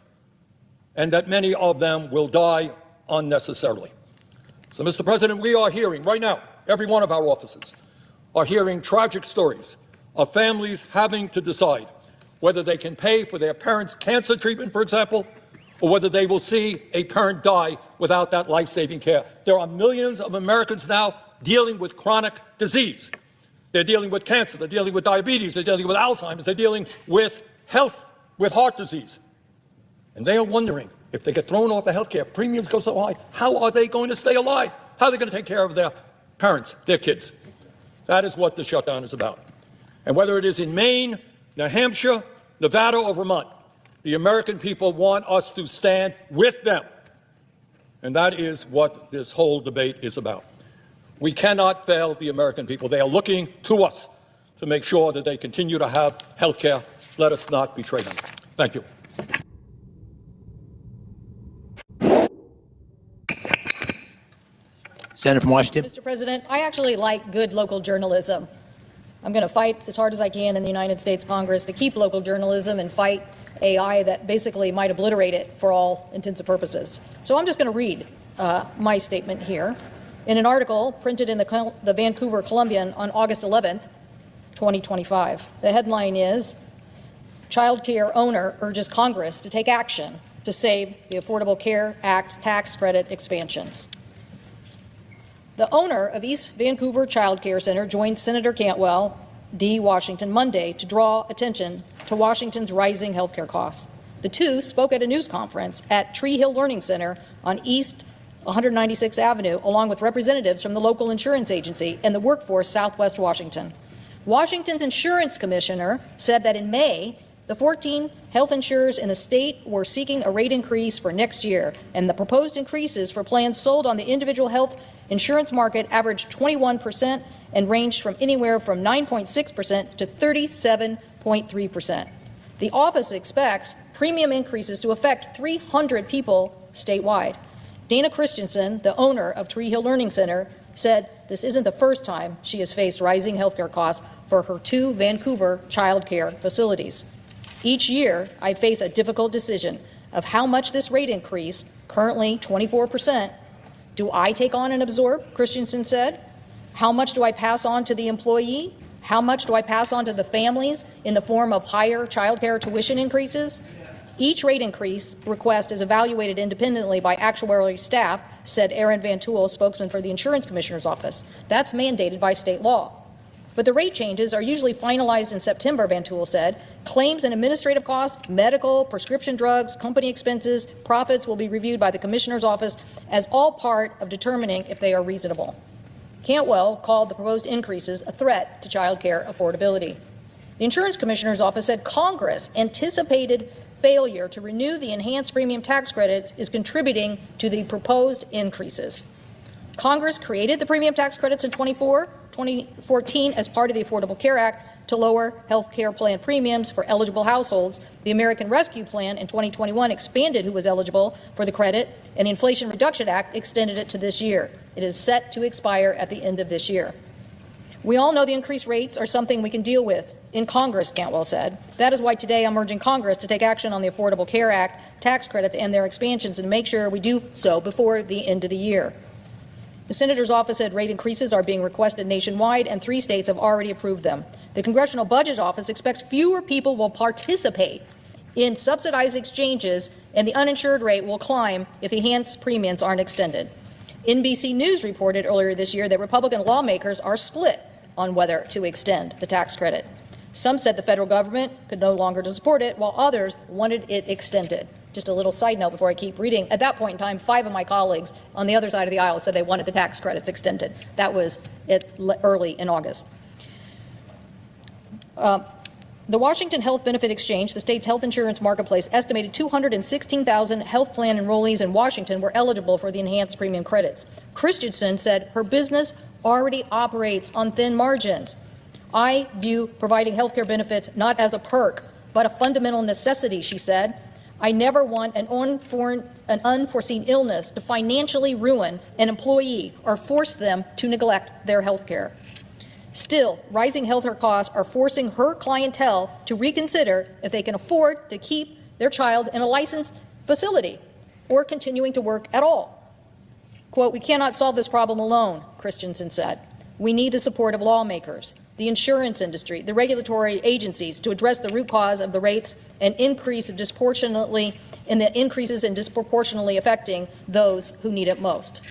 [SPEAKER 3] and that many of them will die unnecessarily. So, Mr. President, we are hearing right now, every one of our offices are hearing tragic stories of families having to decide whether they can pay for their parents' cancer treatment, for example, or whether they will see a parent die without that life-saving care. There are millions of Americans now dealing with chronic disease. They're dealing with cancer, they're dealing with diabetes, they're dealing with Alzheimer's, they're dealing with health, with heart disease. And they are wondering, if they get thrown off the health care, premiums go so high, how are they going to stay alive? How are they going to take care of their parents, their kids? That is what the shutdown is about. And whether it is in Maine, New Hampshire, Nevada, or Vermont, the American people want us to stand with them. And that is what this whole debate is about. We cannot fail the American people. They are looking to us to make sure that they continue to have health care. Let us not betray them. Thank you.
[SPEAKER 6] Senator from Washington.
[SPEAKER 4] Mr. President, I actually like good local journalism. I'm going to fight as hard as I can in the United States Congress to keep local journalism and fight AI that basically might obliterate it for all intents and purposes. So I'm just going to read my statement here. In an article printed in the Vancouver Columbian on August 11th, 2025, the headline is, Child Care Owner Urges Congress to Take Action to Save the Affordable Care Act Tax Credit Expansions. The owner of East Vancouver Child Care Center joined Senator Cantwell, D. Washington, Monday to draw attention to Washington's rising health care costs. The two spoke at a news conference at Tree Hill Learning Center on East 196th Avenue, along with representatives from the local insurance agency and the workforce Southwest Washington. Washington's insurance commissioner said that in May, the 14 health insurers in the state were seeking a rate increase for next year, and the proposed increases for plans sold on the individual health insurance market averaged 21% and ranged from anywhere from 9.6% to 37.3%. The office expects premium increases to affect 300 people statewide. Dana Christensen, the owner of Tree Hill Learning Center, said this isn't the first time she has faced rising health care costs for her 2 Vancouver child care facilities. Each year, I face a difficult decision of how much this rate increase, currently 24%, do I take on and absorb, Christensen said. How much do I pass on to the employee? How much do I pass on to the families in the form of higher child care tuition increases? Each rate increase request is evaluated independently by actuarial staff, said Aaron Van Tool, spokesman for the Insurance Commissioner's Office. That's mandated by state law. But the rate changes are usually finalized in September, Van Tool said. Claims and administrative costs, medical, prescription drugs, company expenses, profits will be reviewed by the Commissioner's Office as all part of determining if they are reasonable. Cantwell called the proposed increases a threat to child care affordability. The Insurance Commissioner's Office said Congress anticipated failure to renew the enhanced premium tax credits is contributing to the proposed increases. Congress created the premium tax credits in 2014 as part of the Affordable Care Act to lower health care plan premiums for eligible households. The American Rescue Plan in 2021 expanded who was eligible for the credit, and the Inflation Reduction Act extended it to this year. It is set to expire at the end of this year. We all know the increased rates are something we can deal with in Congress, Cantwell said. That is why today I'm urging Congress to take action on the Affordable Care Act tax credits and their expansions and make sure we do so before the end of the year. The Senator's office said rate increases are being requested nationwide, and 3 states have already approved them. The Congressional Budget Office expects fewer people will participate in subsidized exchanges, and the uninsured rate will climb if the enhanced premiums aren't extended. NBC News reported earlier this year that Republican lawmakers are split on whether to extend the tax credit. Some said the federal government could no longer support it, while others wanted it extended. Just a little side note before I keep reading. At that point in time, 5 of my colleagues on the other side of the aisle said they wanted the tax credits extended. That was early in August. The Washington Health Benefit Exchange, the state's health insurance marketplace, estimated 216,000 health plan enrollees in Washington were eligible for the enhanced premium credits. Christensen said her business already operates on thin margins. I view providing health care benefits not as a perk, but a fundamental necessity, she said. I never want an unforeseen illness to financially ruin an employee or force them to neglect their health care. Still, rising health care costs are forcing her clientele to reconsider if they can afford to keep their child in a licensed facility or continuing to work at all. Quote, "We cannot solve this problem alone," Christensen said. "We need the support of lawmakers, the insurance industry, the regulatory agencies to address the root cause of the rates and increases disproportionately affecting those who need it most."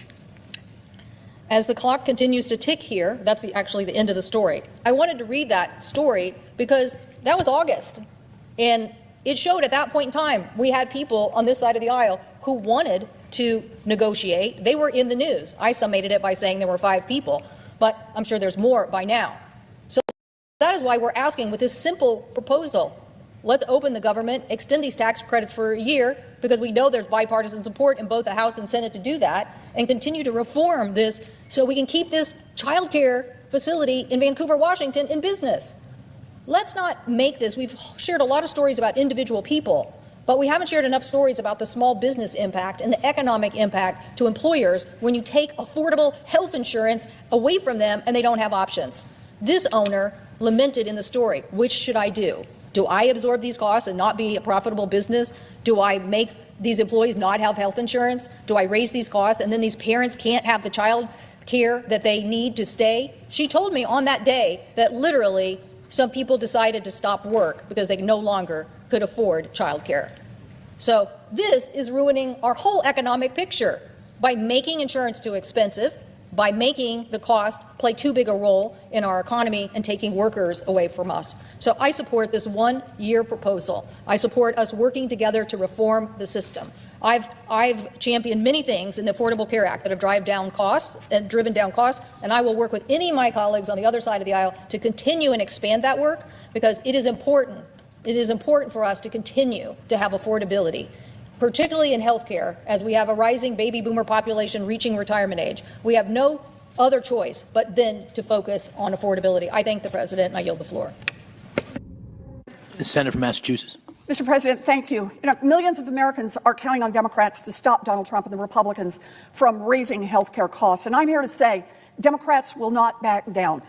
[SPEAKER 4] As the clock continues to tick here, that's actually the end of the story. I wanted to read that story because that was August, and it showed at that point in time we had people on this side of the aisle who wanted to negotiate. They were in the news. I summated it by saying there were 5 people, but I'm sure there's more by now. So that is why we're asking with this simple proposal, let's open the government, extend these tax credits for a year, because we know there's bipartisan support in both the House and Senate to do that, and continue to reform this so we can keep this child care facility in Vancouver, Washington in business. Let's not make this. We've shared a lot of stories about individual people, but we haven't shared enough stories about the small business impact and the economic impact to employers when you take affordable health insurance away from them and they don't have options. This owner lamented in the story. Which should I do? Do I absorb these costs and not be a profitable business? Do I make these employees not have health insurance? Do I raise these costs and then these parents can't have the child care that they need to stay? She told me on that day that literally some people decided to stop work because they no longer could afford child care. So this is ruining our whole economic picture by making insurance too expensive, by making the cost play too big a role in our economy and taking workers away from us. So I support this one-year proposal. I support us working together to reform the system. I've championed many things in the Affordable Care Act that have driven down costs, and I will work with any of my colleagues on the other side of the aisle to continue and expand that work, because it is important. It is important for us to continue to have affordability, particularly in health care, as we have a rising baby boomer population reaching retirement age. We have no other choice but then to focus on affordability. I thank the President, and I yield the floor.
[SPEAKER 6] The Senator from Massachusetts.
[SPEAKER 5] Mr. President, thank you. Millions of Americans are counting on Democrats to stop Donald Trump and the Republicans from raising health care costs. And I'm here to say Democrats will not back down.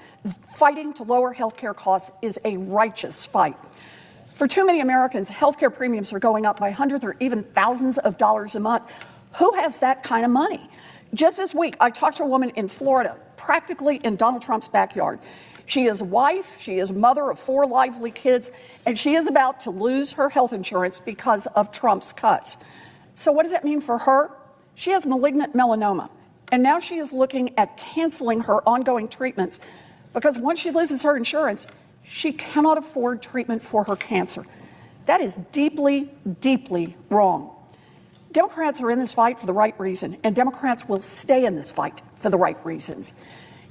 [SPEAKER 5] Fighting to lower health care costs is a righteous fight. For too many Americans, health care premiums are going up by hundreds or even thousands of dollars a month. Who has that kind of money? Just this week, I talked to a woman in Florida, practically in Donald Trump's backyard. She is a wife, she is mother of 4 lively kids, and she is about to lose her health insurance because of Trump's cuts. So what does that mean for her? She has malignant melanoma, and now she is looking at canceling her ongoing treatments because once she loses her insurance, she cannot afford treatment for her cancer. That is deeply, deeply wrong. Democrats are in this fight for the right reason, and Democrats will stay in this fight for the right reasons.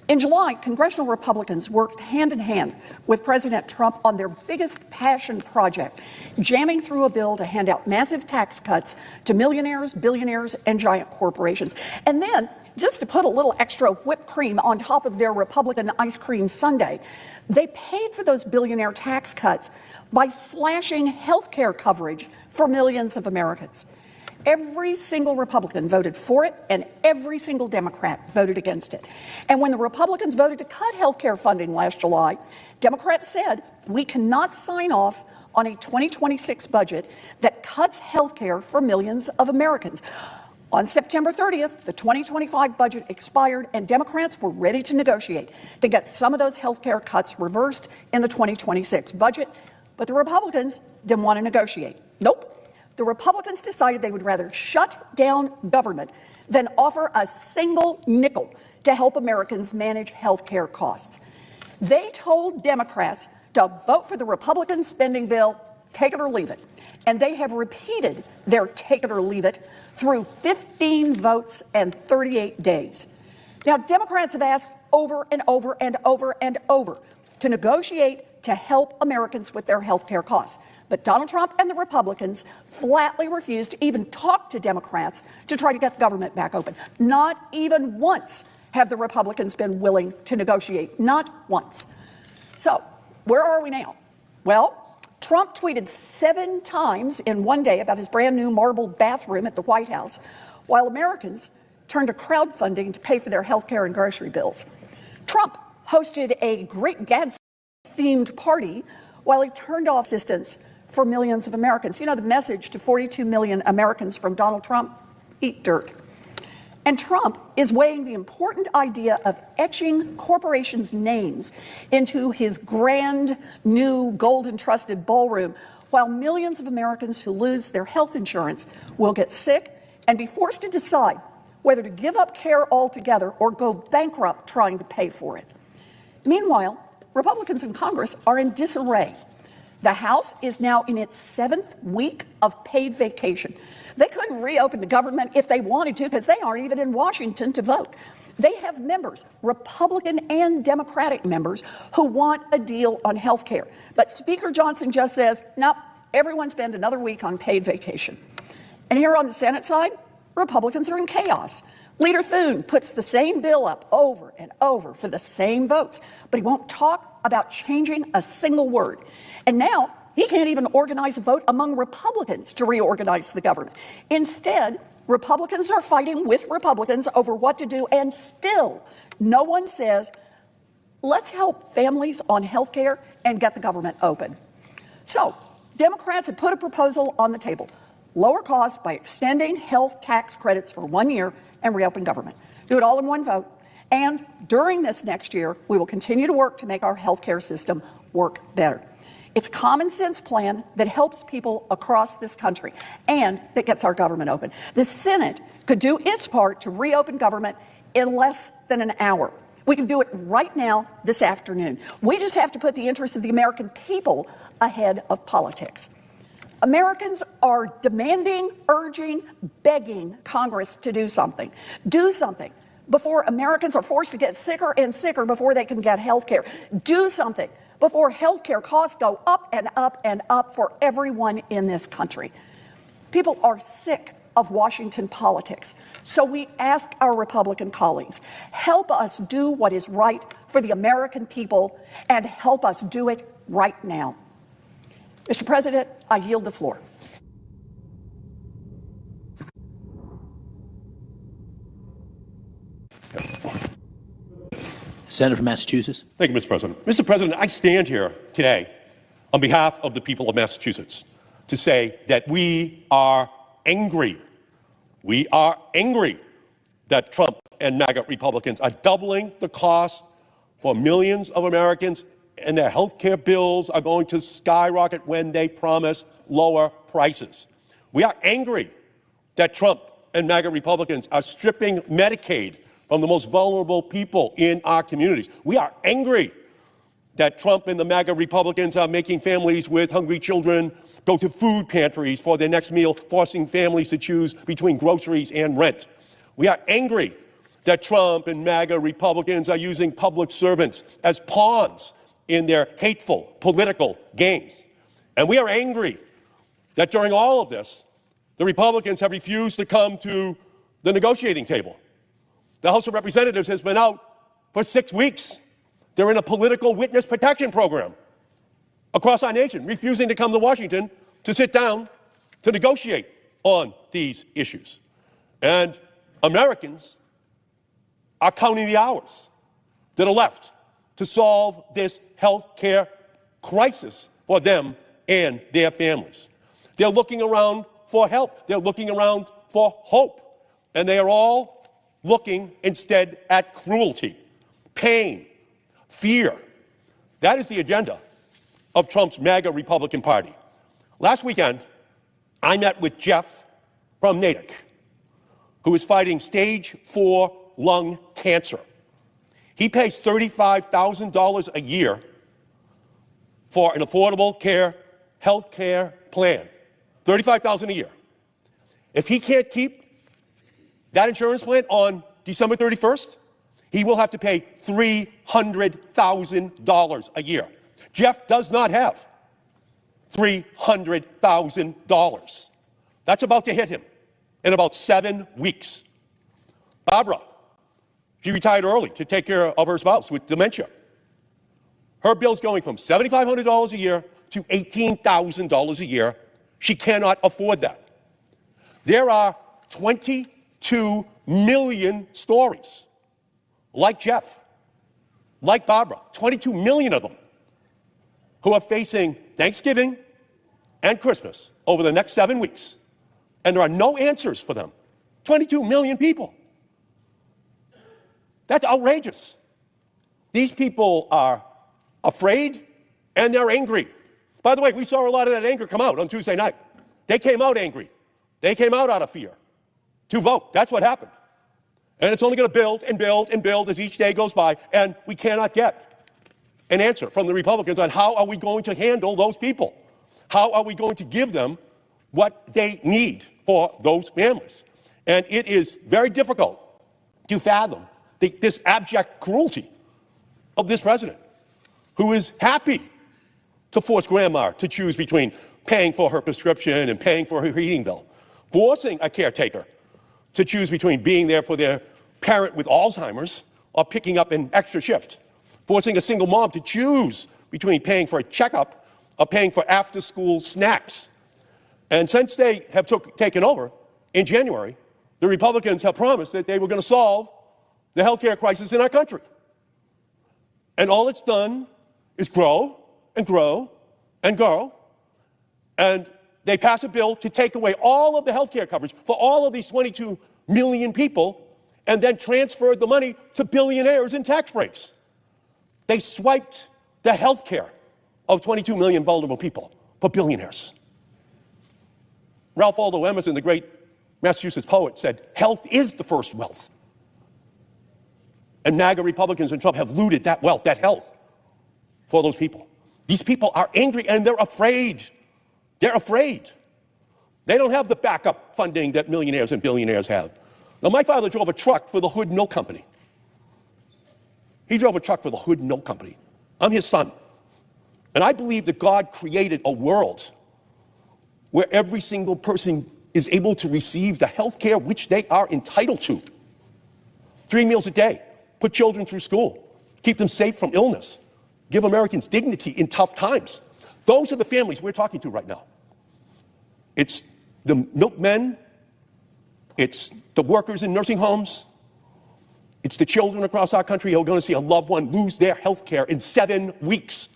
[SPEAKER 5] In July, congressional Republicans worked hand in hand with President Trump on their biggest passion project, jamming through a bill to hand out massive tax cuts to millionaires, billionaires, and giant corporations. And then, just to put a little extra whipped cream on top of their Republican ice cream sundae, they paid for those billionaire tax cuts by slashing health care coverage for millions of Americans. Every single Republican voted for it, and every single Democrat voted against it. And when the Republicans voted to cut health care funding last July, Democrats said, we cannot sign off on a 2026 budget that cuts health care for millions of Americans. On September 30th, the 2025 budget expired, and Democrats were ready to negotiate to get some of those health care cuts reversed in the 2026 budget. But the Republicans didn't want to negotiate. Nope. The Republicans decided they would rather shut down government than offer a single nickel to help Americans manage health care costs. They told Democrats to vote for the Republican spending bill, take it or leave it. And they have repeated their take it or leave it through 15 votes and 38 days. Now, Democrats have asked over and over and over and over to negotiate to help Americans with their health care costs. But Donald Trump and the Republicans flatly refused to even talk to Democrats to try to get the government back open. Not even once have the Republicans been willing to negotiate. Not once. So, where are we now? Well, Trump tweeted 7 times in one day about his brand new marble bathroom at the White House, while Americans turned to crowdfunding to pay for their health care and grocery bills. Trump hosted a Great Gatsby-themed party while he turned off assistance for millions of Americans. You know the message to 42 million Americans from Donald Trump? Eat dirt. And Trump is weighing the important idea of etching corporations' names into his grand new gold-encrusted ballroom, while millions of Americans who lose their health insurance will get sick and be forced to decide whether to give up care altogether or go bankrupt trying to pay for it. Meanwhile, Republicans in Congress are in disarray. The House is now in its 7th week of paid vacation. They couldn't reopen the government if they wanted to because they aren't even in Washington to vote. They have members, Republican and Democratic members, who want a deal on health care. But Speaker Johnson just says, nope, everyone spend another week on paid vacation. And here on the Senate side, Republicans are in chaos. Leader Thune puts the same bill up over and over for the same votes, but he won't talk about changing a single word. And now he can't even organize a vote among Republicans to reorganize the government. Instead, Republicans are fighting with Republicans over what to do, and still no one says Let's help families on health care and get the government open. So, Democrats have put a proposal on the table. Lower costs by extending health tax credits for 1 year and reopen government. Do it all in one vote. And during this next year, we will continue to work to make our health care system work better. It's a common sense plan that helps people across this country and that gets our government open. The Senate could do its part to reopen government in less than an hour. We can do it right now, this afternoon. We just have to put the interests of the American people ahead of politics. Americans are demanding, urging, begging Congress to do something. Do something before Americans are forced to get sicker and sicker before they can get health care. Do something before health care costs go up and up and up for everyone in this country. People are sick of Washington politics. So we ask our Republican colleagues, help us do what is right for the American people and help us do it right now. Mr. President, I yield the floor.
[SPEAKER 6] Senator from Massachusetts.
[SPEAKER 8] Thank you, Mr. President. Mr. President, I stand here today on behalf of the people of Massachusetts to say that we are angry. We are angry that Trump and MAGA Republicans are doubling the cost for millions of Americans, and their health care bills are going to skyrocket when they promise lower prices. We are angry that Trump and MAGA Republicans are stripping Medicaid from the most vulnerable people in our communities. We are angry that Trump and the MAGA Republicans are making families with hungry children go to food pantries for their next meal, forcing families to choose between groceries and rent. We are angry that Trump and MAGA Republicans are using public servants as pawns in their hateful political games. And we are angry that during all of this, the Republicans have refused to come to the negotiating table. The House of Representatives has been out for 6 weeks. They're in a political witness protection program across our nation, refusing to come to Washington to sit down to negotiate on these issues. And Americans are counting the hours that are left to solve this health care crisis for them and their families. They're looking around for help. They're looking around for hope. And they are all looking instead at cruelty, pain, fear. That is the agenda of Trump's MAGA Republican Party. Last weekend, I met with Jeff from Natick, who is fighting stage 4 lung cancer. He pays $35,000 a year for an affordable care, health care plan. $35,000 a year. If he can't keep that insurance plan on December 31st, he will have to pay $300,000 a year. Jeff does not have $300,000. That's about to hit him in about 7 weeks. Barbara, she retired early to take care of her spouse with dementia. Her bill's going from $7,500 a year to $18,000 a year. She cannot afford that. There are 22 million stories like Jeff, like Barbara, 22 million of them, who are facing Thanksgiving and Christmas over the next 7 weeks, and there are no answers for them. 22 million people. That's outrageous. These people are afraid and they're angry. By the way, we saw a lot of that anger come out on Tuesday night. They came out angry. They came out of fear to vote. That's what happened. And it's only going to build and build and build as each day goes by, and we cannot get an answer from the Republicans on how are we going to handle those people? How are we going to give them what they need for those families? And it is very difficult to fathom this abject cruelty of this president, who is happy to force grandma to choose between paying for her prescription and paying for her heating bill, forcing a caretaker to choose between being there for their parent with Alzheimer's or picking up an extra shift, forcing a single mom to choose between paying for a checkup or paying for after-school snacks. And since they have taken over in January, the Republicans have promised that they were going to solve the health care crisis in our country. And all it's done is grow and grow and grow. And they pass a bill to take away all of the health care coverage for all of these 22 million people and then transfer the money to billionaires in tax breaks. They swiped the health care of 22 million vulnerable people for billionaires. Ralph Waldo Emerson, the great Massachusetts poet, said, "Health is the first wealth." And MAGA Republicans and Trump have looted that wealth, that health, for those people. These people are angry and they're afraid. They're afraid. They don't have the backup funding that millionaires and billionaires have. Now, my father drove a truck for the Hood Milk Company. He drove a truck for the Hood Milk Company. I'm his son. And I believe that God created a world where every single person is able to receive the health care which they are entitled to. 3 meals a day, put children through school, keep them safe from illness, give Americans dignity in tough times. Those are the families we're talking to right now. It's the milkmen, it's the workers in nursing homes, it's the children across our country who are going to see a loved one lose their health care in 7 weeks.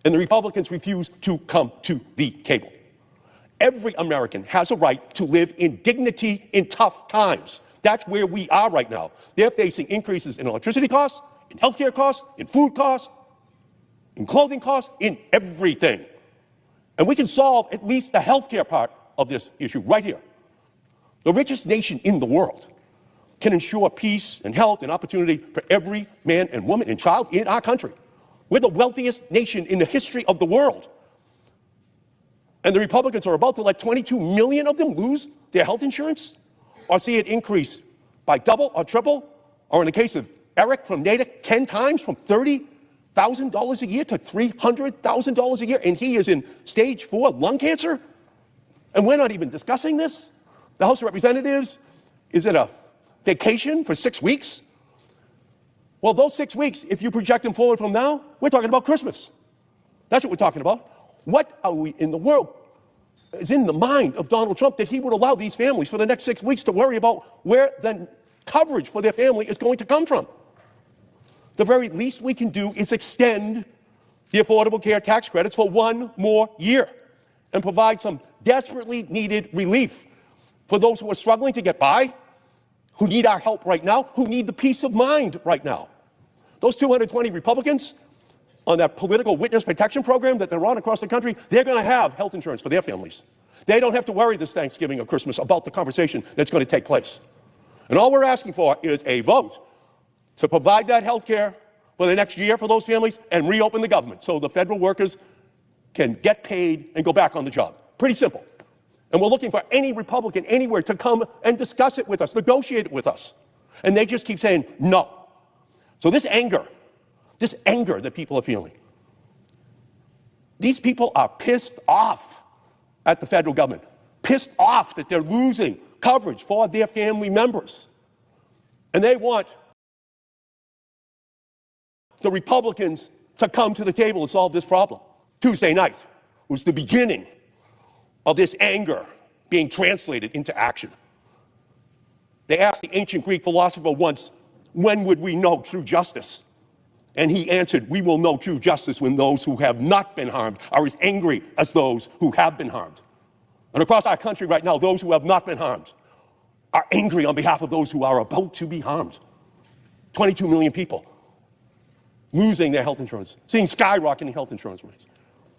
[SPEAKER 8] And the Republicans refuse to come to the table. Every American has a right to live in dignity in tough times. That's where we are right now. They're facing increases in electricity costs, in healthcare costs, in food costs, in clothing costs, in everything. And we can solve at least the healthcare part of this issue right here. The richest nation in the world can ensure peace and health and opportunity for every man and woman and child in our country. We're the wealthiest nation in the history of the world. And the Republicans are about to let 22 million of them lose their health insurance or see it increase by double or triple, or in the case of Eric from Natick, 10 times from $30,000 a year to $300,000 a year, and he is in stage 4 lung cancer. And we're not even discussing this. The House of Representatives is at a vacation for 6 weeks. Well, those 6 weeks, if you project them forward from now, we're talking about Christmas. That's what we're talking about. What are we in the world is in the mind of Donald Trump that he would allow these families for the next 6 weeks to worry about where the coverage for their family is going to come from? The very least we can do is extend the Affordable Care Tax Credits for 1 more year and provide some desperately needed relief for those who are struggling to get by, who need our help right now, who need the peace of mind right now. Those 220 Republicans on that political witness protection program that they're on across the country, they're going to have health insurance for their families. They don't have to worry this Thanksgiving or Christmas about the conversation that's going to take place. And all we're asking for is a vote to provide that health care for the next year for those families and reopen the government so the federal workers can get paid and go back on the job. Pretty simple. And we're looking for any Republican anywhere to come and discuss it with us, negotiate it with us. And they just keep saying no. So this anger that people are feeling, these people are pissed off at the federal government, pissed off that they're losing coverage for their family members. And they want the Republicans to come to the table and solve this problem. Tuesday night was the beginning of this anger being translated into action. They asked the ancient Greek philosopher once, when would we know true justice? And he answered, we will know true justice when those who have not been harmed are as angry as those who have been harmed. And across our country right now, those who have not been harmed are angry on behalf of those who are about to be harmed. 22 million people losing their health insurance, seeing skyrocketing health insurance rates.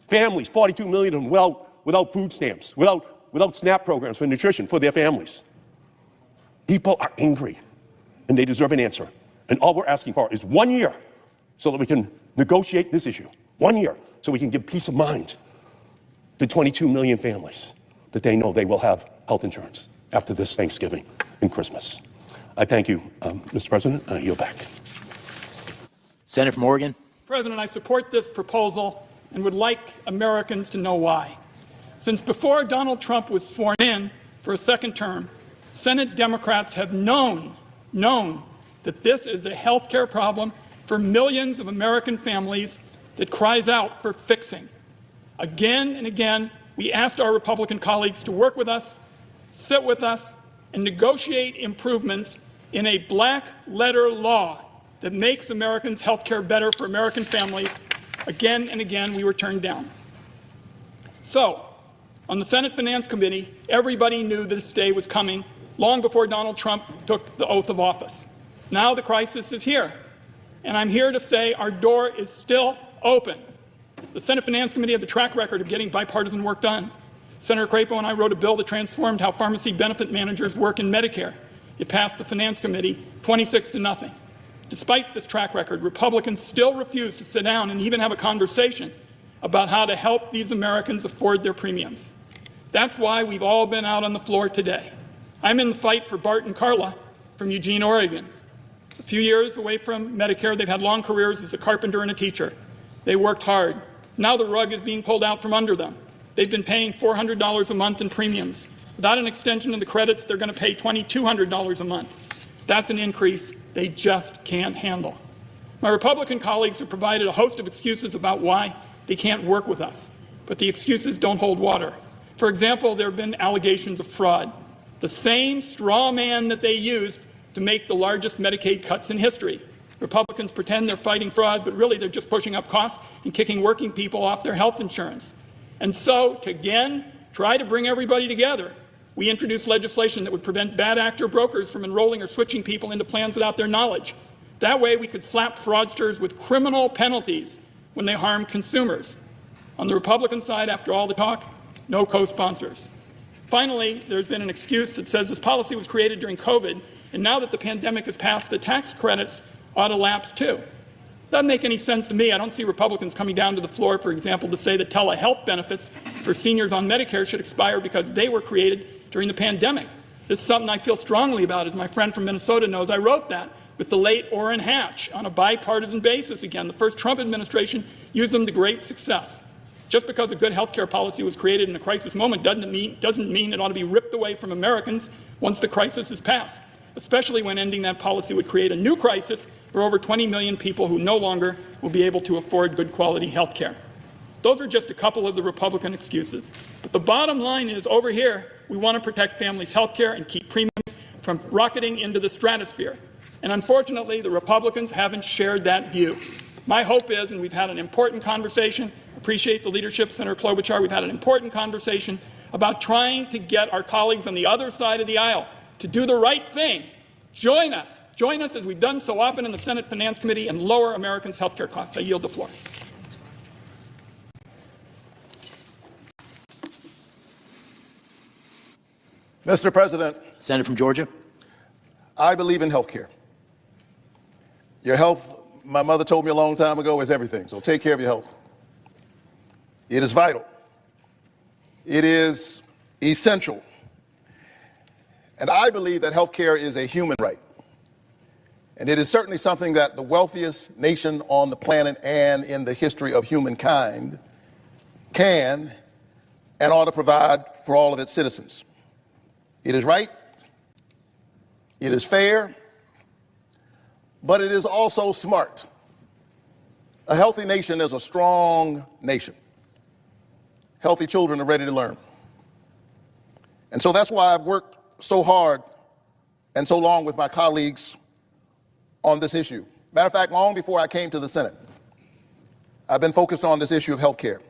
[SPEAKER 8] Families, 42 million of them without food stamps, without SNAP programs for nutrition for their families. People are angry, and they deserve an answer. And all we're asking for is 1 year so that we can negotiate this issue. 1 year so we can give peace of mind to 22 million families that they know they will have health insurance after this Thanksgiving and Christmas. I thank you, Mr. President. I yield back.
[SPEAKER 7] Senator from Oregon.
[SPEAKER 22] President, I support this proposal and would like Americans to know why. Since before Donald Trump was sworn in for a second term, Senate Democrats have known that this is a health care problem for millions of American families that cries out for fixing. Again and again, we asked our Republican colleagues to work with us, sit with us, and negotiate improvements in a black letter law that makes Americans' health care better for American families. Again and again, we were turned down. So, on the Senate Finance Committee, everybody knew this day was coming long before Donald Trump took the oath of office. Now the crisis is here, and I'm here to say our door is still open. The Senate Finance Committee has a track record of getting bipartisan work done. Senator Crapo and I wrote a bill that transformed how pharmacy benefit managers work in Medicare. It passed the Finance Committee 26-0. Despite this track record, Republicans still refuse to sit down and even have a conversation about how to help these Americans afford their premiums. That's why we've all been out on the floor today. I'm in the fight for Bart and Carla from Eugene, Oregon. A few years away from Medicare, they've had long careers as a carpenter and a teacher. They worked hard. Now the rug is being pulled out from under them. They've been paying $400 a month in premiums. Without an extension of the credits, they're going to pay $2,200 a month. That's an increase they just can't handle. My Republican colleagues have provided a host of excuses about why they can't work with us, but the excuses don't hold water. For example, there have been allegations of fraud, the same straw man that they used to make the largest Medicaid cuts in history. Republicans pretend they're fighting fraud, but really they're just pushing up costs and kicking working people off their health insurance. And so, to again try to bring everybody together, we introduced legislation that would prevent bad actor brokers from enrolling or switching people into plans without their knowledge. That way we could slap fraudsters with criminal penalties when they harm consumers. On the Republican side, after all the talk, no co-sponsors. Finally, there's been an excuse that says this policy was created during COVID, and now that the pandemic has passed, the tax credits ought to lapse too. Doesn't make any sense to me. I don't see Republicans coming down to the floor, for example, to say that telehealth benefits for seniors on Medicare should expire because they were created during the pandemic. This is something I feel strongly about. As my friend from Minnesota knows, I wrote that with the late Orrin Hatch on a bipartisan basis again. The first Trump administration used them to great success. Just because a good health care policy was created in a crisis moment doesn't mean it ought to be ripped away from Americans once the crisis is passed, especially when ending that policy would create a new crisis for over 20 million people who no longer will be able to afford good quality health care. Those are just a couple of the Republican excuses. But the bottom line is, over here, we want to protect families' health care and keep premiums from rocketing into the stratosphere. And unfortunately, the Republicans haven't shared that view. My hope is, and we've had an important conversation, appreciate the leadership, Senator Klobuchar, we've had an important conversation about trying to get our colleagues on the other side of the aisle to do the right thing. Join us as we've done so often in the Senate Finance Committee, and lower Americans' health care costs. I yield the floor.
[SPEAKER 21] Mr. President.
[SPEAKER 7] Senator from Georgia.
[SPEAKER 21] I believe in health care. Your health, my mother told me a long time ago, is everything, so take care of your health. It is vital. It is essential. And I believe that health care is a human right. And it is certainly something that the wealthiest nation on the planet and in the history of humankind can and ought to provide for all of its citizens. It is right, it is fair, but it is also smart. A healthy nation is a strong nation. Healthy children are ready to learn. And so that's why I've worked so hard and so long with my colleagues on this issue. Matter of fact, long before I came to the Senate, I've been focused on this issue of health care,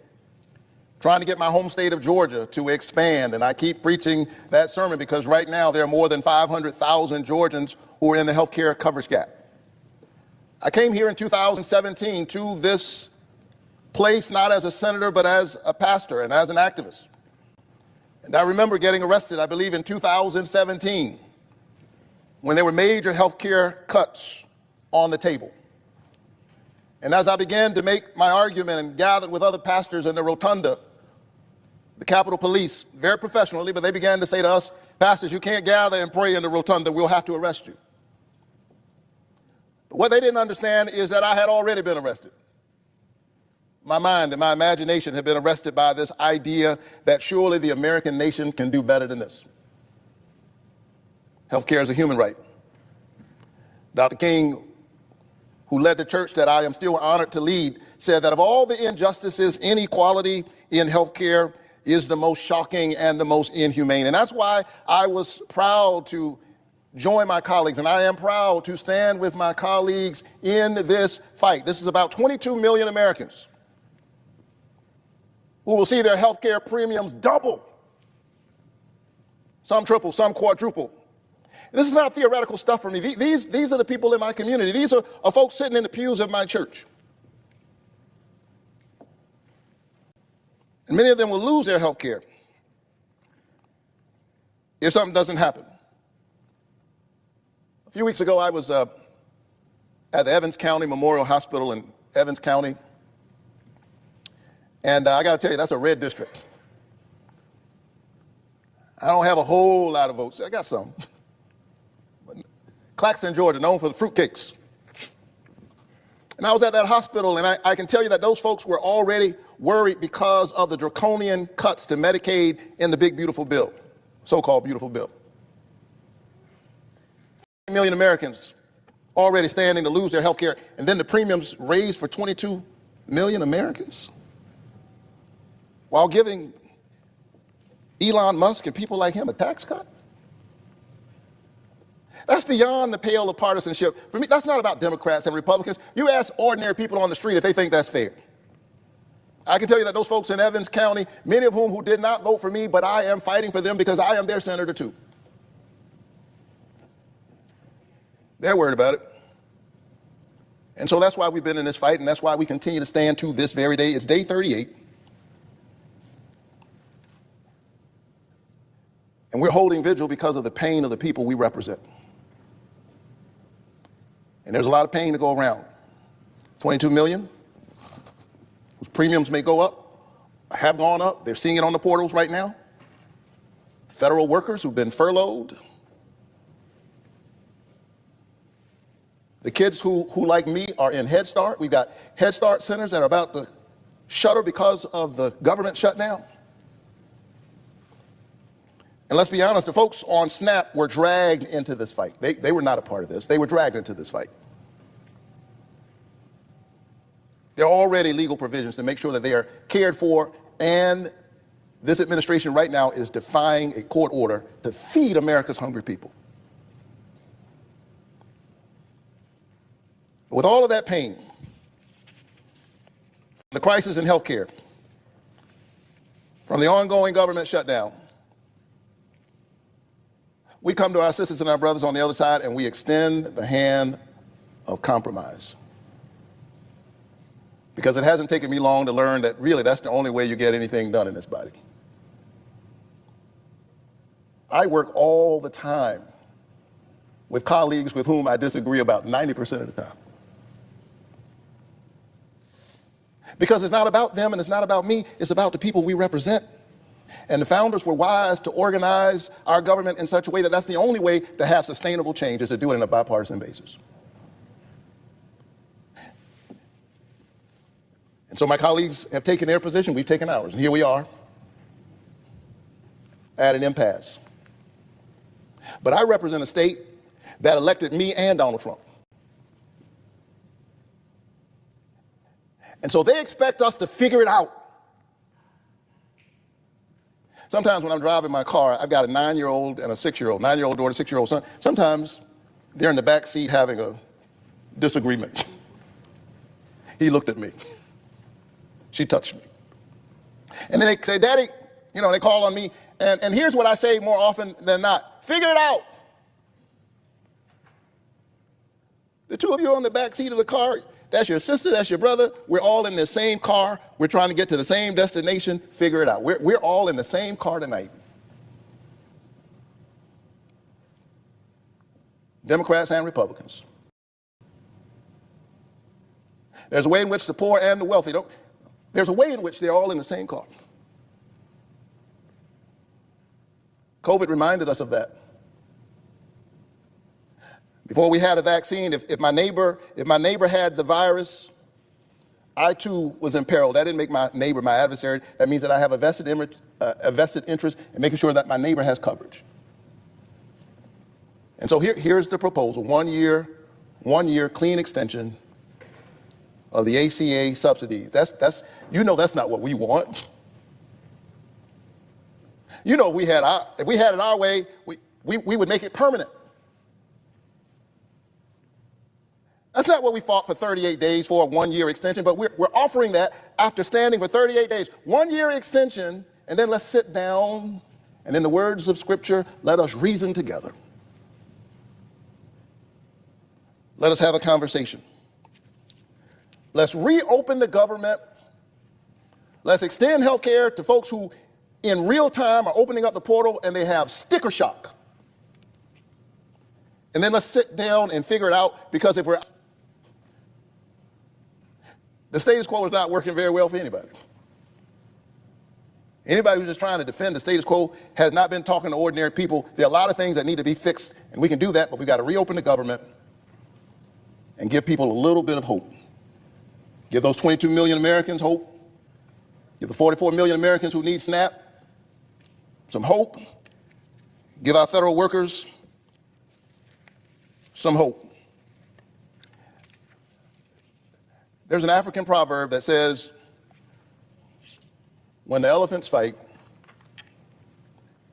[SPEAKER 21] trying to get my home state of Georgia to expand, and I keep preaching that sermon because right now there are more than 500,000 Georgians who are in the health care coverage gap. I came here in 2017 to this place not as a senator but as a pastor and as an activist. And I remember getting arrested, I believe, in 2017 when there were major health care cuts on the table. And as I began to make my argument and gathered with other pastors in the rotunda, the Capitol Police, very professionally, but they began to say to us, "Pastors, you can't gather and pray in the rotunda, we'll have to arrest you." But what they didn't understand is that I had already been arrested. My mind and my imagination had been arrested by this idea that surely the American nation can do better than this. Health care is a human right. Dr. King, who led the church that I am still honored to lead, said that of all the injustices, inequality in health care is the most shocking and the most inhumane. And that's why I was proud to
[SPEAKER 2] join my colleagues, and I am proud to stand with my colleagues in this fight. This is about 22 million Americans who will see their health care premiums double, some triple, some quadruple. This is not theoretical stuff for me. These are the people in my community. These are folks sitting in the pews of my church. And many of them will lose their health care if something doesn't happen. A few weeks ago, I was at the Evans County Memorial Hospital in Evans County. And I got to tell you, that's a red district. I don't have a whole lot of votes. I got some. But Claxton, Georgia, known for the fruitcakes. And I was at that hospital, and I can tell you that those folks were already worried because of the draconian cuts to Medicaid in the big, beautiful bill, so-called beautiful bill. 50 million Americans already standing to lose their health care, and then the premiums raised for 22 million Americans while giving Elon Musk and people like him a tax cut? That's beyond the pale of partisanship. For me, that's not about Democrats and Republicans. You ask ordinary people on the street if they think that's fair. I can tell you that those folks in Evans County, many of whom who did not vote for me, but I am fighting for them because I am their senator too. They're worried about it. And so that's why we've been in this fight, and that's why we continue to stand to this very day. It's day 38. And we're holding vigil because of the pain of the people we represent. And there's a lot of pain to go around. 22 million, whose premiums may go up, have gone up. They're seeing it on the portals right now. Federal workers who've been furloughed. The kids who like me, are in Head Start. We've got Head Start centers that are about to shutter because of the government shutdown. And let's be honest, the folks on SNAP were dragged into this fight. They were not a part of this. They were dragged into this fight. There are already legal provisions to make sure that they are cared for, and this administration right now is defying a court order to feed America's hungry people. With all of that pain, the crisis in health care, from the ongoing government shutdown, we come to our sisters and our brothers on the other side and we extend the hand of compromise. Because it hasn't taken me long to learn that really that's the only way you get anything done in this body. I work all the time with colleagues with whom I disagree about 90% of the time. Because it's not about them and it's not about me, it's about the people we represent. And the founders were wise to organize our government in such a way that that's the only way to have sustainable change, is to do it on a bipartisan basis. And so my colleagues have taken their position, we've taken ours, and here we are at an impasse. But I represent a state that elected me and Donald Trump. And so they expect us to figure it out. Sometimes when I'm driving my car, I've got a 9-year-old and a 6-year-old, 9-year-old daughter, 6-year-old son. Sometimes they're in the back seat having a disagreement. He looked at me. She touched me. And then they say, Daddy, you know, they call on me. And here's what I say more often than not: figure it out. The two of you on the back seat of the car, that's your sister, that's your brother. We're all in the same car. We're trying to get to the same destination. Figure it out. We're all in the same car tonight. Democrats and Republicans. There's a way in which the poor and the wealthy don't. There's a way in which they're all in the same car. COVID reminded us of that. Before we had a vaccine, if my neighbor had the virus, I too was in peril. That didn't make my neighbor my adversary. That means that I have a vested interest in making sure that my neighbor has coverage. And so here's the proposal: 1 year clean extension of the ACA subsidies. That's not what we want. You know, if we had it our way, we would make it permanent. That's not what we fought for 38 days for, a one-year extension, but we're offering that after standing for 38 days. 1 year extension, and then let's sit down, and in the words of Scripture, let us reason together. Let us have a conversation. Let's reopen the government. Let's extend health care to folks who in real time are opening up the portal and they have sticker shock. And then let's sit down and figure it out, because if we're... The status quo is not working very well for anybody. Anybody who's just trying to defend the status quo has not been talking to ordinary people. There are a lot of things that need to be fixed, and we can do that, but we've got to reopen the government and give people a little bit of hope. Give those 22 million Americans hope. Give the 44 million Americans who need SNAP some hope. Give our federal workers some hope. There's an African proverb that says, when the elephants fight,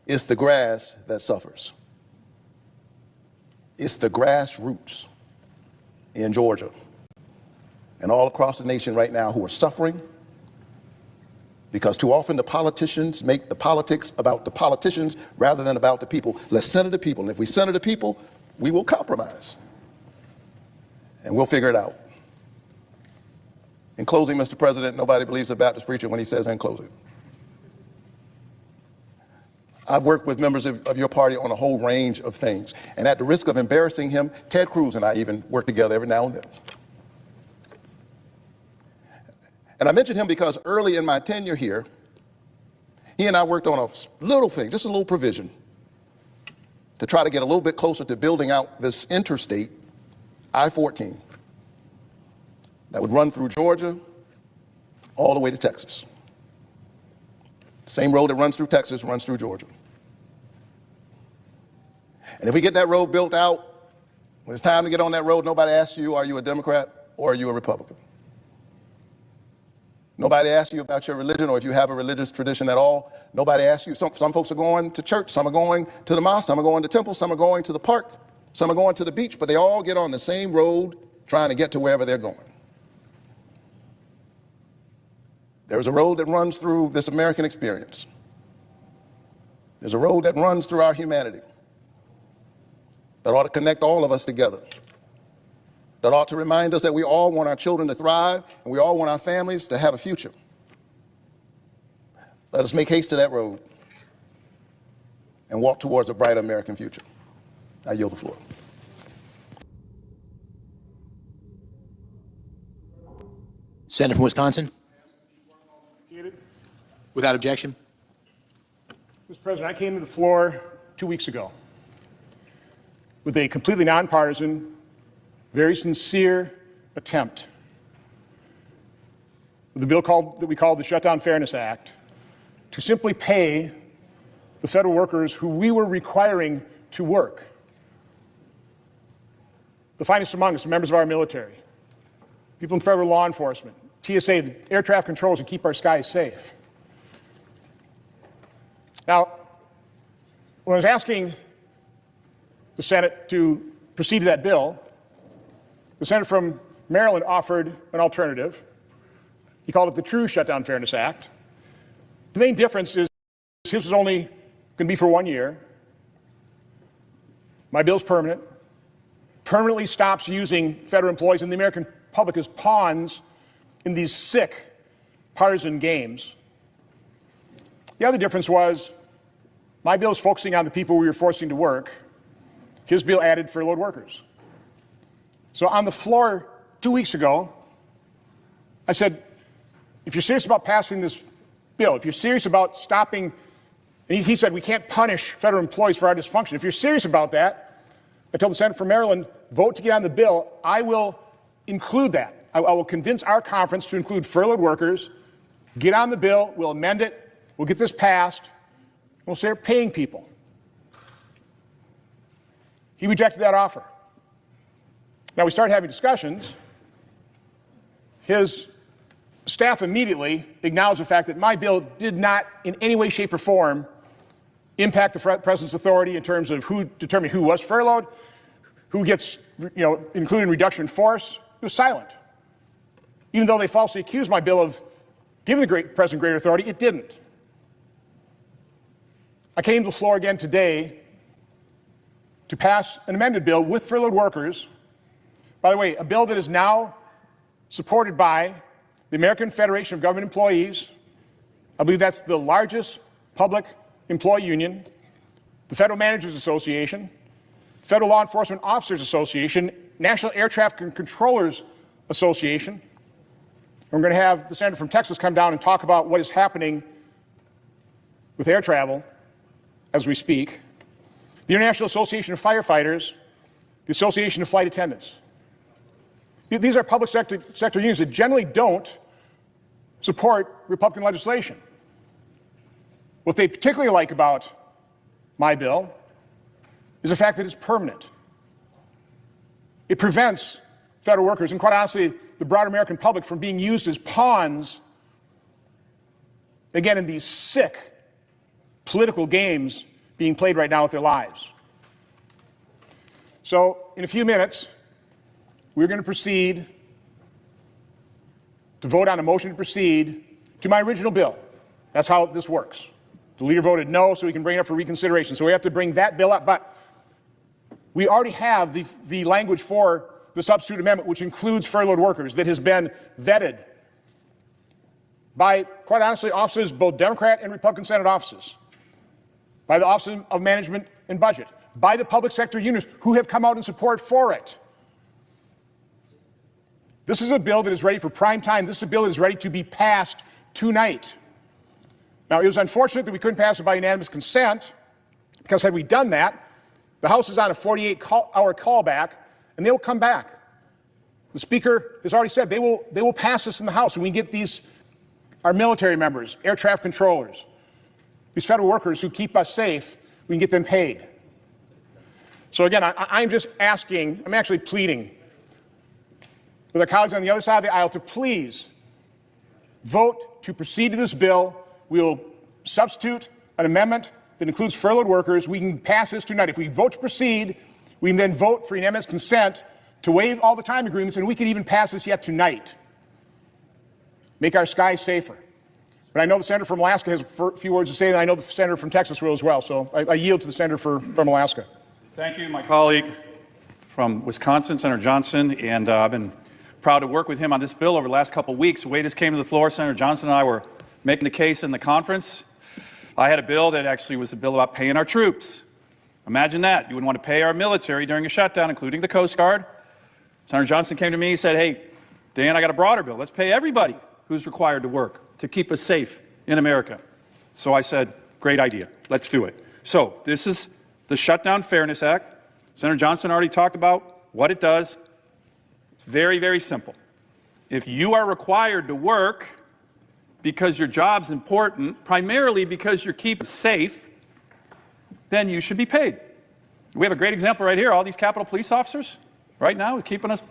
[SPEAKER 2] it's the grass that suffers. It's the grassroots in Georgia and all across the nation right now who are suffering, because too often the politicians make the politics about the politicians rather than about the people. Let's center the people, and if we center the people, we will compromise, and we'll figure it out. In closing, Mr. President, nobody believes a Baptist preacher when he says in closing. I've worked with members of your party on a whole range of things, and at the risk of embarrassing him, Ted Cruz and I even work together every now and then. And I mention him because early in my tenure here, he and I worked on a little thing, just a little provision, to try to get a little bit closer to building out this interstate, I-14, that would run through Georgia all the way to Texas. The same road that runs through Texas runs through Georgia. And if we get that road built out, when it's time to get on that road, nobody asks you, are you a Democrat or are you a Republican? Nobody asks you about your religion or if you have a religious tradition at all. Nobody asks you. Some folks are going to church, some are going to the mosque, some are going to temple, some are going to the park, some are going to the beach, but they all get on the same road trying to get to wherever they're going. There's a road that runs through this American experience. There's a road that runs through our humanity that ought to connect all of us together, that ought to remind us that we all want our children to thrive and we all want our families to have a future. Let us make haste to that road and walk towards a brighter American future. I yield the floor.
[SPEAKER 7] Senator from Wisconsin. Without objection.
[SPEAKER 11] Mr. President, I came to the floor 2 weeks ago with a completely nonpartisan, very sincere attempt with the bill that we called the Shutdown Fairness Act to simply pay the federal workers who we were requiring to work. The finest among us, members of our military, people in federal law enforcement, TSA, the air traffic controllers who keep our skies safe. Now, when I was asking the Senate to proceed to that bill, the senator from Maryland offered an alternative. He called it the True Shutdown Fairness Act. The main difference is his was only going to be for 1 year. My bill's permanent. Permanently stops using federal employees and the American public as pawns in these sick partisan games. The other difference was my bill is focusing on the people we were forcing to work. His bill added furloughed workers. So on the floor 2 weeks ago, I said, if you're serious about passing this bill, if you're serious about stopping, and he said we can't punish federal employees for our dysfunction. If you're serious about that, I told the senator from Maryland, vote to get on the bill. I will include that. I will convince our conference to include furloughed workers, get on the bill, we'll amend it, we'll get this passed, we'll start paying people. He rejected that offer. Now we started having discussions. His staff immediately acknowledged the fact that my bill did not in any way, shape, or form impact the president's authority in terms of who determined who was furloughed, who gets, included in reduction in force, it was silent. Even though they falsely accused my bill of giving the president greater authority, it didn't. I came to the floor again today to pass an amended bill with furloughed workers. By the way, a bill that is now supported by the American Federation of Government Employees. I believe that's the largest public employee union, the Federal Managers Association, Federal Law Enforcement Officers Association, National Air Traffic Controllers Association. And we're going to have the senator from Texas come down and talk about what is happening with air travel as we speak. The International Association of Firefighters, the Association of Flight Attendants. These are public sector unions that generally don't support Republican legislation. What they particularly like about my bill is the fact that it's permanent. It prevents federal workers, and quite honestly, the broader American public, from being used as pawns, again, in these sick political games being played right now with their lives. So, in a few minutes, we're going to proceed to vote on a motion to proceed to my original bill. That's how this works. The leader voted no, so we can bring it up for reconsideration. So we have to bring that bill up. But we already have the language for the substitute amendment, which includes furloughed workers, that has been vetted by, quite honestly, offices, both Democrat and Republican Senate offices, by the Office of Management and Budget, by the public sector unions who have come out in support for it. This is a bill that is ready for prime time. This is a bill that is ready to be passed tonight. Now, it was unfortunate that we couldn't pass it by unanimous consent, because had we done that, the House is on a 48-hour callback, and they will come back. The Speaker has already said they will pass this in the House, and we can get our military members, air traffic controllers, these federal workers who keep us safe, we can get them paid. So again, I'm just asking, I'm actually pleading with our colleagues on the other side of the aisle to please vote to proceed to this bill. We will substitute an amendment that includes furloughed workers. We can pass this tonight. If we vote to proceed, we can then vote for unanimous consent to waive all the time agreements, and we could even pass this yet tonight. Make our skies safer. But I know the senator from Alaska has a few words to say, and I know the senator from Texas will as well. So I yield to the senator from Alaska.
[SPEAKER 10] Thank you, my colleague from Wisconsin, Senator Johnson, and I've been proud to work with him on this bill over the last couple of weeks. The way this came to the floor, Senator Johnson and I were making the case in the conference. I had a bill that actually was a bill about paying our troops. Imagine that. You would want to pay our military during a shutdown, including the Coast Guard. Senator Johnson came to me and said, hey, Dan, I got a broader bill. Let's pay everybody who's required to work to keep us safe in America. So I said, great idea. Let's do it. So this is the Shutdown Fairness Act. Senator Johnson already talked about what it does. It's very, very simple. If you are required to work because your job's important, primarily because you're keeping us safe, then you should be paid. We have a great example right here. All these Capitol police officers right now keeping us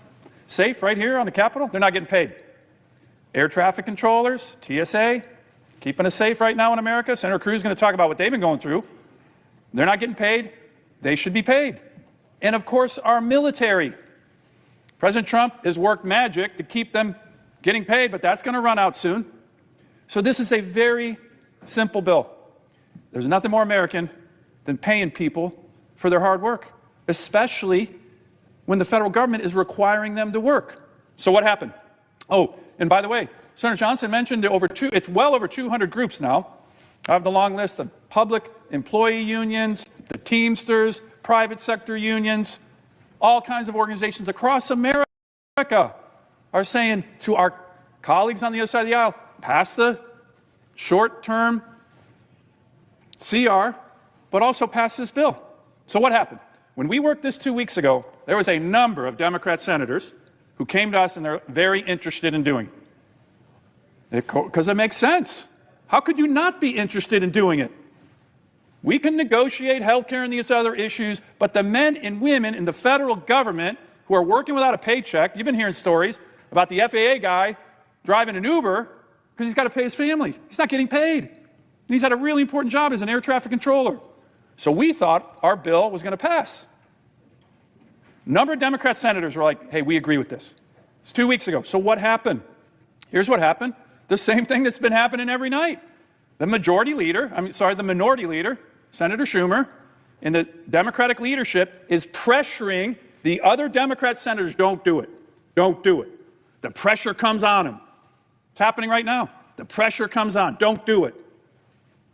[SPEAKER 10] safe right here on the Capitol, they're not getting paid. Air traffic controllers, TSA, keeping us safe right now in America. Senator Cruz is going to talk about what they've been going through. They're not getting paid. They should be paid. And of course, our military. President Trump has worked magic to keep them getting paid, but that's going to run out soon. So this is a very simple bill. There's nothing more American than paying people for their hard work, especially when the federal government is requiring them to work. So what happened? Oh, and by the way, Senator Johnson mentioned it's well over 200 groups now. I have the long list of public employee unions, the Teamsters, private sector unions, all kinds of organizations across America are saying to our colleagues on the other side of the aisle, pass the short-term CR, but also pass this bill. So what happened? When we worked this 2 weeks ago, there was a number of Democrat senators who came to us and they're very interested in doing it. Because it makes sense. How could you not be interested in doing it? We can negotiate health care and these other issues, but the men and women in the federal government who are working without a paycheck, you've been hearing stories about the FAA guy driving an Uber because he's got to pay his family. He's not getting paid. And he's had a really important job as an air traffic controller. So we thought our bill was going to pass. A number of Democrat senators were like, hey, we agree with this. It's 2 weeks ago. So what happened? Here's what happened. The same thing that's been happening every night. The minority leader, Senator Schumer, and the Democratic leadership is pressuring the other Democrat senators, don't do it. Don't do it. The pressure comes on them. It's happening right now. The pressure comes on. Don't do it.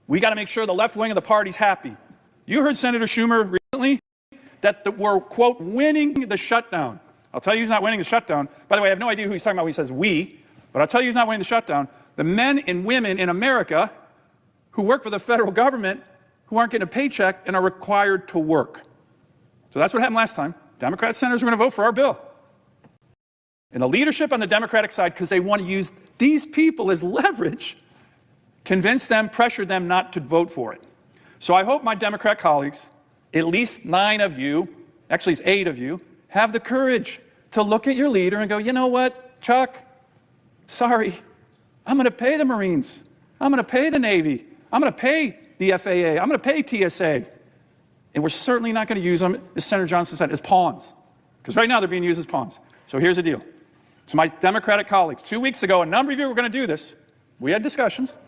[SPEAKER 10] We got to make sure the left wing of the party's happy. You heard Senator Schumer recently that we're, quote, winning the shutdown. I'll tell you who's not winning the shutdown. By the way, I have no idea who he's talking about when he says we, but I'll tell you who's not winning the shutdown. The men and women in America who work for the federal government who aren't getting a paycheck and are required to work. So that's what happened last time. Democrat senators are going to vote for our bill. And the leadership on the Democratic side, because they want to use these people as leverage, convince them, pressure them not to vote for it. So I hope my Democrat colleagues, at least 9 of you, actually it's 8 of you, have the courage to look at your leader and go, you know what, Chuck, sorry, I'm going to pay the Marines. I'm going to pay the Navy. I'm going to pay the FAA. I'm going to pay TSA. And we're certainly not going to use them, as Senator Johnson said, as pawns. Because right now they're being used as pawns. So here's the deal. To my Democratic colleagues, 2 weeks ago, a number of you were going to do this. We had discussions.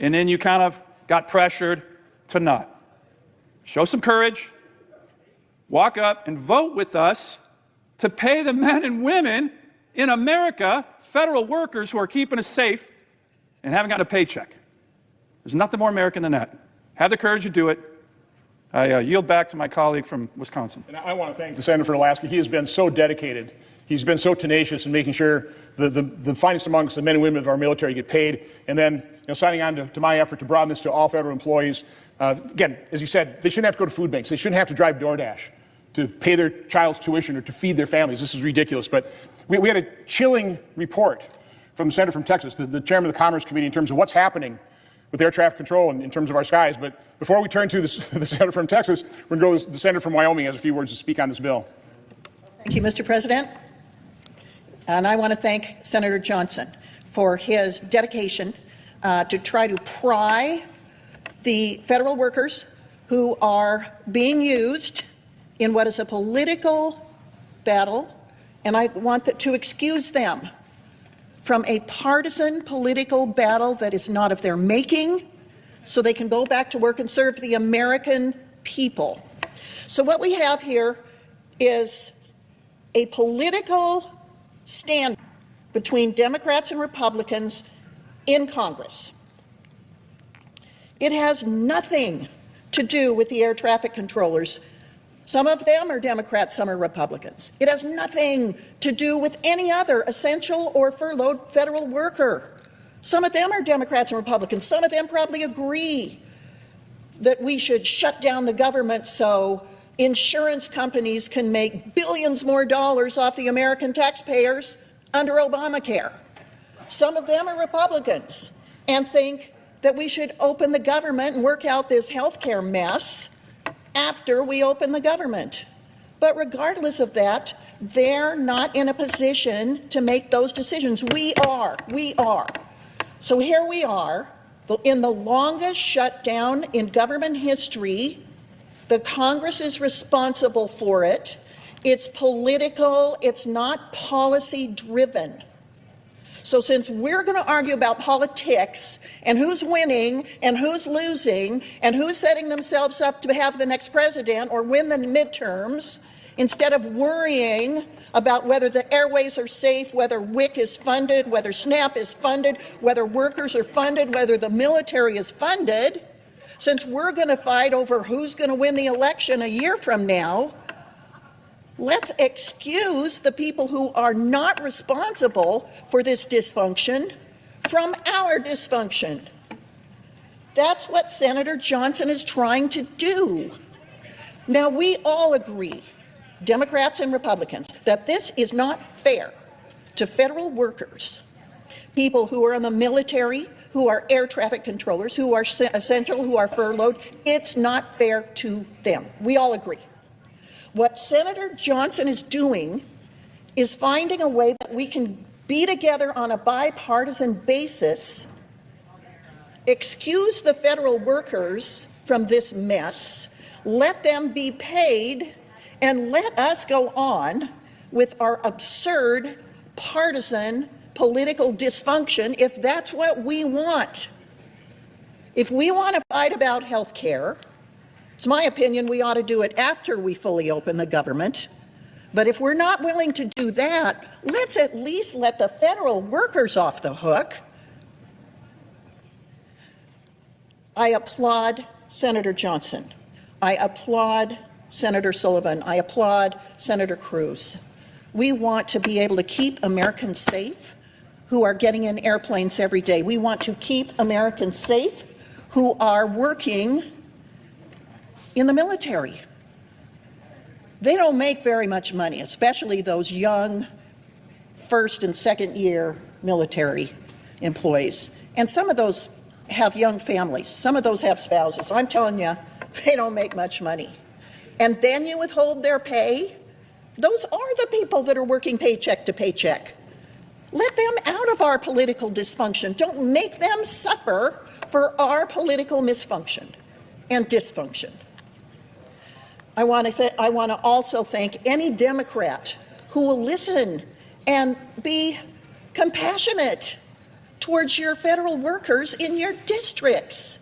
[SPEAKER 10] And then you kind of got pressured to not. Show some courage. Walk up and vote with us to pay the men and women in America, federal workers who are keeping us safe and haven't gotten a paycheck. There's nothing more American than that. Have the courage to do it. I yield back to my colleague from Wisconsin.
[SPEAKER 11] And I want to thank the senator from Alaska. He has been so dedicated. He's been so tenacious in making sure the finest amongst the men and women of our military get paid. And then signing on to my effort to broaden this to all federal employees. Again, as you said, they shouldn't have to go to food banks. They shouldn't have to drive DoorDash to pay their child's tuition or to feed their families. This is ridiculous. But we had a chilling report from the senator from Texas, the chairman of the Commerce Committee, in terms of what's happening with air traffic control in terms of our skies. But before we turn to the senator from Texas, we're going to go to the senator from Wyoming has a few words to speak on this bill.
[SPEAKER 13] Thank you, Mr. President. And I want to thank Senator Johnson for his dedication to try to pry the federal workers who are being used in what is a political battle, and I want to excuse them from a partisan political battle that is not of their making, so they can go back to work and serve the American people. So what we have here is a political stand between Democrats and Republicans in Congress. It has nothing to do with the air traffic controllers. Some of them are Democrats, some are Republicans. It has nothing to do with any other essential or furloughed federal worker. Some of them are Democrats and Republicans. Some of them probably agree that we should shut down the government so insurance companies can make billions more dollars off the American taxpayers under Obamacare. Some of them are Republicans and think that we should open the government and work out this health care mess after we open the government. But regardless of that, they're not in a position to make those decisions. We are. So here we are, in the longest shutdown in government history. The Congress is responsible for it. It's political, it's not policy driven. So since we're going to argue about politics and who's winning and who's losing and who's setting themselves up to have the next president or win the midterms, instead of worrying about whether the airways are safe, whether WIC is funded, whether SNAP is funded, whether workers are funded, whether the military is funded, since we're going to fight over who's going to win the election a year from now, let's excuse the people who are not responsible for this dysfunction from our dysfunction. That's what Senator Johnson is trying to do. Now, we all agree, Democrats and Republicans, that this is not fair to federal workers, people who are in the military, who are air traffic controllers, who are essential, who are furloughed. It's not fair to them. We all agree. What Senator Johnson is doing is finding a way that we can be together on a bipartisan basis, excuse the federal workers from this mess, let them be paid, and let us go on with our absurd partisan political dysfunction if that's what we want. If we want to fight about health care, it's my opinion we ought to do it after we fully open the government. But if we're not willing to do that, let's at least let the federal workers off the hook. I applaud Senator Johnson. I applaud Senator Sullivan. I applaud Senator Cruz. We want to be able to keep Americans safe who are getting in airplanes every day. We want to keep Americans safe who are working in the military. They don't make very much money, especially those young first and second year military employees. And some of those have young families. Some of those have spouses. I'm telling you, they don't make much money. And then you withhold their pay. Those are the people that are working paycheck to paycheck. Let them out of our political dysfunction. Don't make them suffer for our political misfunction and dysfunction. I want to also thank any Democrat who will listen and be compassionate towards your federal workers in your districts.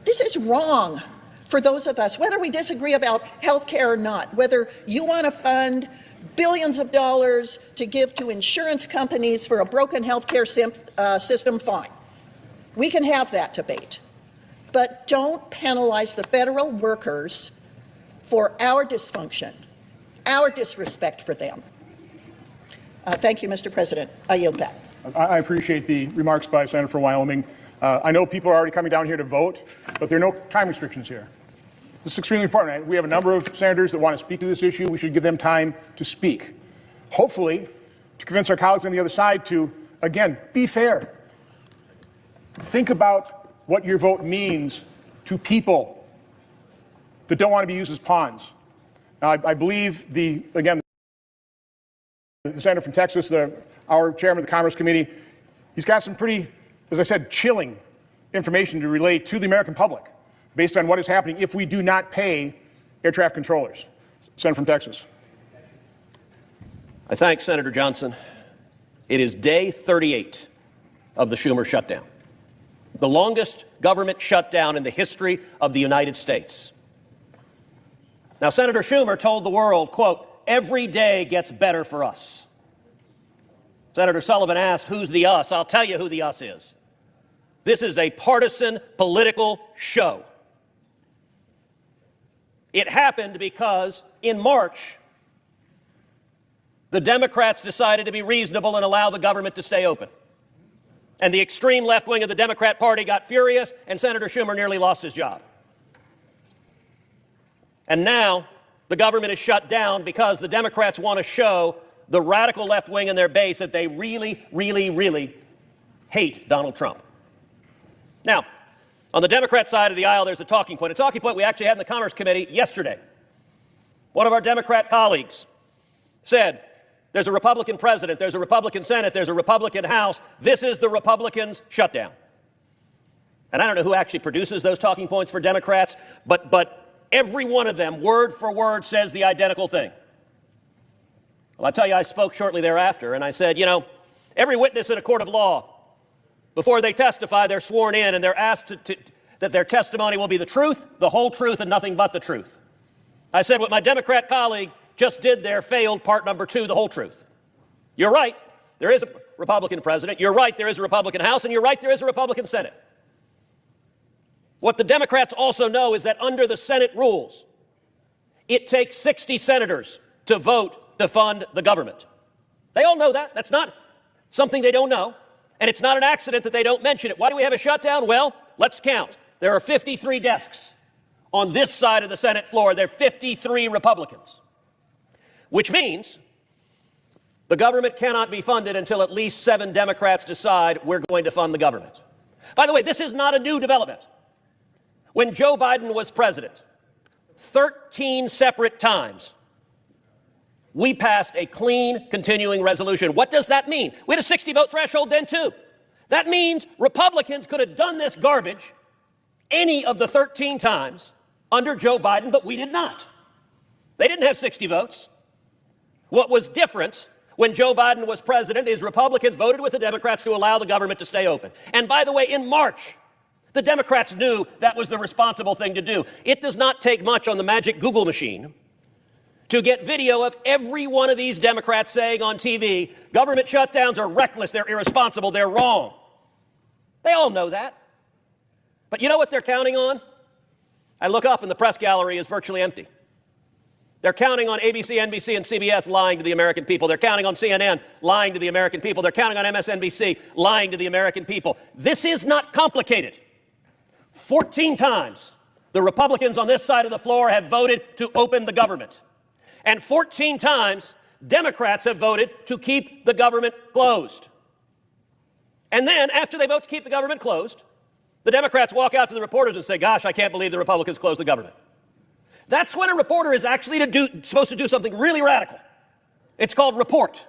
[SPEAKER 13] This is wrong for those of us, whether we disagree about health care or not, whether you want to fund billions of dollars to give to insurance companies for a broken health care system, fine. We can have that debate. But don't penalize the federal workers for our dysfunction, our disrespect for them. Thank you, Mr. President. I yield back.
[SPEAKER 11] I appreciate the remarks by Senator from Wyoming. I know people are already coming down here to vote, but there are no time restrictions here. This is extremely important. We have a number of senators that want to speak to this issue. We should give them time to speak. Hopefully, to convince our colleagues on the other side to, again, be fair. Think about what your vote means to people that don't want to be used as pawns. Now, I believe the senator from Texas, our chairman of the Commerce Committee, he's got some pretty, as I said, chilling information to relay to the American public based on what is happening if we do not pay air traffic controllers. Senator from Texas.
[SPEAKER 14] I thank Senator Johnson. It is day 38 of the Schumer shutdown, the longest government shutdown in the history of the United States. Now, Senator Schumer told the world, quote, "Every day gets better for us." Senator Sullivan asked, who's the us? I'll tell you who the us is. This is a partisan political show. It happened because in March, the Democrats decided to be reasonable and allow the government to stay open. And the extreme left wing of the Democrat Party got furious, and Senator Schumer nearly lost his job. And now the government is shut down because the Democrats want to show the radical left wing in their base that they really, really, really hate Donald Trump. Now, on the Democrat side of the aisle, there's a talking point we actually had in the Commerce Committee yesterday. One of our Democrat colleagues said, there's a Republican president, there's a Republican Senate, there's a Republican House. This is the Republicans' shutdown. And I don't know who actually produces those talking points for Democrats, but every one of them, word for word, says the identical thing. Well, I tell you, I spoke shortly thereafter, and I said, you know, every witness in a court of law, before they testify, they're sworn in, and they're asked that their testimony will be the truth, the whole truth, and nothing but the truth. I said what my Democrat colleague just did there failed part number 2, the whole truth. You're right, there is a Republican president. You're right, there is a Republican House, and you're right, there is a Republican Senate. What the Democrats also know is that under the Senate rules, it takes 60 senators to vote to fund the government. They all know that. That's not something they don't know. And it's not an accident that they don't mention it. Why do we have a shutdown? Well, let's count. There are 53 desks on this side of the Senate floor. There are 53 Republicans, which means the government cannot be funded until at least 7 Democrats decide we're going to fund the government. By the way, this is not a new development. When Joe Biden was president, 13 separate times, we passed a clean continuing resolution. What does that mean? We had a 60-vote threshold then, too. That means Republicans could have done this garbage any of the 13 times under Joe Biden, but we did not. They didn't have 60 votes. What was different when Joe Biden was president is Republicans voted with the Democrats to allow the government to stay open. And by the way, in March, the Democrats knew that was the responsible thing to do. It does not take much on the magic Google machine to get video of every one of these Democrats saying on TV, government shutdowns are reckless, they're irresponsible, they're wrong. They all know that. But you know what they're counting on? I look up and the press gallery is virtually empty. They're counting on ABC, NBC, and CBS lying to the American people. They're counting on CNN lying to the American people. They're counting on MSNBC lying to the American people. This is not complicated. 14 times the Republicans on this side of the floor have voted to open the government. And 14 times Democrats have voted to keep the government closed. And then, after they vote to keep the government closed, the Democrats walk out to the reporters and say, gosh, I can't believe the Republicans closed the government. That's when a reporter is actually supposed to do something really radical. It's called report.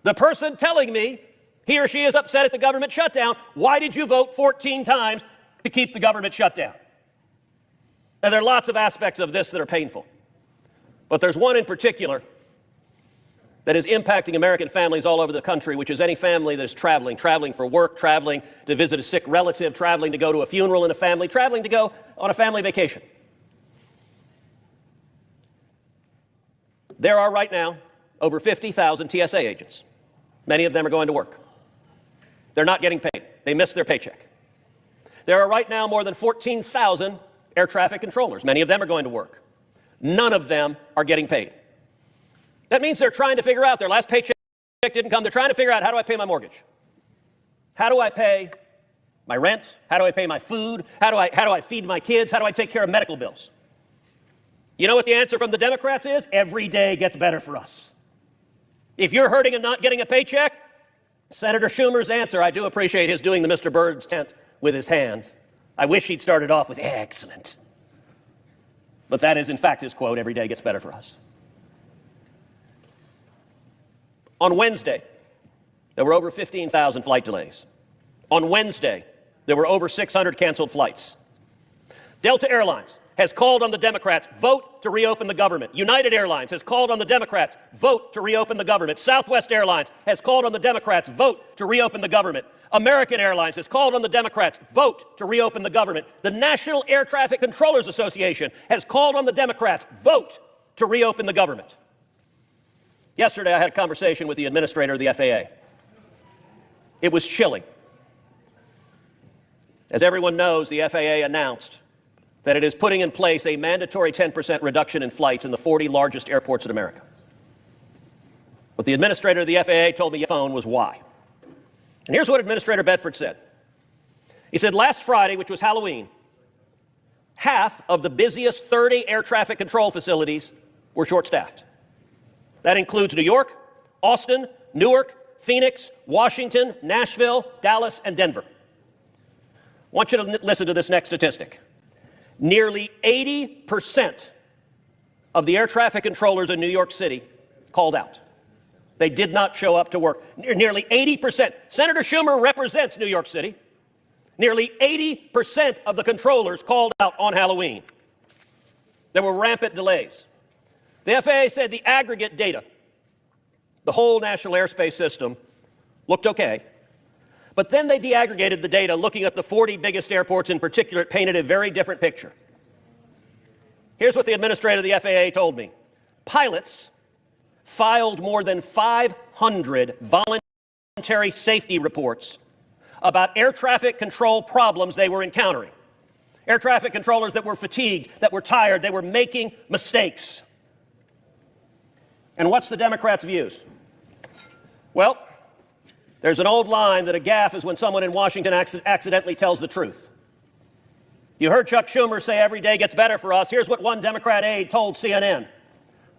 [SPEAKER 14] The person telling me he or she is upset at the government shutdown, why did you vote 14 times to keep the government shut down? Now, there are lots of aspects of this that are painful, but there's one in particular that is impacting American families all over the country, which is any family that is traveling for work, traveling to visit a sick relative, traveling to go to a funeral in a family, traveling to go on a family vacation. There are right now over 50,000 TSA agents. Many of them are going to work. They're not getting paid. They missed their paycheck. There are right now more than 14,000 air traffic controllers. Many of them are going to work. None of them are getting paid. That means they're trying to figure out, their last paycheck didn't come, they're trying to figure out, how do I pay my mortgage? How do I pay my rent? How do I pay my food? How do I feed my kids? How do I take care of medical bills? You know what the answer from the Democrats is? Every day gets better for us. If you're hurting and not getting a paycheck, Senator Schumer's answer, I do appreciate his doing the Mr. Bird's tent with his hands. I wish he'd started off with excellent. But that is, in fact, his quote, every day gets better for us. On Wednesday, there were over 15,000 flight delays. On Wednesday, there were over 600 canceled flights. Delta Airlines has called on the Democrats, vote to reopen the government. United Airlines has called on the Democrats, vote to reopen the government. Southwest Airlines has called on the Democrats, vote to reopen the government. American Airlines has called on the Democrats, vote to reopen the government. The National Air Traffic Controllers Association has called on the Democrats, vote to reopen the government. Yesterday, I had a conversation with the administrator of the FAA. It was chilling. As everyone knows, the FAA announced that it is putting in place a mandatory 10% reduction in flights in the 40 largest airports in America. What the administrator of the FAA told me on the phone was why. And here's what Administrator Bedford said. He said, last Friday, which was Halloween, half of the busiest 30 air traffic control facilities were short-staffed. That includes New York, Austin, Newark, Phoenix, Washington, Nashville, Dallas, and Denver. I want you to listen to this next statistic. Nearly 80% of the air traffic controllers in New York City called out. They did not show up to work. Nearly 80%. Senator Schumer represents New York City. Nearly 80% of the controllers called out on Halloween. There were rampant delays. The FAA said the aggregate data, the whole national airspace system, looked okay. But then they deaggregated the data, looking at the 40 biggest airports in particular. It painted a very different picture. Here's what the administrator of the FAA told me. Pilots filed more than 500 voluntary safety reports about air traffic control problems they were encountering. Air traffic controllers that were fatigued, that were tired, they were making mistakes. And what's the Democrats' views? Well, there's an old line that a gaffe is when someone in Washington accidentally tells the truth. You heard Chuck Schumer say every day gets better for us. Here's what one Democrat aide told CNN.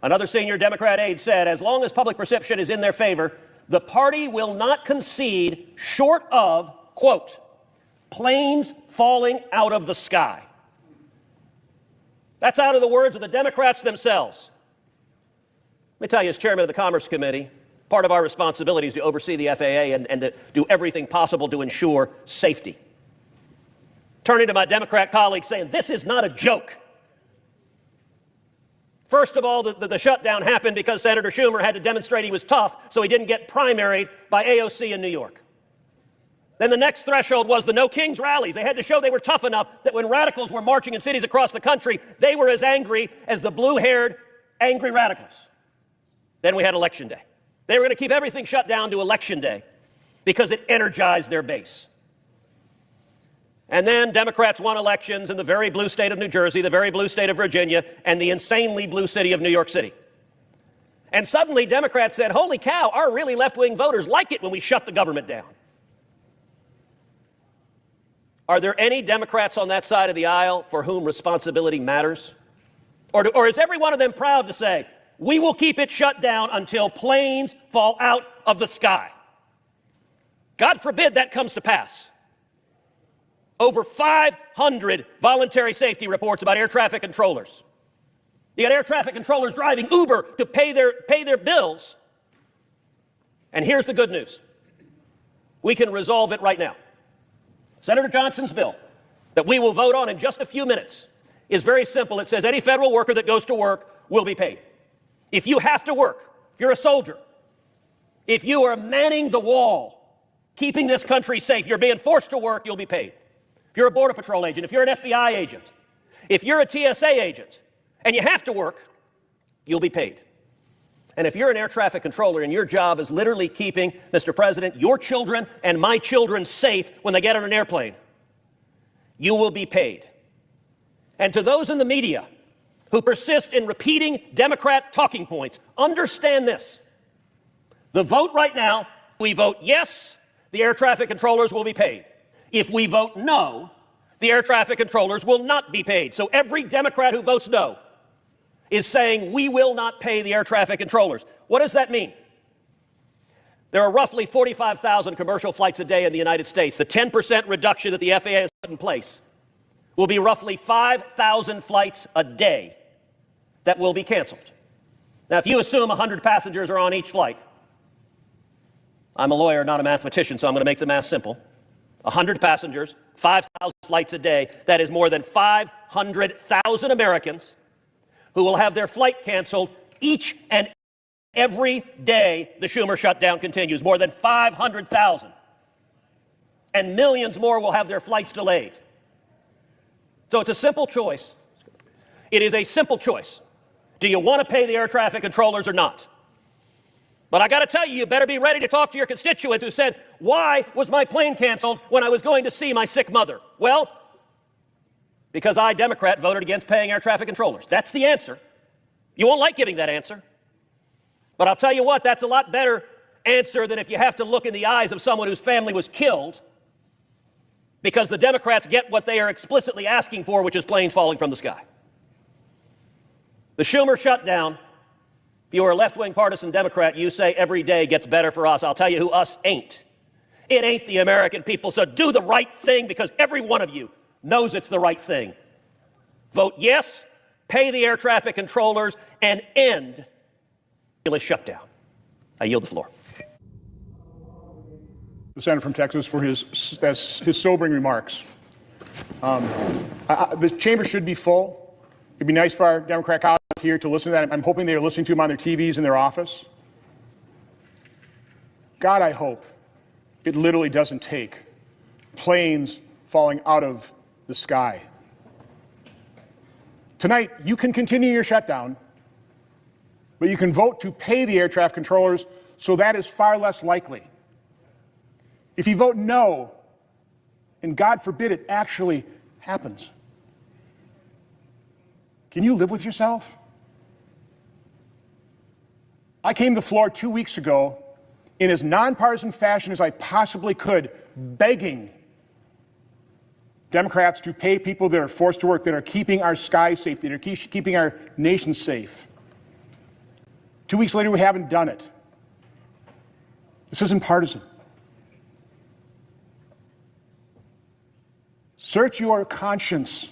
[SPEAKER 14] Another senior Democrat aide said, as long as public perception is in their favor, the party will not concede short of, quote, planes falling out of the sky. That's out of the words of the Democrats themselves. Let me tell you, as chairman of the Commerce Committee, part of our responsibility is to oversee the FAA and to do everything possible to ensure safety. Turning to my Democrat colleagues saying, this is not a joke. First of all, the shutdown happened because Senator Schumer had to demonstrate he was tough, so he didn't get primaried by AOC in New York. Then the next threshold was the No Kings rallies. They had to show they were tough enough that when radicals were marching in cities across the country, they were as angry as the blue-haired angry radicals. Then we had Election Day. They were going to keep everything shut down to Election Day because it energized their base. And then Democrats won elections in the very blue state of New Jersey, the very blue state of Virginia, and the insanely blue city of New York City. And suddenly Democrats said, holy cow, our really left-wing voters like it when we shut the government down. Are there any Democrats on that side of the aisle for whom responsibility matters? Or is every one of them proud to say, we will keep it shut down until planes fall out of the sky? God forbid that comes to pass. Over 500 voluntary safety reports about air traffic controllers. You got air traffic controllers driving Uber to pay their bills. And here's the good news. We can resolve it right now. Senator Johnson's bill that we will vote on in just a few minutes is very simple. It says any federal worker that goes to work will be paid. If you have to work, if you're a soldier, if you are manning the wall, keeping this country safe, you're being forced to work, you'll be paid. If you're a Border Patrol agent, if you're an FBI agent, if you're a TSA agent, and you have to work, you'll be paid. And if you're an air traffic controller and your job is literally keeping, Mr. President, your children and my children safe when they get on an airplane, you will be paid. And to those in the media who persist in repeating Democrat talking points, understand this. The vote right now, we vote yes, the air traffic controllers will be paid. If we vote no, the air traffic controllers will not be paid. So every Democrat who votes no is saying we will not pay the air traffic controllers. What does that mean? There are roughly 45,000 commercial flights a day in the United States. The 10% reduction that the FAA has put in place will be roughly 5,000 flights a day that will be canceled. Now, if you assume 100 passengers are on each flight, I'm a lawyer, not a mathematician, so I'm going to make the math simple. 100 passengers, 5,000 flights a day, that is more than 500,000 Americans who will have their flight canceled each and every day the Schumer shutdown continues. More than 500,000. And millions more will have their flights delayed. So it's a simple choice. It is a simple choice. Do you want to pay the air traffic controllers or not? But I got to tell you, you better be ready to talk to your constituents who said, why was my plane canceled when I was going to see my sick mother? Well, because I, Democrat, voted against paying air traffic controllers. That's the answer. You won't like getting that answer. But I'll tell you what, that's a lot better answer than if you have to look in the eyes of someone whose family was killed because the Democrats get what they are explicitly asking for, which is planes falling from the sky. The Schumer shutdown, if you are a left-wing partisan Democrat, you say every day gets better for us. I'll tell you who us ain't. It ain't the American people, so do the right thing because every one of you knows it's the right thing. Vote yes, pay the air traffic controllers, and end the shutdown. I yield the floor.
[SPEAKER 11] The senator from Texas for his sobering remarks. The chamber should be full. It'd be nice for our Democrat colleagues here to listen to that. I'm hoping they're listening to him on their TVs in their office. God, I hope it literally doesn't take planes falling out of the sky. Tonight, you can continue your shutdown, but you can vote to pay the air traffic controllers, so that is far less likely. If you vote no, and God forbid it actually happens, can you live with yourself? I came to the floor 2 weeks ago in as nonpartisan fashion as I possibly could, begging Democrats to pay people that are forced to work, that are keeping our skies safe, that are keeping our nation safe. 2 weeks later, we haven't done it. This isn't partisan. Search your conscience.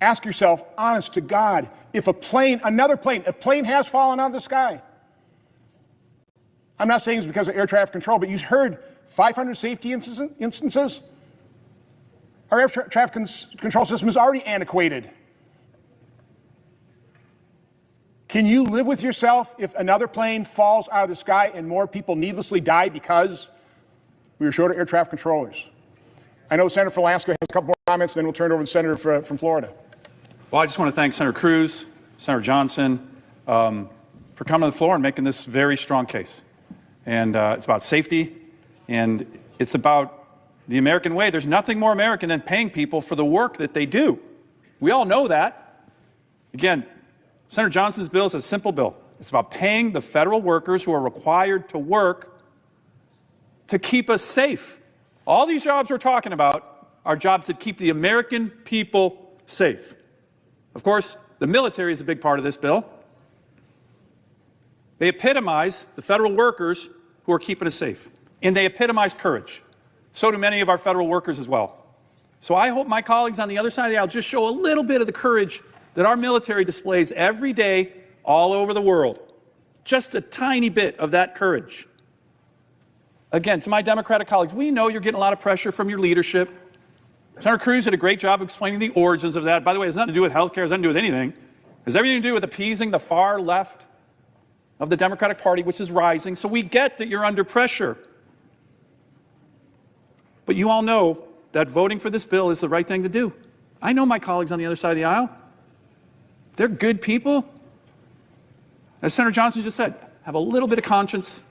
[SPEAKER 11] Ask yourself, honest to God, if a plane has fallen out of the sky. I'm not saying it's because of air traffic control, but you heard 500 safety instances. Our air traffic control system is already antiquated. Can you live with yourself if another plane falls out of the sky and more people needlessly die because we were short of air traffic controllers? I know Senator from Alaska has a couple more comments, then we'll turn it over to the Senator from Florida.
[SPEAKER 10] Well, I just want to thank Senator Cruz, Senator Johnson, for coming to the floor and making this very strong case. And it's about safety, and it's about the American way. There's nothing more American than paying people for the work that they do. We all know that. Again, Senator Johnson's bill is a simple bill. It's about paying the federal workers who are required to work to keep us safe. All these jobs we're talking about are jobs that keep the American people safe. Of course, the military is a big part of this bill. They epitomize the federal workers who are keeping us safe, and they epitomize courage. So do many of our federal workers as well. So I hope my colleagues on the other side of the aisle just show a little bit of the courage that our military displays every day all over the world. Just a tiny bit of that courage. Again, to my Democratic colleagues, we know you're getting a lot of pressure from your leadership. Senator Cruz did a great job explaining the origins of that. By the way, it has nothing to do with health care, it has nothing to do with anything. It has everything to do with appeasing the far left of the Democratic Party, which is rising. So we get that you're under pressure. But you all know that voting for this bill is the right thing to do. I know my colleagues on the other side of the aisle. They're good people. As Senator Johnson just said, have a little bit of conscience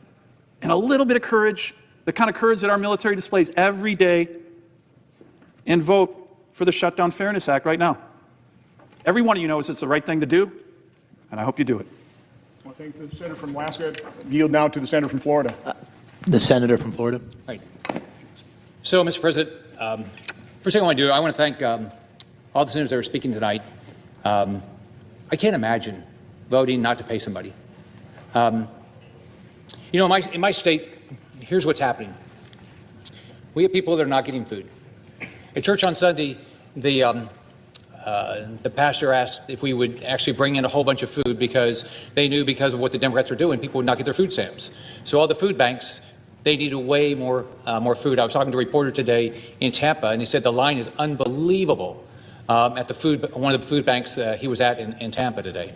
[SPEAKER 10] and a little bit of courage, the kind of courage that our military displays every day, and vote for the Shutdown Fairness Act right now. Every one of you knows it's the right thing to do, and I hope you do it.
[SPEAKER 11] I want to thank the Senator from Alaska. Yield now to the Senator from Florida.
[SPEAKER 7] The Senator from Florida.
[SPEAKER 15] Right. So, Mr. President, first thing I want to do, I want to thank all the senators that are speaking tonight. I can't imagine voting not to pay somebody. You know, in my state, here's what's happening. We have people that are not getting food. At church on Sunday, the pastor asked if we would actually bring in a whole bunch of food because they knew because of what the Democrats were doing, people would not get their food stamps. So all the food banks, they needed way more food. I was talking to a reporter today in Tampa, and he said the line is unbelievable at one of the food banks he was at in Tampa today.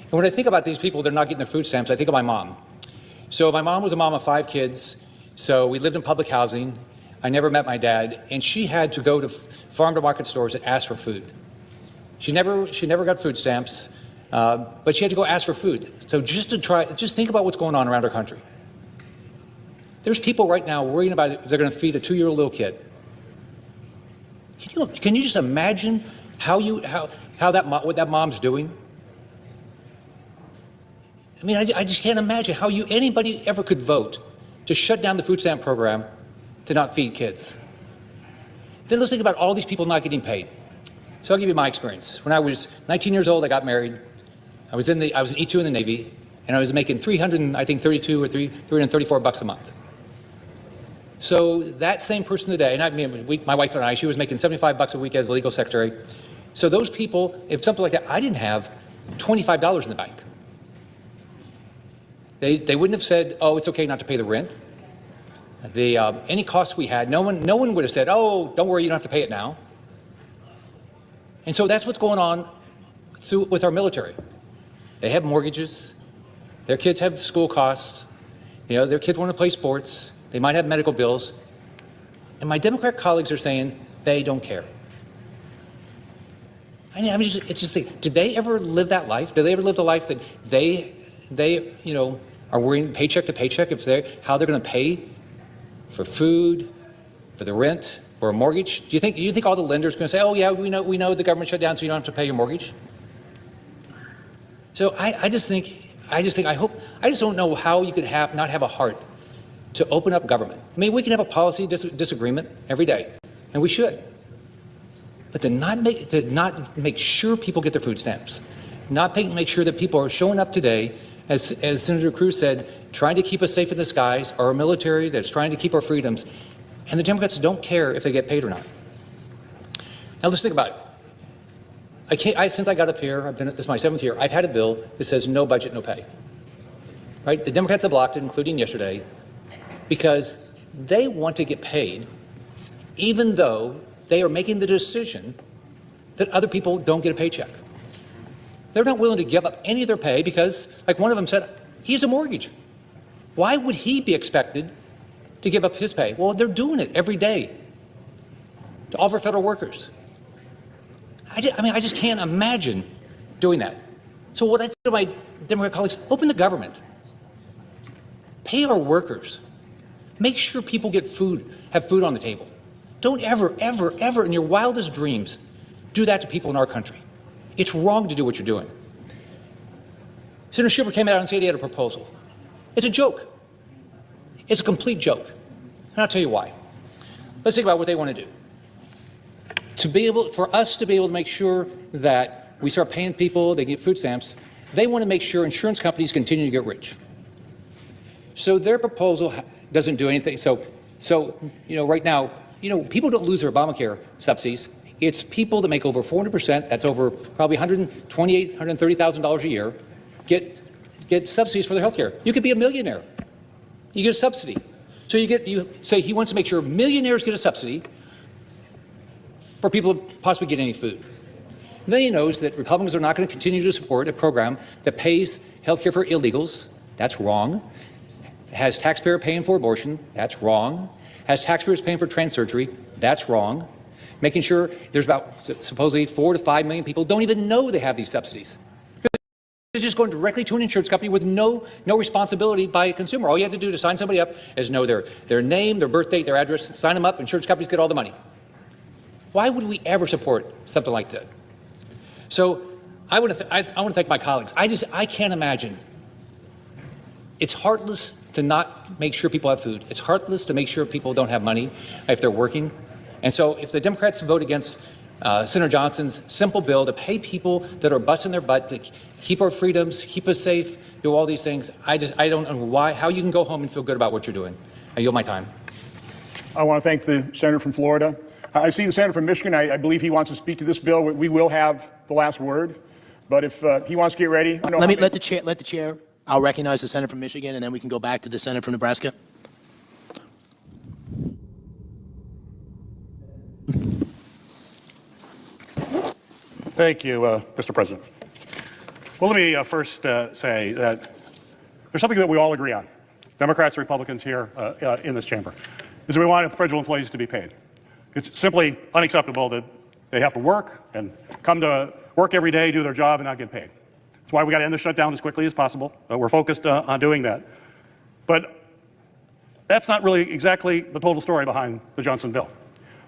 [SPEAKER 15] And when I think about these people that are not getting their food stamps, I think of my mom. So my mom was a mom of 5 kids, so we lived in public housing. I never met my dad, and she had to go to farm-to-market stores and ask for food. She never got food stamps, but she had to go ask for food. So just think about what's going on around our country. There's people right now worrying about if they're going to feed a 2-year-old little kid. Can you just imagine what that mom's doing? I mean, I just can't imagine how anybody ever could vote to shut down the food stamp program to not feed kids. Then let's think about all these people not getting paid. So I'll give you my experience. When I was 19 years old, I got married. I was an E2 in the Navy, and I was making $332 or $334 a month. So that same person today, and my wife and I, she was making $75 a week as a legal secretary. So those people, if something like that, I didn't have $25 in the bank. They wouldn't have said, "Oh, it's okay not to pay the rent." Any costs we had, no one would have said, "Oh, don't worry, you don't have to pay it now." And so that's what's going on with our military. They have mortgages. Their kids have school costs. Their kids want to play sports. They might have medical bills. And my Democrat colleagues are saying they don't care. It's just like, did they ever live that life? Did they ever live the life that they are worrying paycheck to paycheck how they're going to pay for food, for the rent, for a mortgage? Do you think all the lenders are going to say, "Oh yeah, we know the government shut down, so you don't have to pay your mortgage"? So I just don't know how you could not have a heart to open up government. I mean, we can have a policy disagreement every day, and we should. But to not make sure people get their food stamps, not make sure that people are showing up today, as Senator Cruz said, trying to keep us safe in the skies, our military that's trying to keep our freedoms, and the Democrats don't care if they get paid or not. Now let's think about it. Since I got up here, this is my 7th year, I've had a bill that says no budget, no pay. Right? The Democrats have blocked it, including yesterday, because they want to get paid, even though they are making the decision that other people don't get a paycheck. They're not willing to give up any of their pay because, like one of them said, he has a mortgage. Why would he be expected to give up his pay? Well, they're doing it every day to all of our federal workers. I just can't imagine doing that. So what I say to my Democrat colleagues, open the government. Pay our workers. Make sure people get food, have food on the table. Don't ever, ever, ever in your wildest dreams do that to people in our country. It's wrong to do what you're doing. Senator Schumer came out and said he had a proposal. It's a joke. It's a complete joke. And I'll tell you why. Let's think about what they want to do. For us to be able to make sure that we start paying people, they get food stamps, they want to make sure insurance companies continue to get rich. So their proposal doesn't do anything. So right now, people don't lose their Obamacare subsidies. It's people that make over 400%, that's over probably $128,000, $130,000 a year, get subsidies for their health care. You could be a millionaire. You get a subsidy. So he wants to make sure millionaires get a subsidy for people to possibly get any food. And then he knows that Republicans are not going to continue to support a program that pays health care for illegals. That's wrong. Has taxpayer paying for abortion. That's wrong. Has taxpayers paying for trans surgery. That's wrong. Making sure there's about supposedly 4 to 5 million people don't even know they have these subsidies. It's just going directly to an insurance company with no responsibility by a consumer. All you have to do to sign somebody up is know their name, their birth date, their address, sign them up, insurance companies get all the money. Why would we ever support something like that? So I want to thank my colleagues. I can't imagine. It's heartless to not make sure people have food. It's heartless to make sure people don't have money if they're working. And so if the Democrats vote against Senator Johnson's simple bill to pay people that are busting their butt to keep our freedoms, keep us safe, do all these things, I don't know how you can go home and feel good about what you're doing. I yield my time.
[SPEAKER 11] I want to thank the senator from Florida. I see the senator from Michigan. I believe he wants to speak to this bill. We will have the last word. But if he wants to get ready,
[SPEAKER 7] let the chair. I'll recognize the senator from Michigan, and then we can go back to the senator from Nebraska.
[SPEAKER 11] Thank you, Mr. President. Well, let me first say that there's something that we all agree on, Democrats and Republicans here in this chamber, is that we want federal employees to be paid. It's simply unacceptable that they have to work and come to work every day, do their job, and not get paid. That's why we got to end the shutdown as quickly as possible. We're focused on doing that. But that's not really exactly the total story behind the Johnson bill.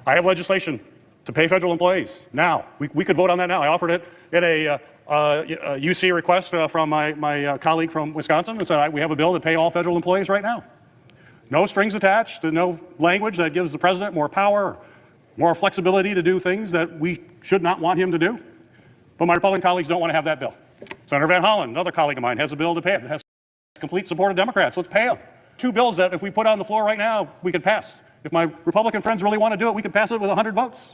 [SPEAKER 11] I have legislation to pay federal employees now. We could vote on that now. I offered it in a UC request from my colleague from Wisconsin and said we have a bill to pay all federal employees right now. No strings attached, no language that gives the president more power, more flexibility to do things that we should not want him to do. But my Republican colleagues don't want to have that bill. Senator Van Hollen, another colleague of mine, has a bill to pay it. It has complete support of Democrats. Let's pay them. 2 bills that if we put on the floor right now, we could pass. If my Republican friends really want to do it, we can pass it with 100 votes.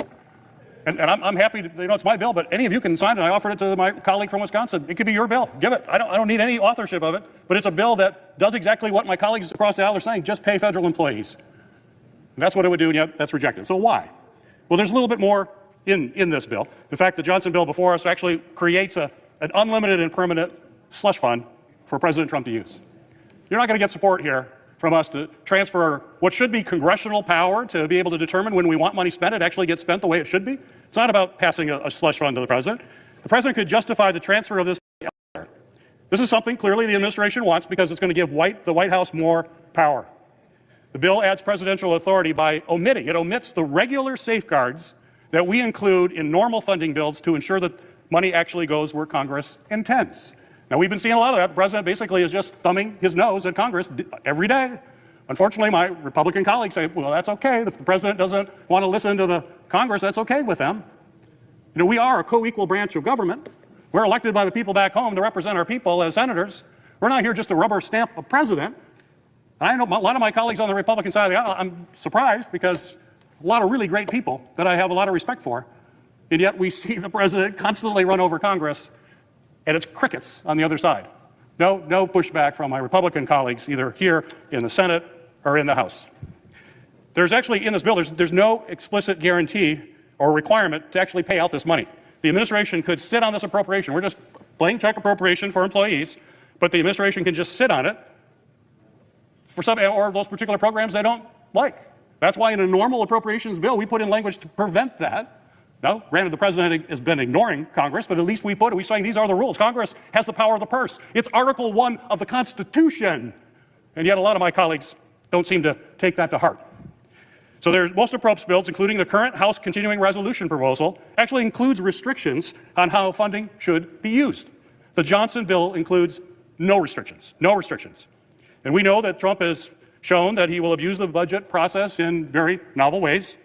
[SPEAKER 11] And I'm happy to, it's my bill, but any of you can sign it. I offered it to my colleague from Wisconsin. It could be your bill. Give it. I don't need any authorship of it, but it's a bill that does exactly what my colleagues across the aisle are saying, just pay federal employees. And that's what it would do, and yet that's rejected. So why? Well, there's a little bit more in this bill. In fact, the Johnson bill before us actually creates an unlimited and permanent slush fund for President Trump to use. You're not going to get support here from us to transfer what should be congressional power to be able to determine when we want money spent, it actually gets spent the way it should be. It's not about passing a slush fund to the president. The president could justify the transfer of this. This is something clearly the administration wants because it's going to give the White House more power. The bill adds presidential authority by omits the regular safeguards that we include in normal funding bills to ensure that money actually goes where Congress intends. Now, we've been seeing a lot of that. The president basically is just thumbing his nose at Congress every day. Unfortunately, my Republican colleagues say, well, that's okay. If the president doesn't want to listen to the Congress, that's okay with them. We are a co-equal branch of government. We're elected by the people back home to represent our people as senators. We're not here just to rubber stamp a president. And I know a lot of my colleagues on the Republican side of the aisle, I'm surprised because a lot of really great people that I have a lot of respect for, and yet we see the president constantly run over Congress, and it's crickets on the other side. No pushback from my Republican colleagues, either here in the Senate or in the House. There's actually, in this bill, there's no explicit guarantee or requirement to actually pay out this money. The administration could sit on this appropriation. We're just blank check appropriation for employees, but the administration can just sit on it for some or those particular programs they don't like. That's why in a normal appropriations bill, we put in language to prevent that. Now, granted, the president has been ignoring Congress, but at least we put it. We're saying these are the rules. Congress has the power of the purse. It's Article 1 of the Constitution. And yet a lot of my colleagues don't seem to take that to heart. So most appropriations bills, including the current House continuing resolution proposal, actually includes restrictions on how funding should be used. The Johnson bill includes no restrictions, no restrictions. And we know that Trump has shown that he will abuse the budget process in very novel ways.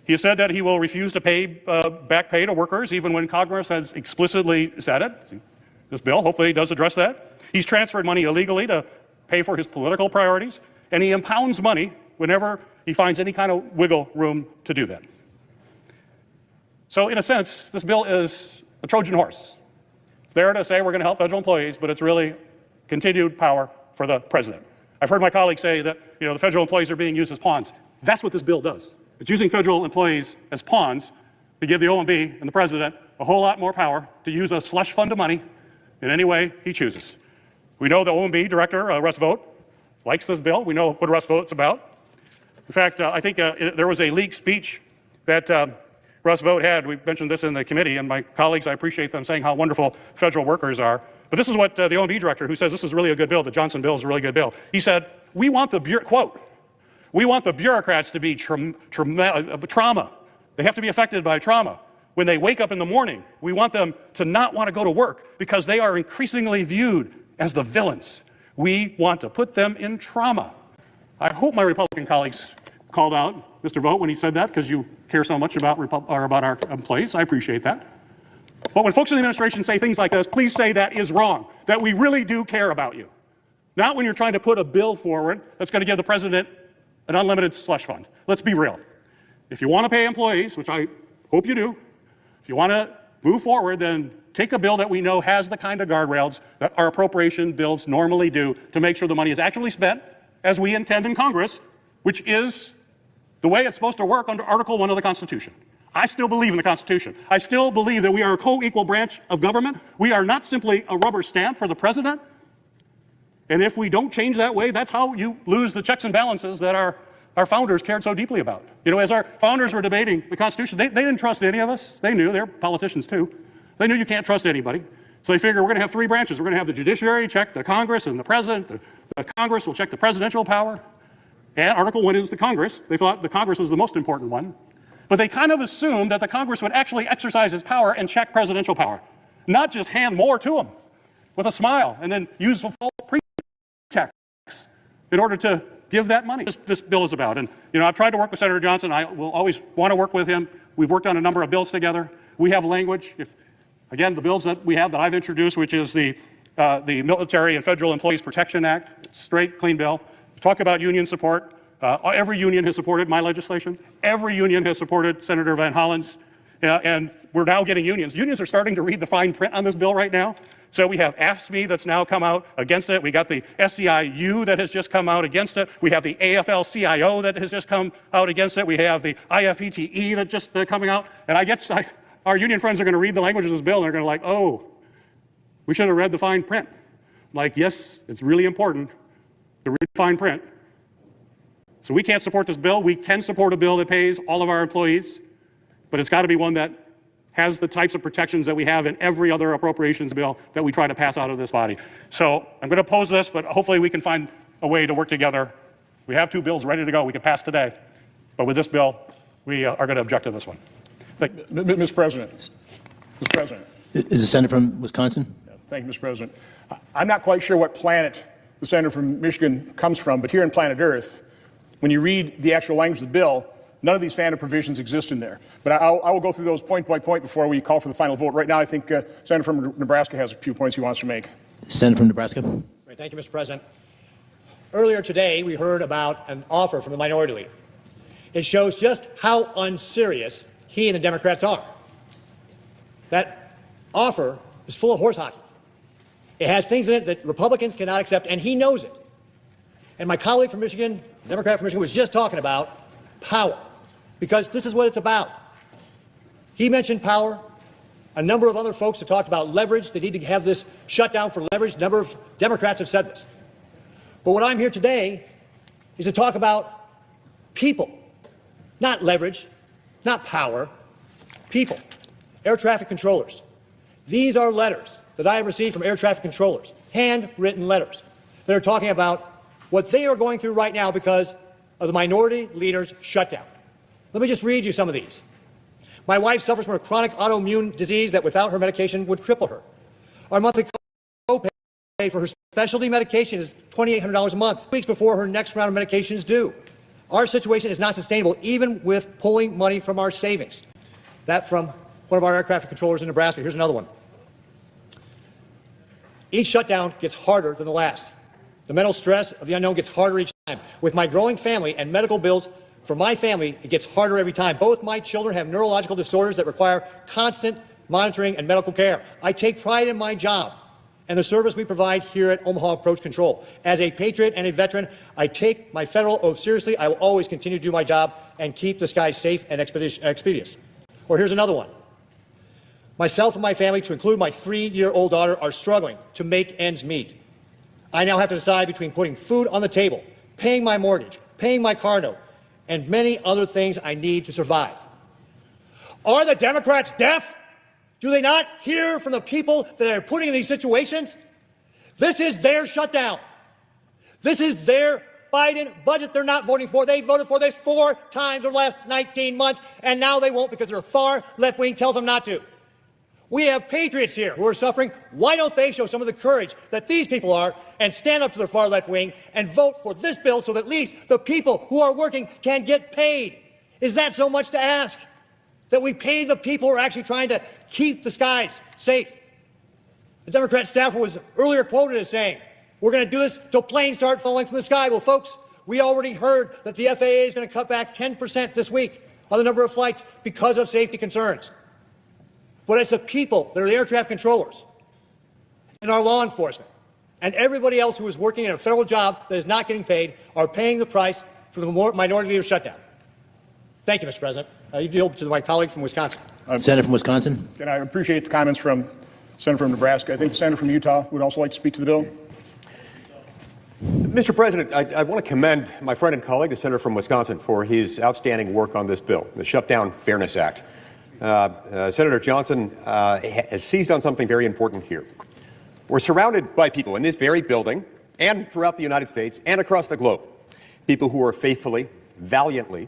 [SPEAKER 11] He has said that he will refuse to pay back pay to workers, even when Congress has explicitly said it. This bill hopefully does address that. He's transferred money illegally to pay for his political priorities, and he impounds money whenever he finds any kind of wiggle room to do that. So in a sense, this bill is a Trojan horse. It's there to say we're going to help federal employees, but it's really continued power for the president. I've heard my colleagues say that the federal employees are being used as pawns. That's what this bill does. It's using federal employees as pawns to give the OMB and the president a whole lot more power to use a slush fund of money in any way he chooses. We know the OMB director, Russ Vought, likes this bill. We know what Russ Vought's about. In fact, I think there was a leaked speech that Russ Vought had. We mentioned this in the committee, and my colleagues, I appreciate them saying how wonderful federal workers are. But this is what the OMB director, who says this is really a good bill, the Johnson bill is a really good bill. He said, we want the bureaucrats to be trauma. They have to be affected by trauma. When they wake up in the morning, we want them to not want to go to work because they are increasingly viewed as the villains. We want to put them in trauma. I hope my Republican colleagues called out Mr. Vought when he said that, because you care so much about our employees. I appreciate that. But when folks in the administration say things like this, please say that is wrong, that we really do care about you. Not when you're trying to put a bill forward that's going to give the president an unlimited slush fund. Let's be real. If you want to pay employees, which I hope you do, if you want to move forward, then take a bill that we know has the kind of guardrails that our appropriation bills normally do to make sure the money is actually spent as we intend in Congress, which is the way it's supposed to work under Article 1 of the Constitution. I still believe in the Constitution. I still believe that we are a co-equal branch of government. We are not simply a rubber stamp for the president. And if we don't change that way, that's how you lose the checks and balances that our founders cared so deeply about. As our founders were debating the Constitution, they didn't trust any of us. They knew, they're politicians too. They knew you can't trust anybody. So they figured we're going to have three branches. We're going to have the judiciary check the Congress and the president. The Congress will check the presidential power. And Article 1 is the Congress. They thought the Congress was the most important one. But they kind of assumed that the Congress would actually exercise its power and check presidential power, not just hand more to them with a smile and then use the full pretext in order to give that money. This bill is about. And, I've tried to work with Senator Johnson. I will always want to work with him. We've worked on a number of bills together. We have language. Again, the bills that we have that I've introduced, which is the Military and Federal Employees Protection Act, straight, clean bill. Talk about union support. Every union has supported my legislation. Every union has supported Senator Van Hollen's. And we're now getting unions. Unions are starting to read the fine print on this bill right now. So we have AFSCME that's now come out against it. We got the SEIU that has just come out against it. We have the AFL-CIO that has just come out against it. We have the IFPTE that's just coming out. And I guess our union friends are going to read the language of this bill and they're going to oh, we should have read the fine print. Yes, it's really important to read the fine print. So we can't support this bill. We can support a bill that pays all of our employees, but it's got to be one that has the types of protections that we have in every other appropriations bill that we try to pass out of this body. So I'm going to oppose this, but hopefully we can find a way to work together. We have two bills ready to go we can pass today, but with this bill, we are going to object to this one.
[SPEAKER 9] Mr. President. Mr. President.
[SPEAKER 7] Is the senator from Wisconsin?
[SPEAKER 9] Thank you, Mr. President. I'm not quite sure what planet the senator from Michigan comes from, but here in planet Earth, when you read the actual language of the bill, none of these FANA provisions exist in there. But I will go through those point by point before we call for the final vote. Right now, I think Senator from Nebraska has a few points he wants to make.
[SPEAKER 7] Senator from Nebraska.
[SPEAKER 16] Right, thank you, Mr. President. Earlier today, we heard about an offer from the minority leader. It shows just how unserious he and the Democrats are. That offer is full of horse hockey. It has things in it that Republicans cannot accept, and he knows it. And my colleague from Michigan, Democrat from Michigan, was just talking about power, because this is what it's about. He mentioned power. A number of other folks have talked about leverage. They need to have this shutdown for leverage. A number of Democrats have said this. But what I'm here today is to talk about people, not leverage, not power, people, air traffic controllers. These are letters that I have received from air traffic controllers, handwritten letters that are talking about what they are going through right now because of the minority leader's shutdown. Let me just read you some of these. My wife suffers from a chronic autoimmune disease that without her medication would cripple her. Our monthly copay for her specialty medication is $2,800 a month, weeks before her next round of medication is due. Our situation is not sustainable, even with pulling money from our savings. That from one of our air traffic controllers in Nebraska. Here's another one. Each shutdown gets harder than the last. The mental stress of the unknown gets harder each time. With my growing family and medical bills for my family, it gets harder every time. Both my children have neurological disorders that require constant monitoring and medical care. I take pride in my job and the service we provide here at Omaha Approach Control. As a patriot and a veteran, I take my federal oath seriously. I will always continue to do my job and keep the skies safe and expeditious. Or here's another one. Myself and my family, to include my 3-year-old daughter, are struggling to make ends meet. I now have to decide between putting food on the table, paying my mortgage, paying my car note, and many other things I need to survive. Are the Democrats deaf? Do they not hear from the people that are putting in these situations? This is their shutdown. This is their Biden budget they're not voting for. They voted for this 4 times over the last 19 months, and now they won't because their far left wing tells them not to. We have patriots here who are suffering. Why don't they show some of the courage that these people are and stand up to their far left wing and vote for this bill so that at least the people who are working can get paid? Is that so much to ask? That we pay the people who are actually trying to keep the skies safe? The Democrat staffer was earlier quoted as saying, we're going to do this till planes start falling from the sky. Well, folks, we already heard that the FAA is going to cut back 10% this week on the number of flights because of safety concerns. But it's the people that are the air traffic controllers and our law enforcement and everybody else who is working in a federal job that is not getting paid are paying the price for the minority leader shutdown. Thank you, Mr. President. You yield to my colleague from Wisconsin.
[SPEAKER 7] Senator from Wisconsin.
[SPEAKER 9] And I appreciate the comments from Senator from Nebraska. I think the Senator from Utah would also like to speak to the bill.
[SPEAKER 17] Mr. President, I want to commend my friend and colleague, the Senator from Wisconsin, for his outstanding work on this bill, the Shutdown Fairness Act. Senator Johnson has seized on something very important here. We're surrounded by people in this very building and throughout the United States and across the globe, people who are faithfully, valiantly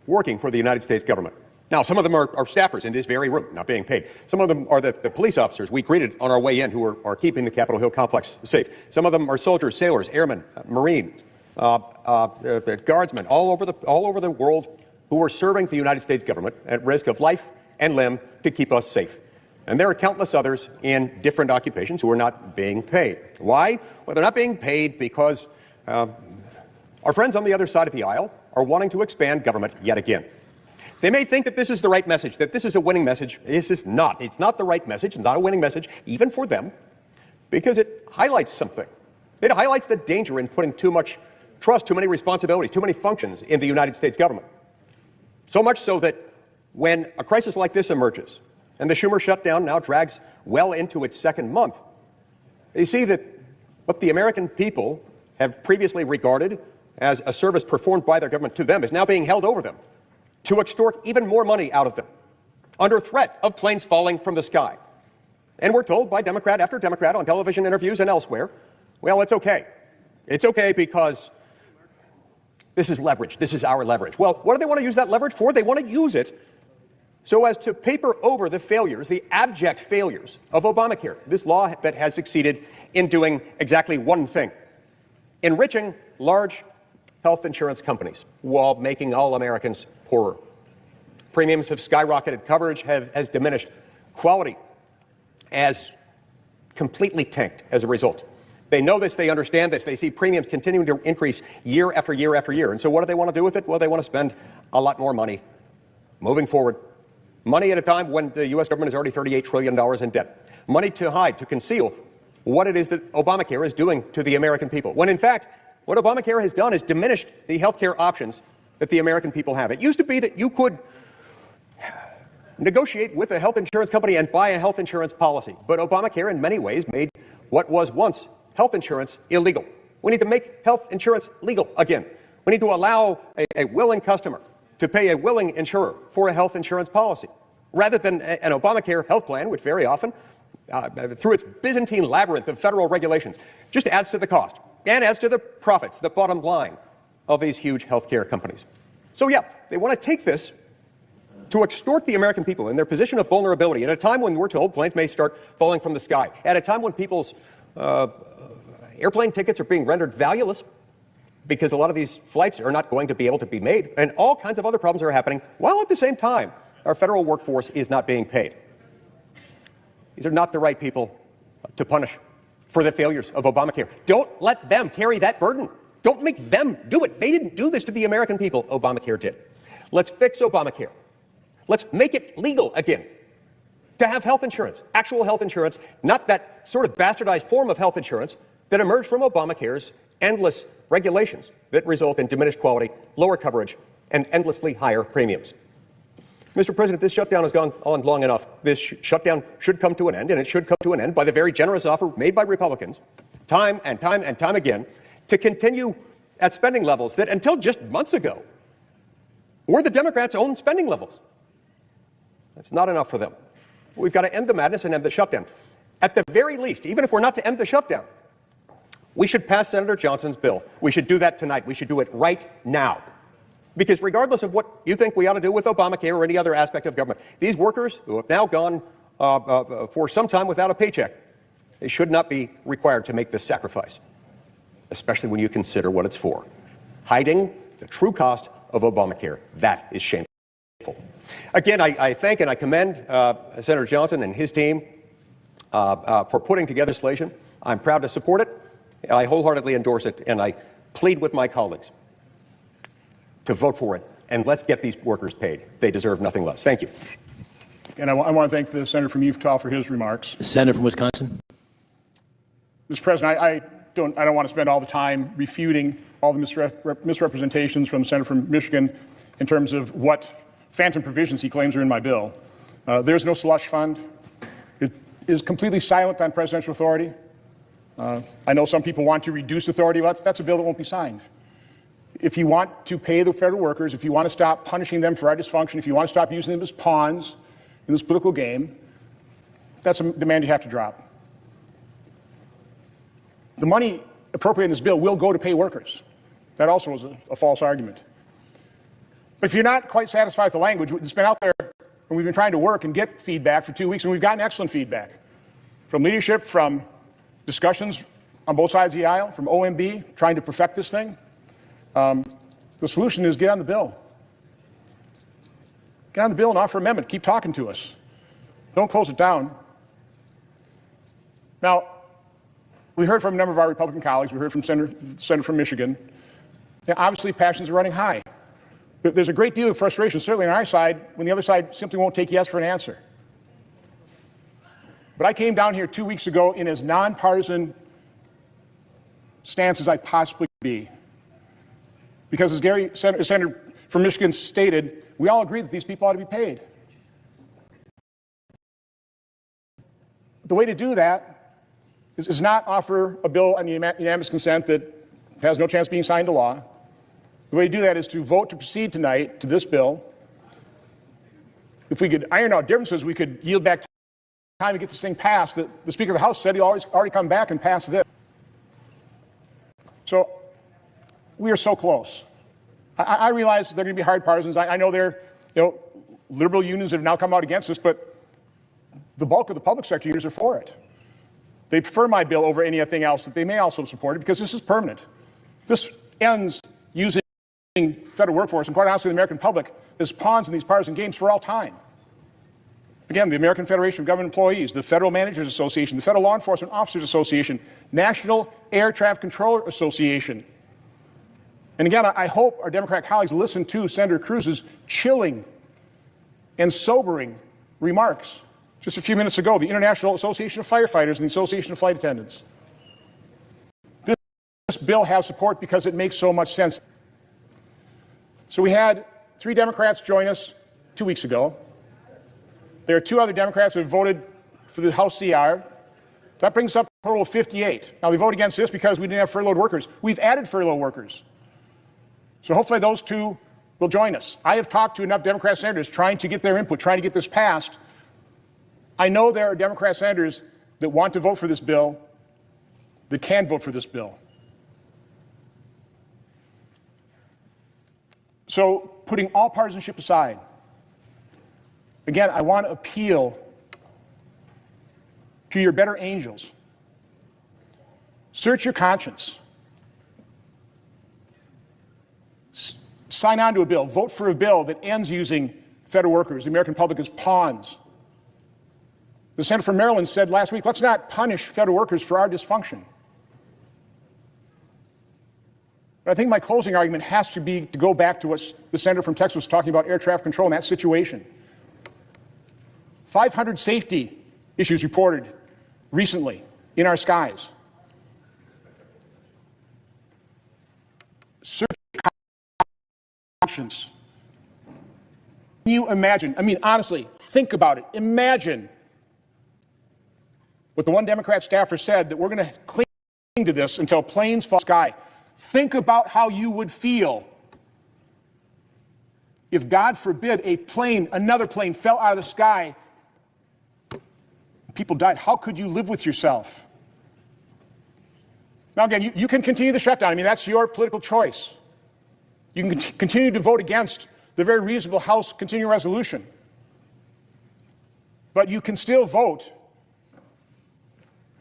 [SPEAKER 17] working for the United States government. Now, some of them are staffers in this very room, not being paid. Some of them are the police officers we greeted on our way in who are keeping the Capitol Hill complex safe. Some of them are soldiers, sailors, airmen, Marines, guardsmen all over the world who are serving the United States government at risk of life and limb to keep us safe. And there are countless others in different occupations who are not being paid. Why? Well, they're not being paid because our friends on the other side of the aisle are wanting to expand government yet again. They may think that this is the right message, that this is a winning message. This is not. It's not the right message. It's not a winning message, even for them, because it highlights something. It highlights the danger in putting too much trust, too many responsibilities, too many functions in the United States government. So much so that when a crisis like this emerges, and the Schumer shutdown now drags well into its second month, you see that what the American people have previously regarded as a service performed by their government to them is now being held over them to extort even more money out of them under threat of planes falling from the sky. And we're told by Democrat after Democrat on television interviews and elsewhere, well, it's okay. It's okay because this is leverage. This is our leverage. Well, what do they want to use that leverage for? They want to use it so as to paper over the failures, the abject failures of Obamacare, this law that has succeeded in doing exactly one thing: enriching large health insurance companies while making all Americans poorer. Premiums have skyrocketed, coverage has diminished, quality has completely tanked as a result. They know this, they understand this, they see premiums continuing to increase year after year after year. And so what do they want to do with it? Well, they want to spend a lot more money moving forward. Money at a time when the U.S. government is already $38 trillion in debt. Money to hide, to conceal what it is that Obamacare is doing to the American people. When in fact, what Obamacare has done is diminished the health care options that the American people have. It used to be that you could negotiate with a health insurance company and buy a health insurance policy. But Obamacare, in many ways, made what was once health insurance illegal. We need to make health insurance legal again. We need to allow a willing customer to pay a willing insurer for a health insurance policy, rather than an Obamacare health plan, which very often, through its Byzantine labyrinth of federal regulations, just adds to the cost and adds to the profits, the bottom line of these huge healthcare companies. So yeah, they want to take this to extort the American people in their position of vulnerability at a time when we're told planes may start falling from the sky, at a time when people's airplane tickets are being rendered valueless because a lot of these flights are not going to be able to be made, and all kinds of other problems are happening, while at the same time our federal workforce is not being paid. These are not the right people to punish for the failures of Obamacare. Don't let them carry that burden. Don't make them do it. They didn't do this to the American people. Obamacare did. Let's fix Obamacare. Let's make it legal again to have health insurance, actual health insurance, not that sort of bastardized form of health insurance that emerged from Obamacare's endless regulations that result in diminished quality, lower coverage, and endlessly higher premiums. Mr. President, this shutdown has gone on long enough. This shutdown should come to an end, and it should come to an end by the very generous offer made by Republicans, time and time and time again, to continue at spending levels that, until just months ago, were the Democrats' own spending levels. That's not enough for them. We've got to end the madness and end the shutdown. At the very least, even if we're not to end the shutdown, we should pass Senator Johnson's bill. We should do that tonight. We should do it right now. Because regardless of what you think we ought to do with Obamacare or any other aspect of government, these workers who have now gone for some time without a paycheck, they should not be required to make this sacrifice, especially when you consider what it's for. Hiding the true cost of Obamacare, that is shameful. Again, I thank and I commend Senator Johnson and his team for putting together this legislation. I'm proud to support it. I wholeheartedly endorse it, and I plead with my colleagues to vote for it, and let's get these workers paid. They deserve nothing less. Thank you.
[SPEAKER 9] And I want to thank the senator from Utah for his remarks.
[SPEAKER 7] The senator from Wisconsin.
[SPEAKER 9] Mr. President, I don't want to spend all the time refuting all the misrepresentations from the senator from Michigan in terms of what phantom provisions he claims are in my bill. There's no slush fund. It is completely silent on presidential authority. I know some people want to reduce authority, but that's a bill that won't be signed. If you want to pay the federal workers, if you want to stop punishing them for our dysfunction, if you want to stop using them as pawns in this political game, that's a demand you have to drop. The money appropriated in this bill will go to pay workers. That also was a false argument. But if you're not quite satisfied with the language, it's been out there, and we've been trying to work and get feedback for 2 weeks, and we've gotten excellent feedback from leadership, from discussions on both sides of the aisle, from OMB, trying to perfect this thing. The solution is get on the bill. Get on the bill and offer amendment. Keep talking to us. Don't close it down. Now, we heard from a number of our Republican colleagues. We heard from Senator from Michigan. Now, obviously, passions are running high. But there's a great deal of frustration, certainly on our side, when the other side simply won't take yes for an answer. But I came down here 2 weeks ago in as nonpartisan stance as I possibly could be. Because as Senator from Michigan stated, we all agree that these people ought to be paid. The way to do that is not offer a bill on unanimous consent that has no chance of being signed into law. The way to do that is to vote to proceed tonight to this bill. If we could iron out differences, we could yield back time to get this thing passed. The Speaker of the House said he'll already come back and pass this. So we are so close. I realize they're going to be hard partisans. I know liberal unions have now come out against this, but the bulk of the public sector unions are for it. They prefer my bill over anything else that they may also support it because this is permanent. This ends using federal workforce and, quite honestly, the American public as pawns in these partisan games for all time. Again, the American Federation of Government Employees, the Federal Managers Association, the Federal Law Enforcement Officers Association, National Air Traffic Controller Association. And again, I hope our Democrat colleagues listen to Senator Cruz's chilling and sobering remarks just a few minutes ago, the International Association of Firefighters and the Association of Flight Attendants. This bill has support because it makes so much sense. So we had 3 Democrats join us 2 weeks ago. There are 2 other Democrats who have voted for the House CR. That brings up a total of 58. Now, they vote against this because we didn't have furloughed workers. We've added furloughed workers. So hopefully those 2 will join us. I have talked to enough Democrat senators trying to get their input, trying to get this passed. I know there are Democrat senators that want to vote for this bill, that can vote for this bill. So putting all partisanship aside, again, I want to appeal to your better angels. Search your conscience. Sign on to a bill. Vote for a bill that ends using federal workers, the American public, as pawns. The senator from Maryland said last week, let's not punish federal workers for our dysfunction. But I think my closing argument has to be to go back to what the senator from Texas was talking about, air traffic control in that situation. 500 safety issues reported recently in our skies. Search conscience. Can you imagine? I mean, honestly, think about it. Imagine what the one Democrat staffer said, that we're going to cling to this until planes fall sky. Think about how you would feel if, God forbid, a plane, another plane, fell out of the sky. People died. How could you live with yourself? Now, again, you can continue the shutdown. I mean, that's your political choice. You can continue to vote against the very reasonable House continuing resolution. But you can still vote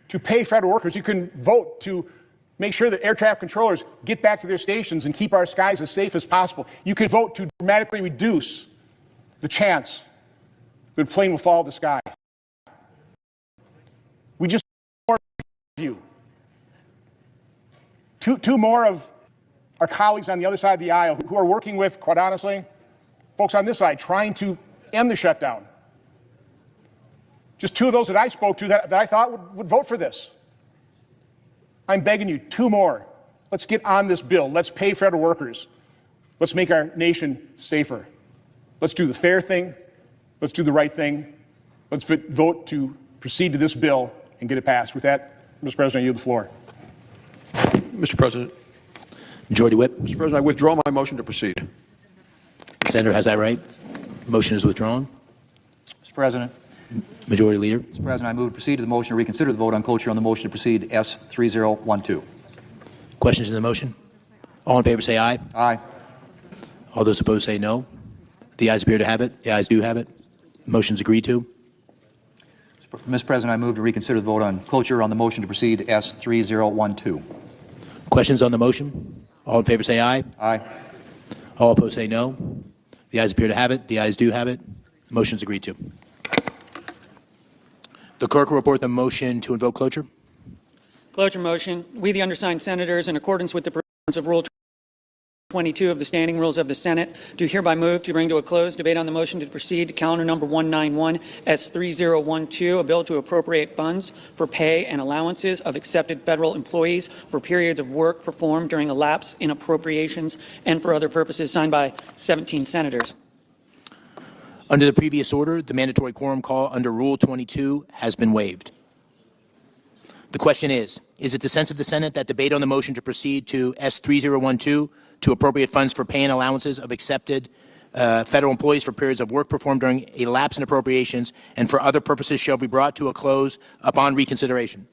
[SPEAKER 9] to pay federal workers. You can vote to make sure that air traffic controllers get back to their stations and keep our skies as safe as possible. You can vote to dramatically reduce the chance that a plane will fall out of the sky. We just you. Two more of our colleagues on the other side of the aisle who are working with, quite honestly, folks on this side trying to end the shutdown. Just 2 of those that I spoke to that I thought would vote for this. I'm begging you, 2 more. Let's get on this bill. Let's pay federal workers. Let's make our nation safer. Let's do the fair thing. Let's do the right thing. Let's vote to proceed to this bill and get it passed. With that, Mr. President, I yield the floor.
[SPEAKER 18] Mr. President.
[SPEAKER 7] Majority Whip.
[SPEAKER 18] Mr. President, I withdraw my motion to proceed.
[SPEAKER 7] The senator has that right. Motion is withdrawn.
[SPEAKER 19] Mr. President.
[SPEAKER 7] Majority Leader.
[SPEAKER 19] Mr. President, I move to proceed to the motion to reconsider the vote on cloture on the motion to proceed S3012.
[SPEAKER 7] Questions in the motion? All in favor say aye.
[SPEAKER 19] Aye.
[SPEAKER 7] All those opposed say no. The ayes appear to have it. The ayes do have it. Motion's agreed to.
[SPEAKER 19] Mr. President, I move to reconsider the vote on cloture on the motion to proceed S3012.
[SPEAKER 7] Questions on the motion? All in favor say aye.
[SPEAKER 19] Aye.
[SPEAKER 7] All opposed say no. The ayes appear to have it. The ayes do have it. Motion's agreed to. The clerk will report the motion to invoke cloture.
[SPEAKER 23] Cloture motion. We, the undersigned senators, in accordance with the provisions of Rule 22 of the Standing Rules of the Senate, do hereby move to bring to a close debate on the motion to proceed to calendar number 191 S3012, a bill to appropriate funds for pay and allowances of accepted federal employees for periods of work performed during a lapse in appropriations and for other purposes, signed by 17 senators.
[SPEAKER 7] Under the previous order, the mandatory quorum call under Rule 22 has been waived. The question is it the sense of the Senate that debate on the motion to proceed to S3012 to appropriate funds for pay and allowances of accepted federal employees for periods of work performed during a lapse in appropriations and for other purposes shall be brought to a close upon reconsideration?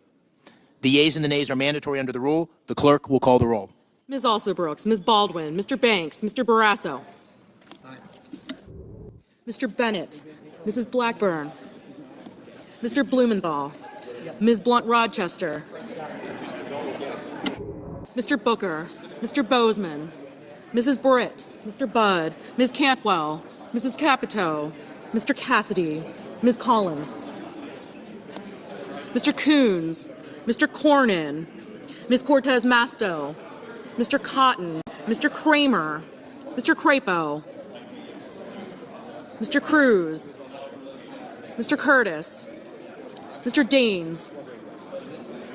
[SPEAKER 7] The yeas and the nays are mandatory under the rule. The clerk will call the roll.
[SPEAKER 24] Ms. Alsobrooks, Ms. Baldwin, Mr. Banks, Mr. Barrasso. Mr. Bennett, Mrs. Blackburn, Mr. Blumenthal, Ms. Blunt-Rochester, Mr. Booker, Mr. Bozeman, Mrs. Britt, Mr. Budd, Ms. Cantwell, Mrs. Capito, Mr. Cassidy, Ms. Collins, Mr. Coons, Mr. Cornyn, Ms. Cortez Masto, Mr. Cotton, Mr. Kramer, Mr. Crapo, Mr. Cruz, Mr. Curtis, Mr. Daines,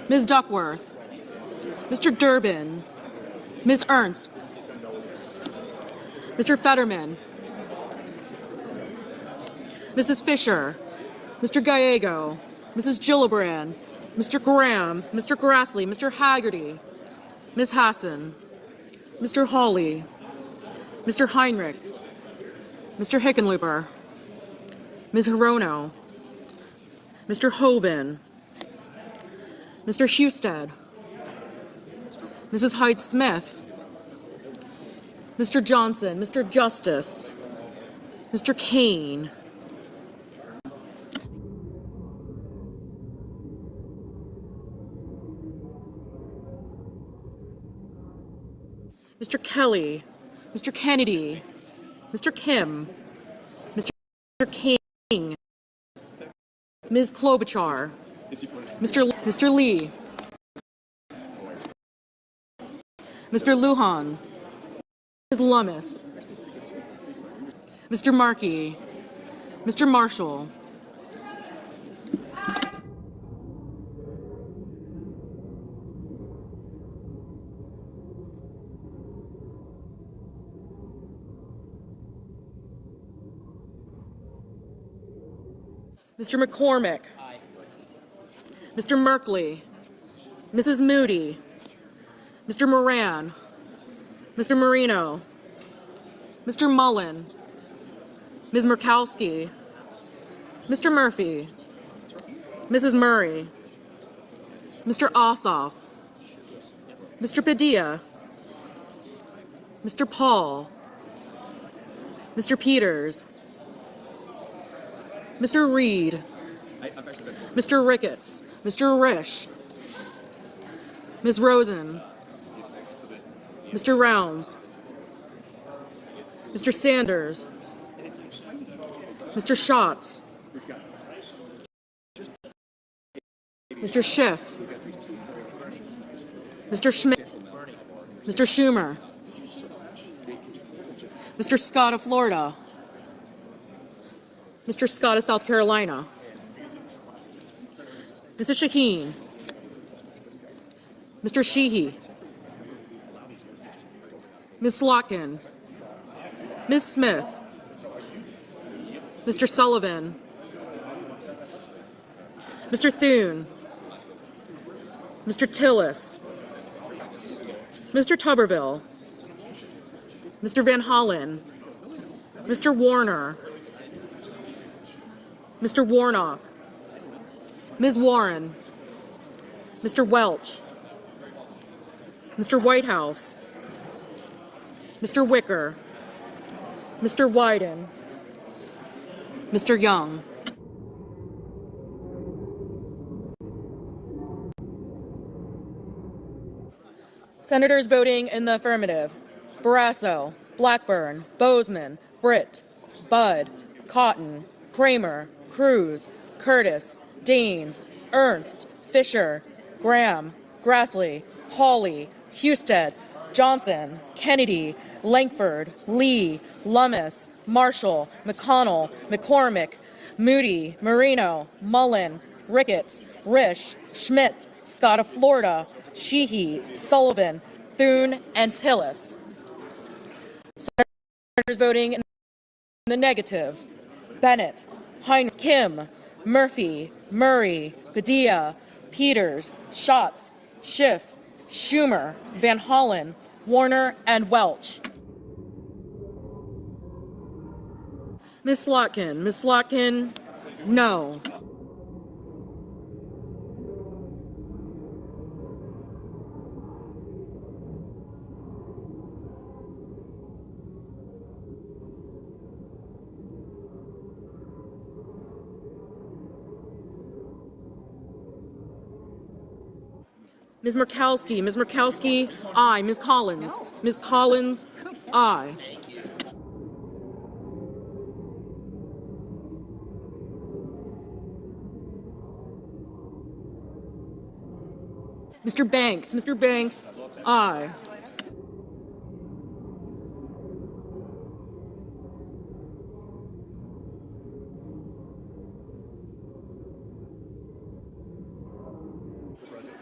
[SPEAKER 24] Ms. Duckworth, Mr. Durbin, Ms. Ernst, Mr. Fetterman, Mrs. Fisher, Mr. Gallego, Mrs. Gillibrand, Mr. Graham, Mr. Grassley, Mr. Haggerty, Ms. Hassan, Mr. Hawley, Mr. Heinrich, Mr. Hickenlooper, Ms. Hirono, Mr. Hoven, Mr. Husted, Mrs. Hyde-Smith, Mr. Johnson, Mr. Justice, Mr. Kane, Mr. Kelly, Mr. Kennedy, Mr. Kim, Mr. King, Ms. Klobuchar, Mr. Lee, Mr. Lujan, Ms. Lummis, Mr. Markey, Mr. Marshall, Mr. McCormick, Mr. Merkley, Mrs. Moody, Mr. Moran, Mr. Marino, Mr. Mullen, Ms. Murkowski, Mr. Murphy, Mrs. Murray, Mr. Ossoff, Mr. Padilla, Mr. Paul, Mr. Peters, Mr. Reed, Mr. Ricketts, Mr. Risch, Ms. Rosen, Mr. Rounds, Mr. Sanders, Mr. Schatz, Mr. Schiff, Mr. Schmidt, Mr. Schumer, Mr. Scott of Florida, Mr. Scott of South Carolina, Mrs. Shaheen, Mr. Sheehy, Ms. Slotkin, Ms. Smith, Mr. Sullivan, Mr. Thune, Mr. Tillis, Mr. Tuberville, Mr. Van Hollen, Mr. Warner, Mr. Warnock, Ms. Warren, Mr. Welch, Mr. Whitehouse, Mr. Wicker, Mr. Wyden, Mr. Young. Senators voting in the affirmative: Barrasso, Blackburn, Bozeman, Britt, Budd, Cotton, Kramer, Cruz, Curtis, Daines, Ernst, Fisher, Graham, Grassley, Hawley, Husted, Johnson, Kennedy, Langford, Lee, Lummis, Marshall, McConnell, McCormick, Moody, Marino, Mullen, Ricketts, Risch, Schmidt, Scott of Florida, Sheehy, Sullivan, Thune, and Tillis. Senators voting in the negative: Bennett, Heinrich, Kim, Murphy, Murray, Padilla, Peters, Schatz, Schiff, Schumer, Van Hollen, Warner, and Welch. Ms. Slotkin, no. Ms. Murkowski, aye. Ms. Collins, aye. Mr. Banks, aye.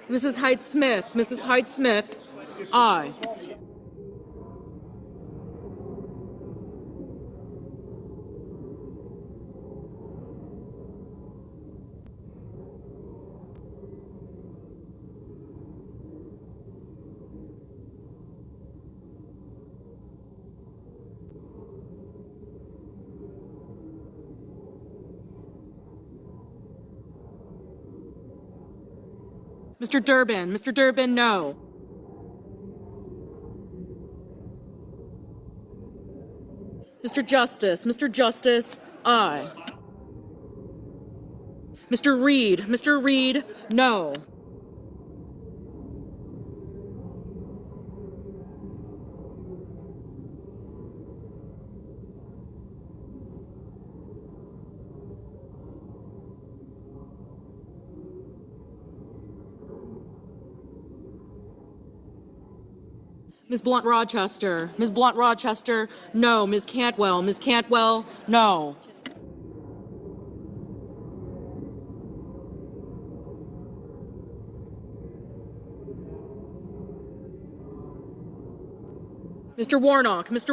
[SPEAKER 24] Mrs. Hyde-Smith, aye. Mr. Durbin, no. Mr. Justice, aye. Mr. Reed, no. Ms. Blunt-Rochester, no. Ms. Cantwell, no. Mr.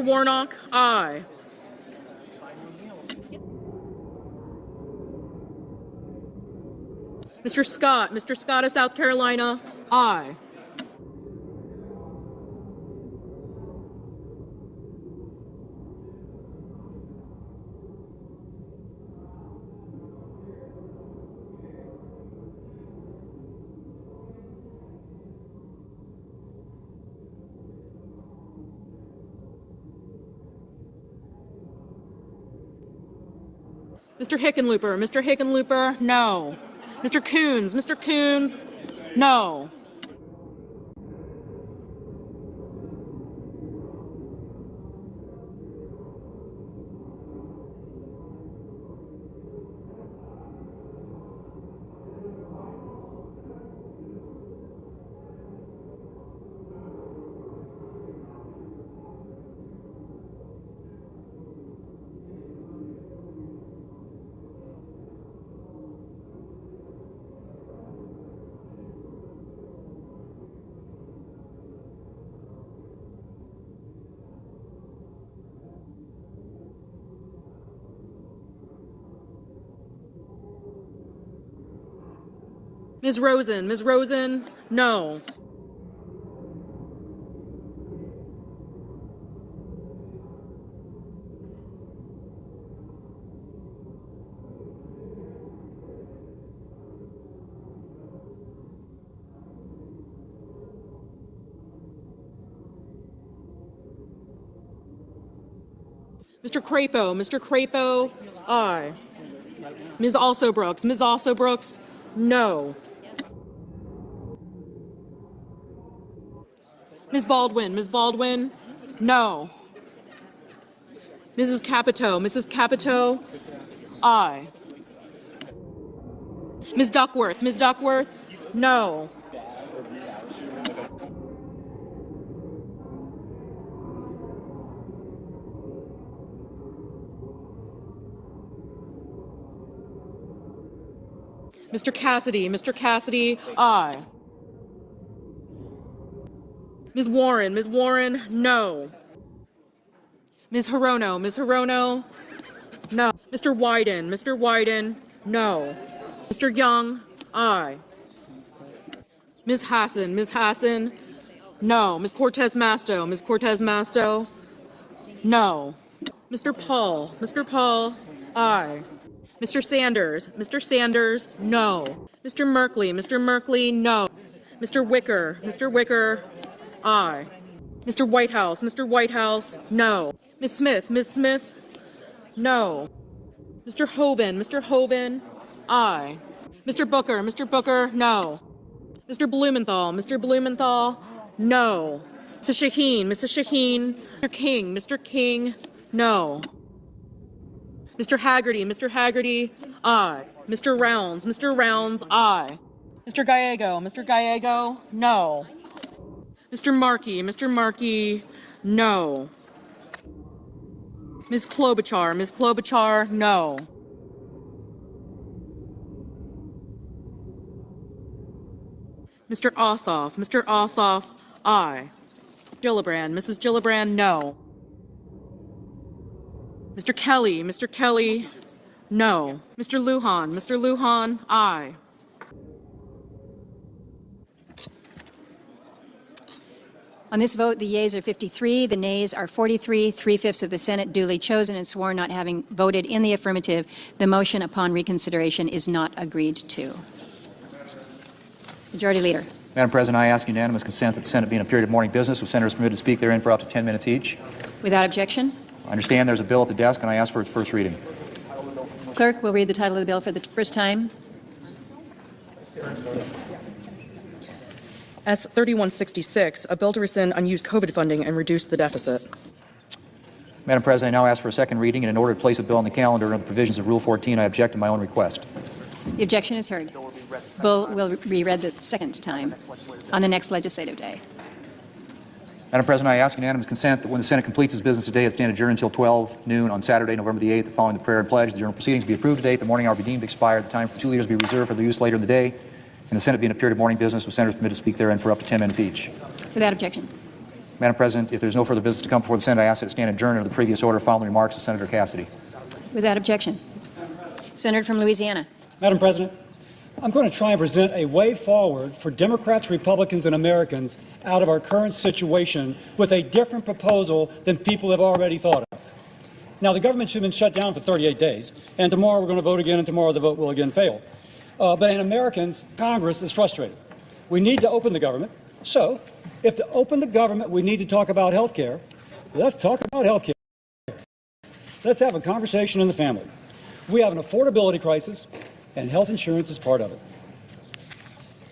[SPEAKER 24] Warnock, aye. Mr. Scott of South Carolina, aye. Mr. Hickenlooper, no. Mr. Coons, no. Ms. Rosen, no. Mr. Crapo, aye. Ms. Alsobrooks, no. Ms. Baldwin, no. Mrs. Capito, aye. Ms. Duckworth, no. Mr. Cassidy, aye. Ms. Warren, no. Ms. Hirono, no. Mr. Wyden, no. Mr. Young, aye. Ms. Hassan, no. Ms. Cortez Masto, no. Mr. Paul, aye. Mr. Sanders, no. Mr. Merkley, no. Mr. Wicker, aye. Mr. Whitehouse, no. Ms. Smith, no. Mr. Hoven, aye. Mr. Booker, no. Mr. Blumenthal, no. Mrs. Shaheen, Mr. King, no. Mr. Haggerty, aye. Mr. Rounds, aye. Mr. Gallego, no. Mr. Markey, no. Ms. Klobuchar, no. Mr. Ossoff, aye. Mrs. Gillibrand, no. Mr. Kelly, no. Mr. Lujan, aye.
[SPEAKER 1] On this vote, the yeas are 53, the nays are 43, 3/5 of the Senate duly chosen and sworn not having voted in the affirmative. The motion upon reconsideration is not agreed to. Majority Leader.
[SPEAKER 19] Madam President, I ask unanimous consent that the Senate be in a period of morning business with senators permitted to speak therein for up to 10 minutes each.
[SPEAKER 1] Without objection.
[SPEAKER 19] I understand there's a bill at the desk, and I ask for its first reading.
[SPEAKER 1] Clerk will read the title of the bill for the first time.
[SPEAKER 24] S3166, a bill to rescind unused COVID funding and reduce the deficit.
[SPEAKER 19] Madam President, I now ask for a second reading, and in order to place a bill on the calendar under the provisions of Rule 14, I object to my own request.
[SPEAKER 1] The objection is heard. Bill will be read the second time on the next legislative day.
[SPEAKER 19] Madam President, I ask unanimous consent that when the Senate completes its business today, it stand adjourned until 12 noon on Saturday, November the 8th, following the prayer and pledge. The general proceedings be approved today. The morning hour be deemed expired. The time for two leaders be reserved for their use later in the day. And the Senate be in a period of morning business with senators permitted to speak therein for up to 10 minutes each.
[SPEAKER 1] Without objection.
[SPEAKER 19] Madam President, if there's no further business to come before the Senate, I ask that it stand adjourned under the previous order following the remarks of Senator Cassidy.
[SPEAKER 1] Without objection. Senator from Louisiana.
[SPEAKER 3] Madam President, I'm going to try and present a way forward for Democrats, Republicans, and Americans out of our current situation with a different proposal than people have already thought of. Now, the government should have been shut down for 38 days, and tomorrow we're going to vote again, and tomorrow the vote will again fail. But in Americans, Congress is frustrated. We need to open the government. So, if to open the government we need to talk about health care, let's talk about health care. Let's have a conversation in the family. We have an affordability crisis, and health insurance is part of it.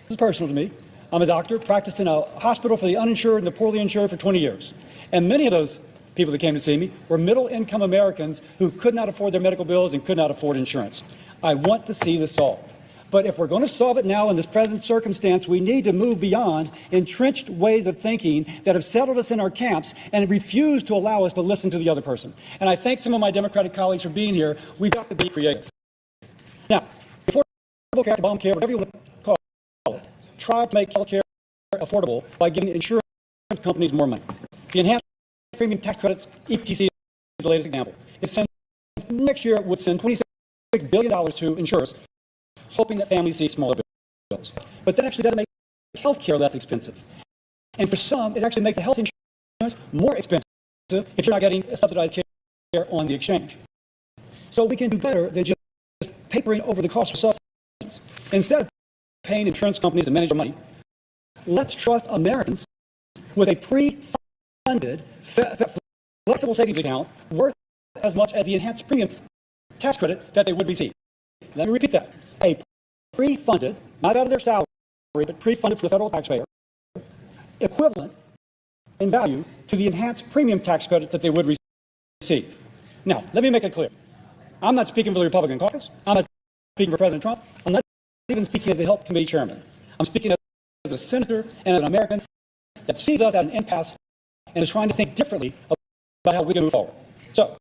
[SPEAKER 3] This is personal to me. I'm a doctor, practiced in a hospital for the uninsured and the poorly insured for 20 years. And many of those people that came to see me were middle-income Americans who could not afford their medical bills and could not afford insurance. I want to see this solved. But if we're going to solve it now in this present circumstance, we need to move beyond entrenched ways of thinking that have settled us in our camps and refuse to allow us to listen to the other person. And I thank some of my Democratic colleagues for being here. We've got to be creative. Now, before Obamacare, whatever you want to call it, try to make health care affordable by giving insurance companies more money. The enhanced premium tax credits, EPTC, is the latest example. Next year it would send $26 billion to insurers, hoping that families see smaller bills. But that actually doesn't make health care less expensive. And for some, it actually makes the health insurance more expensive if you're not getting subsidized care on the exchange. So we can do better than just papering over the cost for subsidies. Instead of paying insurance companies to manage their money, let's trust Americans with a pre-funded, flexible savings account worth as much as the enhanced premium tax credit that they would receive. Let me repeat that. A pre-funded, not out of their salary, but pre-funded for the federal taxpayer, equivalent in value to the enhanced premium tax credit that they would receive. Now, let me make it clear. I'm not speaking for the Republican caucus. I'm not speaking for President Trump. I'm not even speaking as the Health Committee Chairman. I'm speaking as a senator and as an American that sees us at an impasse and is trying to think differently about how we can move forward. So,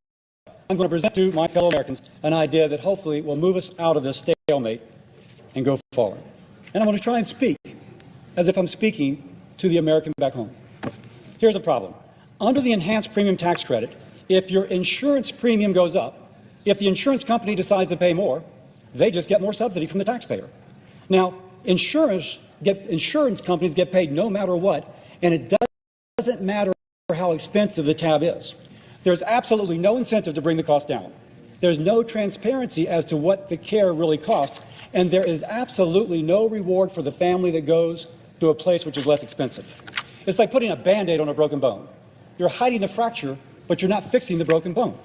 [SPEAKER 3] I'm going to present to my fellow Americans an idea that hopefully will move us out of this stalemate and go forward. And I'm going to try and speak as if I'm speaking to the American back home. Here's the problem. Under the enhanced premium tax credit, if your insurance premium goes up, if the insurance company decides to pay more, they just get more subsidy from the taxpayer. Now, insurance companies get paid no matter what, and it doesn't matter how expensive the tab is. There's absolutely no incentive to bring the cost down. There's no transparency as to what the care really costs, and there is absolutely no reward for the family that goes to a place which is less expensive. It's like putting a Band-Aid on a broken bone. You're hiding the fracture, but you're not fixing the broken bone.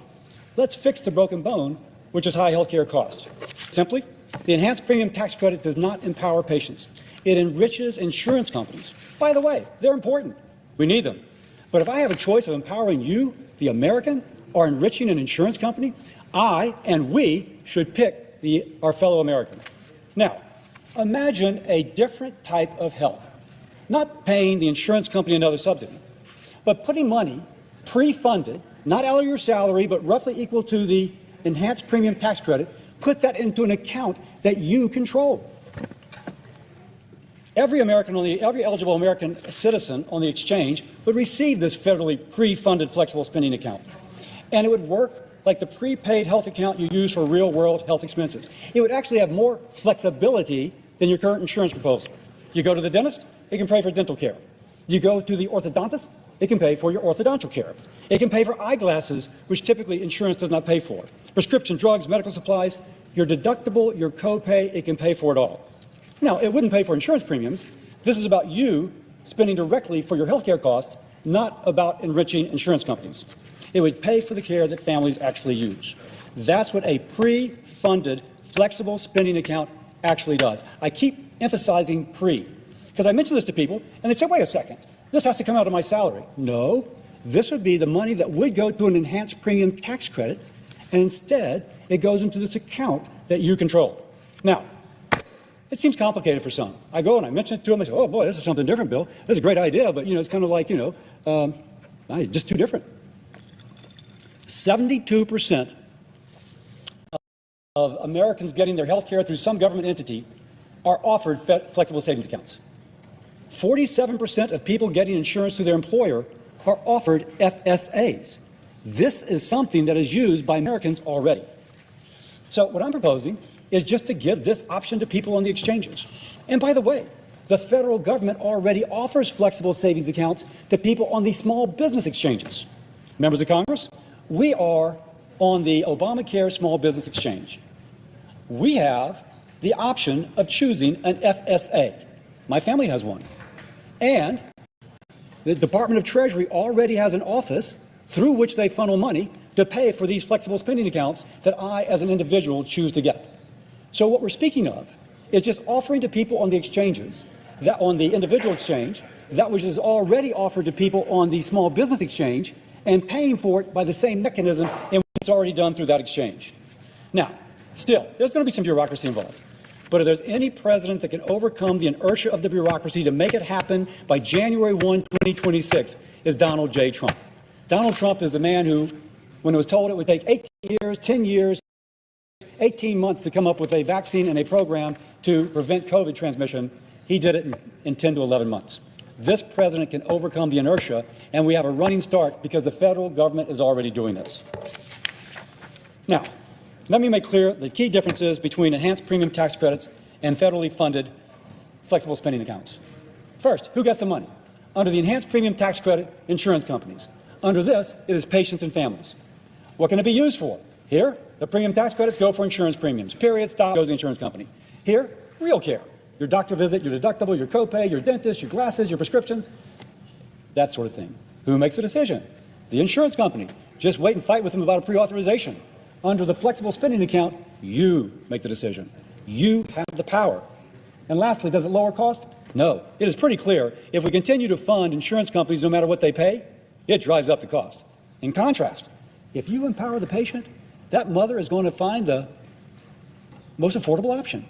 [SPEAKER 3] Let's fix the broken bone, which is high health care costs. Simply, the enhanced premium tax credit does not empower patients. It enriches insurance companies. By the way, they're important. We need them. But if I have a choice of empowering you, the American, or enriching an insurance company, I and we should pick our fellow American. Now, imagine a different type of help. Not paying the insurance company another subsidy, but putting money pre-funded, not out of your salary, but roughly equal to the enhanced premium tax credit, put that into an account that you control. Every eligible American citizen on the exchange would receive this federally pre-funded flexible spending account. And it would work like the prepaid health account you use for real-world health expenses. It would actually have more flexibility than your current insurance proposal. You go to the dentist, it can pay for dental care. You go to the orthodontist, it can pay for your orthodontal care. It can pay for eyeglasses, which typically insurance does not pay for. Prescription drugs, medical supplies, your deductible, your copay, it can pay for it all. Now, it wouldn't pay for insurance premiums. This is about you spending directly for your health care costs, not about enriching insurance companies. It would pay for the care that families actually use. That's what a pre-funded flexible spending account actually does. I keep emphasizing pre, because I mention this to people, and they say, wait a second, this has to come out of my salary. No, this would be the money that would go to an enhanced premium tax credit, and instead it goes into this account that you control. Now, it seems complicated for some. I go and I mention it to them. I say, oh, boy, this is something different, Bill. This is a great idea, but, it's kind of like, just too different. 72% of Americans getting their health care through some government entity are offered flexible savings accounts. 47% of people getting insurance through their employer are offered FSAs. This is something that is used by Americans already. So what I'm proposing is just to give this option to people on the exchanges. And by the way, the federal government already offers flexible savings accounts to people on the small business exchanges. Members of Congress, we are on the Obamacare Small Business Exchange. We have the option of choosing an FSA. My family has one. And the Department of Treasury already has an office through which they funnel money to pay for these flexible spending accounts that I, as an individual, choose to get. So what we're speaking of is just offering to people on the exchanges, that on the individual exchange, that which is already offered to people on the small business exchange, and paying for it by the same mechanism in which it's already done through that exchange. Now, still, there's going to be some bureaucracy involved. But if there's any president that can overcome the inertia of the bureaucracy to make it happen by January 1, 2026, is Donald J. Trump. Donald Trump is the man who, when it was told it would take 18 years, 10 years, 18 months to come up with a vaccine and a program to prevent COVID transmission, he did it in 10 to 11 months. This president can overcome the inertia, and we have a running start because the federal government is already doing this. Now, let me make clear the key differences between enhanced premium tax credits and federally funded flexible spending accounts. First, who gets the money? Under the enhanced premium tax credit, insurance companies. Under this, it is patients and families. What can it be used for? Here, the premium tax credits go for insurance premiums. Period, stop, goes to the insurance company. Here, real care. Your doctor visit, your deductible, your copay, your dentist, your glasses, your prescriptions, that sort of thing. Who makes the decision? The insurance company. Just wait and fight with them about a pre-authorization. Under the flexible spending account, you make the decision. You have the power. And lastly, does it lower cost? No. It is pretty clear. If we continue to fund insurance companies no matter what they pay, it drives up the cost. In contrast, if you empower the patient, that mother is going to find the most affordable option.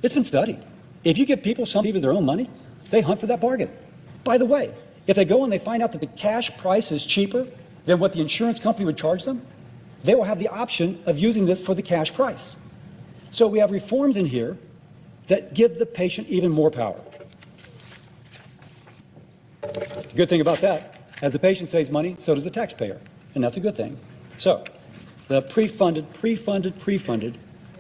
[SPEAKER 3] It's been studied. If you give people something as their own money, they hunt for that bargain. By the way, if they go and they find out that the cash price is cheaper than what the insurance company would charge them, they will have the option of using this for the cash price. So we have reforms in here that give the patient even more power. The good thing about that, as the patient saves money, so does the taxpayer, and that's a good thing. So the pre-funded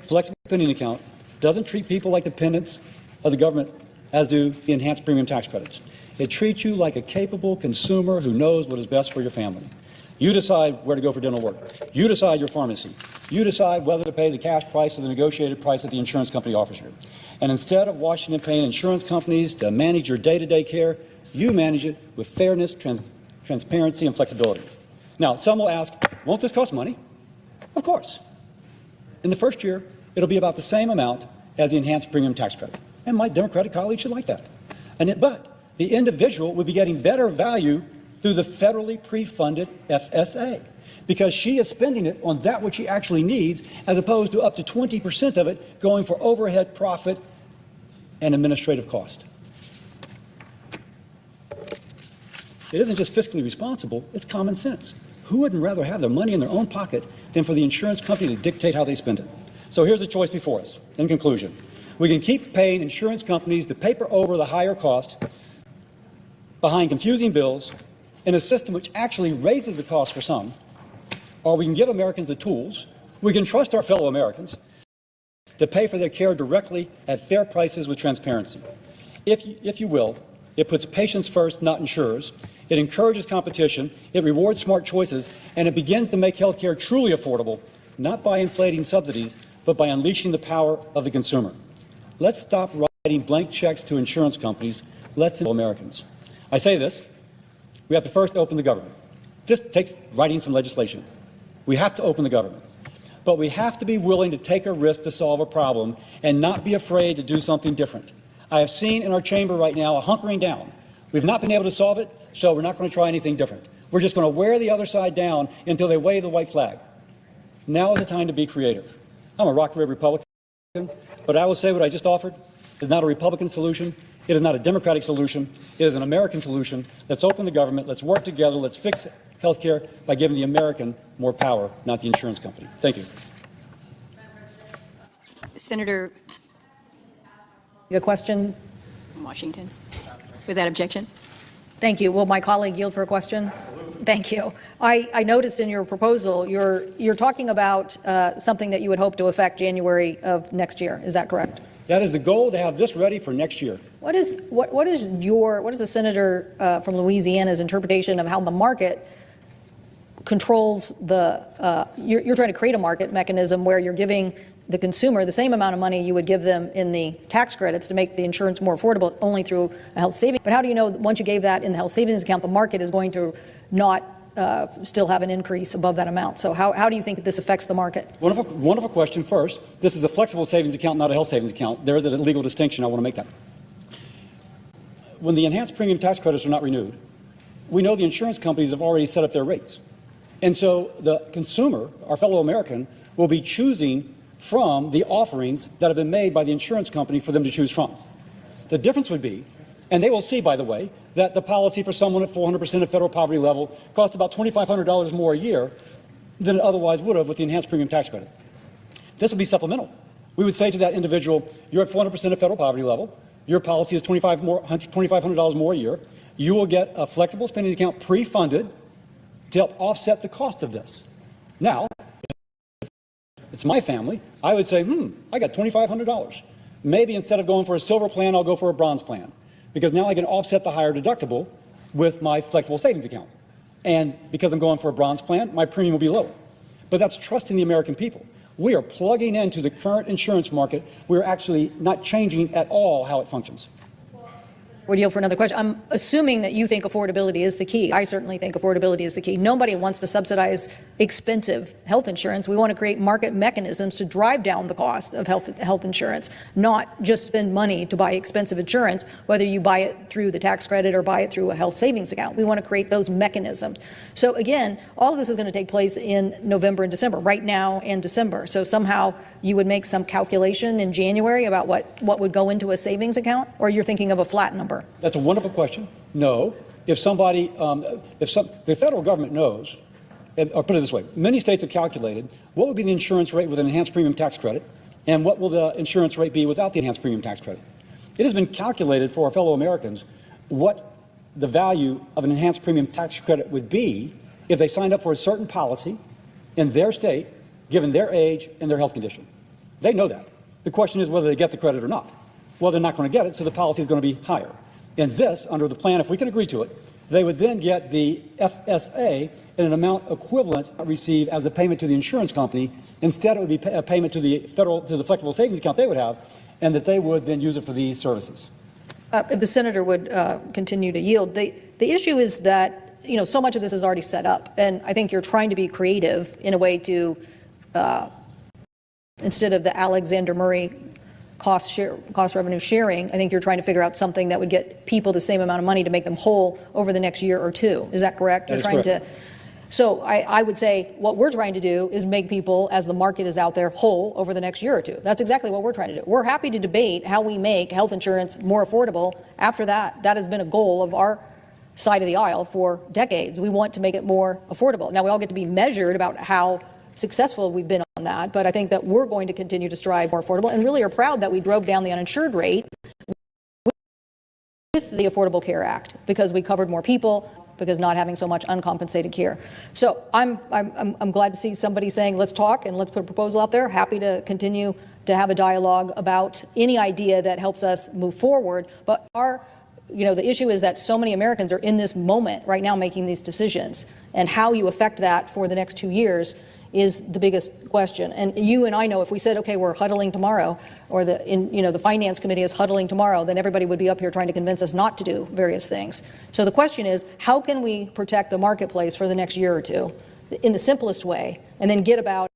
[SPEAKER 3] flexible spending account doesn't treat people like dependents of the government, as do the enhanced premium tax credits. It treats you like a capable consumer who knows what is best for your family. You decide where to go for dental work. You decide your pharmacy. You decide whether to pay the cash price or the negotiated price that the insurance company offers you. And instead of Washington paying insurance companies to manage your day-to-day care, you manage it with fairness, transparency, and flexibility. Now, some will ask, won't this cost money? Of course. In the first year, it'll be about the same amount as the enhanced premium tax credit. And my Democratic colleagues should like that. But the individual would be getting better value through the federally pre-funded FSA, because she is spending it on that which she actually needs, as opposed to up to 20% of it going for overhead, profit, and administrative cost. It isn't just fiscally responsible, it's common sense. Who wouldn't rather have their money in their own pocket than for the insurance company to dictate how they spend it? So here's a choice before us. In conclusion, we can keep paying insurance companies to paper over the higher cost behind confusing bills in a system which actually raises the cost for some, or we can give Americans the tools, we can trust our fellow Americans to pay for their care directly at fair prices with transparency. If you will, it puts patients first, not insurers. It encourages competition, it rewards smart choices, and it begins to make health care truly affordable, not by inflating subsidies, but by unleashing the power of the consumer. Let's stop writing blank checks to insurance companies. Let's help Americans. I say this, we have to first open the government. Just takes writing some legislation. We have to open the government. But we have to be willing to take a risk to solve a problem and not be afraid to do something different. I have seen in our chamber right now a hunkering down. We've not been able to solve it, so we're not going to try anything different. We're just going to wear the other side down until they wave the white flag. Now is the time to be creative. I'm a rock-red Republican, but I will say what I just offered is not a Republican solution. It is not a Democratic solution. It is an American solution. Let's open the government. Let's work together. Let's fix health care by giving the American more power, not the insurance company. Thank you.
[SPEAKER 1] Senator
[SPEAKER 4] The question?
[SPEAKER 1] Washington. Without objection.
[SPEAKER 4] Thank you. Will my colleague yield for a question? Thank you. I noticed in your proposal, you're talking about something that you would hope to affect January of next year. Is that correct?
[SPEAKER 3] That is the goal, to have this ready for next year.
[SPEAKER 4] What is the senator from Louisiana's interpretation of how the market controls the? You're trying to create a market mechanism where you're giving the consumer the same amount of money you would give them in the tax credits to make the insurance more affordable, only through a health savings. But how do you know that once you gave that in the health savings account, the market is going to not still have an increase above that amount? So how do you think that this affects the market?
[SPEAKER 3] Wonderful question. First, this is a flexible savings account, not a health savings account. There is a legal distinction. I want to make that. When the enhanced premium tax credits are not renewed, we know the insurance companies have already set up their rates. And so the consumer, our fellow American, will be choosing from the offerings that have been made by the insurance company for them to choose from. The difference would be, and they will see, by the way, that the policy for someone at 400% of federal poverty level costs about $2,500 more a year than it otherwise would have with the enhanced premium tax credit. This would be supplemental. We would say to that individual, you're at 400% of federal poverty level, your policy is $2,500 more a year, you will get a flexible spending account pre-funded to help offset the cost of this. Now, it's my family, I would say, I got $2,500. Maybe instead of going for a silver plan, I'll go for a bronze plan, because now I can offset the higher deductible with my flexible savings account. And because I'm going for a bronze plan, my premium will be lower. But that's trusting the American people. We are plugging into the current insurance market. We're actually not changing at all how it functions.
[SPEAKER 4] Would yield for another question. I'm assuming that you think affordability is the key. I certainly think affordability is the key. Nobody wants to subsidize expensive health insurance. We want to create market mechanisms to drive down the cost of health insurance, not just spend money to buy expensive insurance, whether you buy it through the tax credit or buy it through a health savings account. We want to create those mechanisms. So again, all of this is going to take place in November and December, right now and December. So somehow you would make some calculation in January about what would go into a savings account, or you're thinking of a flat number?
[SPEAKER 3] That's a wonderful question. No. If somebody, the federal government knows, or put it this way, many states have calculated what would be the insurance rate with an enhanced premium tax credit and what will the insurance rate be without the enhanced premium tax credit. It has been calculated for our fellow Americans what the value of an enhanced premium tax credit would be if they signed up for a certain policy in their state, given their age and their health condition. They know that. The question is whether they get the credit or not. Well, they're not going to get it, so the policy is going to be higher. And this, under the plan, if we can agree to it, they would then get the FSA in an amount equivalent receive as a payment to the insurance company. Instead, it would be a payment to the flexible savings account they would have, and that they would then use it for these services.
[SPEAKER 4] If the senator would continue to yield, the issue is that so much of this is already set up, and I think you're trying to be creative in a way to, instead of the Alexander Murray cost revenue sharing, I think you're trying to figure out something that would get people the same amount of money to make them whole over the next year or two. Is that correct?
[SPEAKER 3] That is correct.
[SPEAKER 4] So I would say what we're trying to do is make people, as the market is out there, whole over the next year or two. That's exactly what we're trying to do. We're happy to debate how we make health insurance more affordable. After that, that has been a goal of our side of the aisle for decades. We want to make it more affordable. Now, we all get to be measured about how successful we've been on that, but I think that we're going to continue to strive more affordable, and really are proud that we drove down the uninsured rate with the Affordable Care Act, because we covered more people, because not having so much uncompensated care. So I'm glad to see somebody saying, let's talk and let's put a proposal out there. Happy to continue to have a dialogue about any idea that helps us move forward. But the issue is that so many Americans are in this moment right now making these decisions, and how you affect that for the next 2 years is the biggest question. And you and I know if we said, okay, we're huddling tomorrow, or the Finance Committee is huddling tomorrow, then everybody would be up here trying to convince us not to do various things. So the question is, how can we protect the marketplace for the next year or two in the simplest way, and then get about